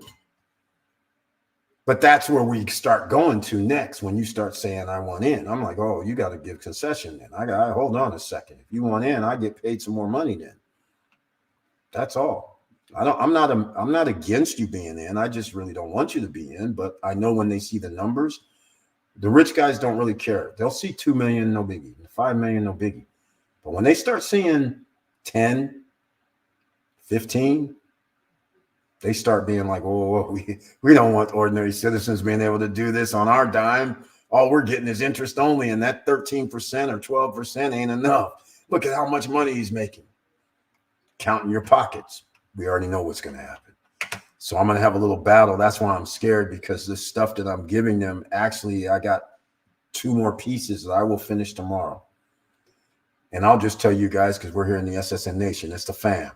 But that's where we start going to next. When you start saying I want in, I'm like, oh, you got to give concession then. I got to hold on a second. If you want in, I get paid some more money then. That's all. I'm not against you being in. I just really don't want you to be in. But I know when they see the numbers, the rich guys don't really care. They'll see 2 million, no biggie. 5 million, no biggie. But when they start seeing 10, 15, they start being like, oh, we don't want ordinary citizens being able to do this on our dime. All we're getting is interest only, and that 13% or 12% ain't enough. Look at how much money he's making. Counting your pockets. We already know what's going to happen. So I'm going to have a little battle. That's why I'm scared, because this stuff that I'm giving them, actually, I got 2 more pieces that I will finish tomorrow. And I'll just tell you guys, because we're here in the SSN Nation, it's the fam.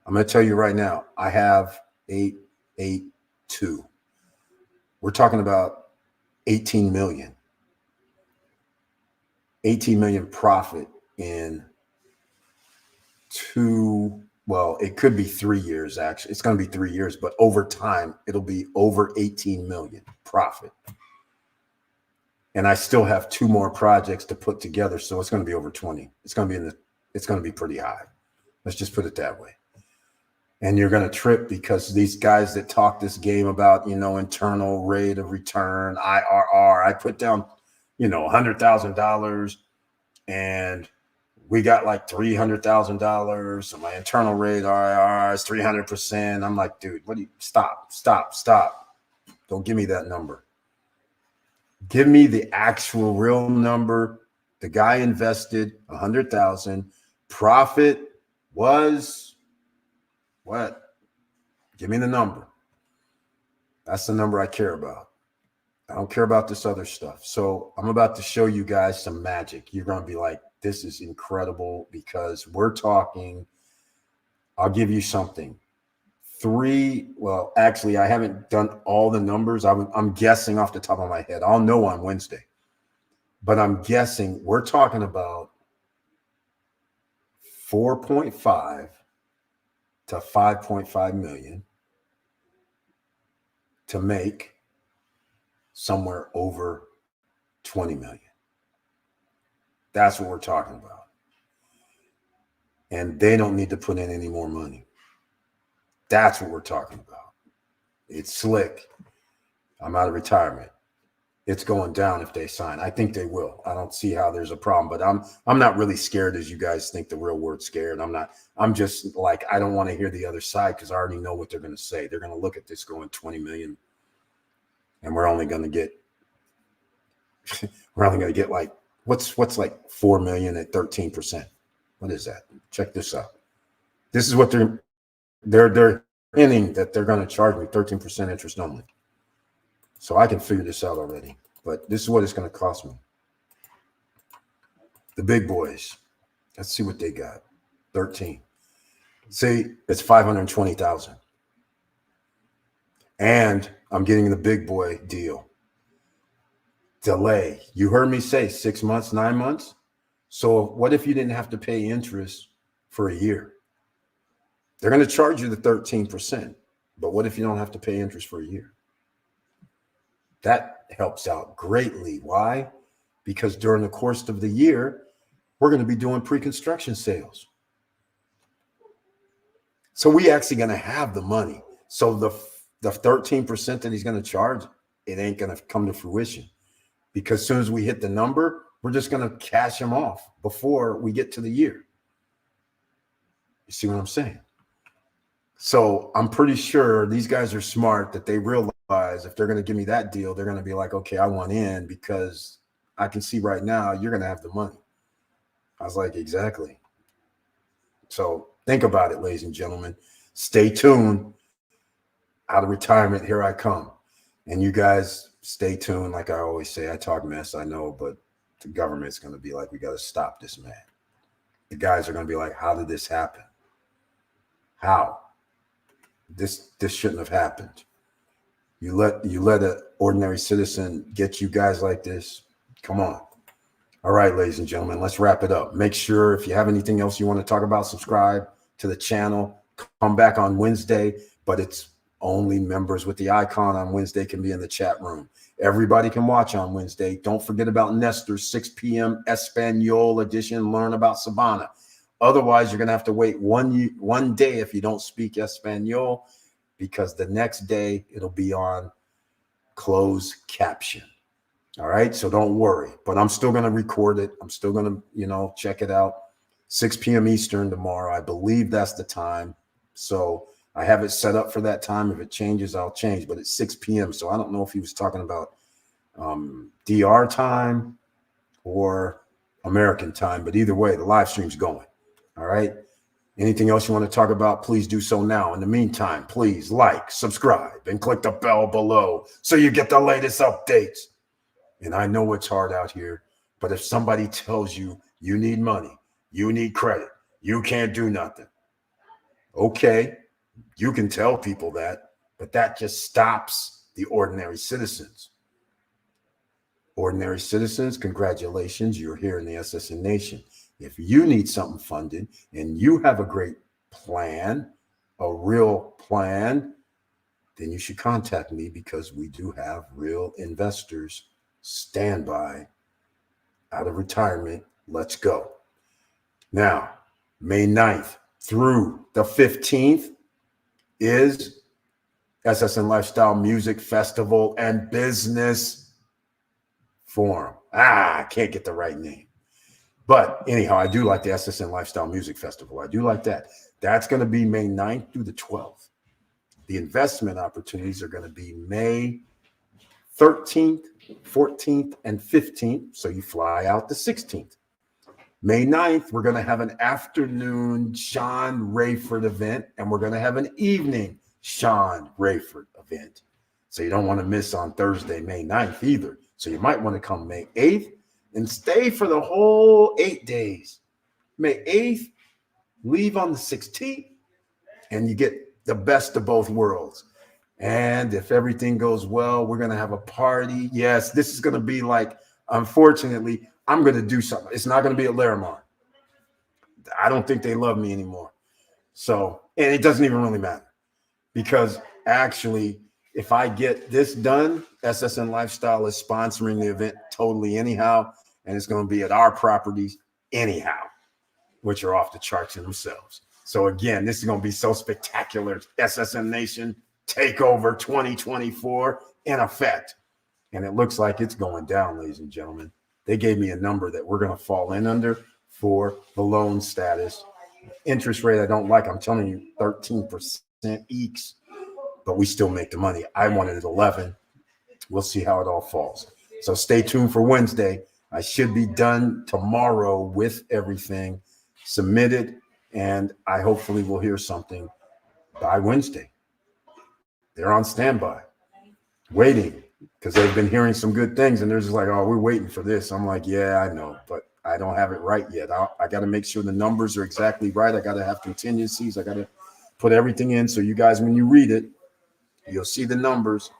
I'm going to tell you right now, I have 882. We're talking about 18 million. 18 million profit in it could be 3 years, actually. It's going to be 3 years, but over time, it'll be over 18 million profit. And I still have 2 more projects to put together, so it's going to be over 20. It's going to be pretty high. Let's just put it that way. And you're going to trip, because these guys that talk this game about, internal rate of return, IRR, I put down, $100,000, and we got like $300,000. So my internal rate IRR is 300%. I'm like, dude, stop. Don't give me that number. Give me the actual real number. The guy invested 100,000. Profit was what? Give me the number. That's the number I care about. I don't care about this other stuff. So I'm about to show you guys some magic. You're going to be like, this is incredible, because we're talking, I'll give you something. Actually, I haven't done all the numbers. I'm guessing off the top of my head. I'll know on Wednesday. But I'm guessing we're talking about 4.5 to 5.5 million to make somewhere over 20 million. That's what we're talking about. And they don't need to put in any more money. That's what we're talking about. It's slick. I'm out of retirement. It's going down if they sign. I think they will. I don't see how there's a problem, but I'm not really scared as you guys think the real word scared. I'm just like, I don't want to hear the other side, because I already know what they're going to say. They're going to look at this going 20 million, and we're only going to get like, what's like 4 million at 13%. What is that? Check this out. This is what they're hinting that they're going to charge me 13% interest only. So I can figure this out already, but this is what it's going to cost me. The big boys, let's see what they got. 13. Say it's 520,000. And I'm getting the big boy deal. Delay. You heard me say 6 months, 9 months. So what if you didn't have to pay interest for a year? They're going to charge you the 13%. But what if you don't have to pay interest for a year? That helps out greatly. Why? Because during the course of the year, we're going to be doing pre-construction sales. So we actually going to have the money. So the 13% that he's going to charge, it ain't going to come to fruition. Because as soon as we hit the number, we're just going to cash him off before we get to the year. You see what I'm saying? So I'm pretty sure these guys are smart, that they realize if they're going to give me that deal, they're going to be like, okay, I want in, because I can see right now you're going to have the money. I was like, exactly. So think about it, ladies and gentlemen. Stay tuned. Out of retirement, here I come. And you guys stay tuned. Like I always say, I talk mess, I know, but the government's going to be like, we got to stop this man. The guys are going to be like, how did this happen? How? This shouldn't have happened. You let an ordinary citizen get you guys like this? Come on. All right, ladies and gentlemen, let's wrap it up. Make sure, if you have anything else you want to talk about, subscribe to the channel. Come back on Wednesday, but it's only members with the icon on Wednesday can be in the chat room. Everybody can watch on Wednesday. Don't forget about Nestor, 6 p.m. Espanol edition. Learn about Sabana. Otherwise, you're going to have to wait one day if you don't speak Espanol, because the next day it'll be on closed caption. All right. So don't worry, but I'm still going to record it. I'm still going to, check it out. 6 p.m. Eastern tomorrow. I believe that's the time. So I have it set up for that time. If it changes, I'll change, but it's 6 p.m. So I don't know if he was talking about DR time or American time, but either way, the live stream's going. All right. Anything else you want to talk about, please do so now. In the meantime, please like, subscribe, and click the bell below so you get the latest updates. And I know it's hard out here, but if somebody tells you you need money, you need credit, you can't do nothing, okay, you can tell people that, but that just stops the ordinary citizens. Ordinary citizens, congratulations, you're here in the SSN Nation. If you need something funded and you have a great plan, a real plan, then you should contact me, because we do have real investors standby out of retirement. Let's go. Now, May 9th through the 15th is SSN Lifestyle Music Festival and Business Forum. I can't get the right name. But anyhow, I do like the SSN Lifestyle Music Festival. I do like that. That's going to be May 9th through the 12th. The investment opportunities are going to be May 13th, 14th, and 15th. So you fly out the 16th. May 9th, we're going to have an afternoon Sean Rayford event, and we're going to have an evening Sean Rayford event. So you don't want to miss on Thursday, May 9th either. So you might want to come May 8th and stay for the whole 8 days. May 8th, leave on the 16th, and you get the best of both worlds. And if everything goes well, we're going to have a party. Yes, this is going to be like, unfortunately, I'm going to do something. It's not going to be at Larimar. I don't think they love me anymore. So, and it doesn't even really matter, because actually, if I get this done, SSN Lifestyle is sponsoring the event totally anyhow, and it's going to be at our properties anyhow, which are off the charts in themselves. So again, this is going to be so spectacular. SSN Nation Takeover 2024 in effect. And it looks like it's going down, ladies and gentlemen. They gave me a number that we're going to fall in under for the loan status. Interest rate I don't like. I'm telling you, 13% eeks, but we still make the money. I wanted it 11. We'll see how it all falls. So stay tuned for Wednesday. I should be done tomorrow with everything submitted, and I hopefully will hear something by Wednesday. They're on standby, waiting, because they've been hearing some good things, and they're just like, oh, we're waiting for this. I'm like, yeah, I know, but I don't have it right yet. I got to make sure the numbers are exactly right. I got to have contingencies. I got to put everything in so you guys, when you read it, you'll see the numbers.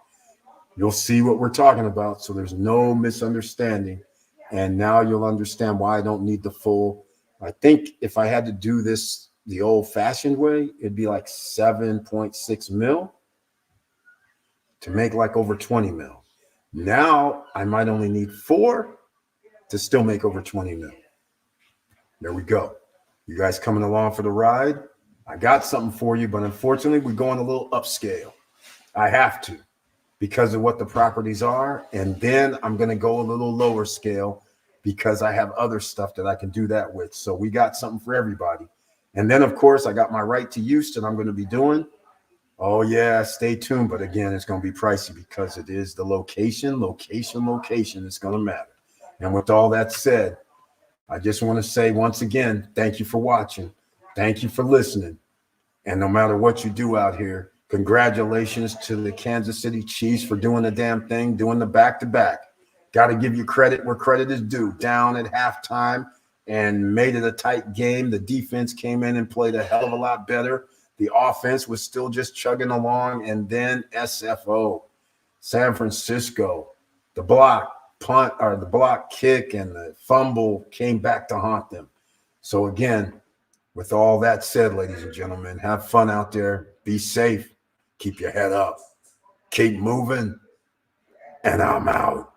You'll see what we're talking about, so there's no misunderstanding. And now you'll understand why I don't need the full. I think if I had to do this the old-fashioned way, it'd be like 7.6 mil to make like over 20 mil. Now I might only need 4 to still make over 20 mil. There we go. You guys coming along for the ride? I got something for you, but unfortunately we're going a little upscale. I have to, because of what the properties are. And then I'm going to go a little lower scale because I have other stuff that I can do that with. So we got something for everybody. And then, of course, I got my right to use that I'm going to be doing. Oh, yeah, stay tuned. But again, it's going to be pricey because it is the location. It's going to matter. And with all that said, I just want to say once again, thank you for watching. Thank you for listening. And no matter what you do out here, congratulations to the Kansas City Chiefs for doing the damn thing, doing the back-to-back. Got to give you credit where credit is due. Down at halftime and made it a tight game. The defense came in and played a hell of a lot better. The offense was still just chugging along. And then SFO, San Francisco, the block punt or the block kick and the fumble came back to haunt them. So again, with all that said, ladies and gentlemen, have fun out there. Be safe. Keep your head up. Keep moving. And I'm out.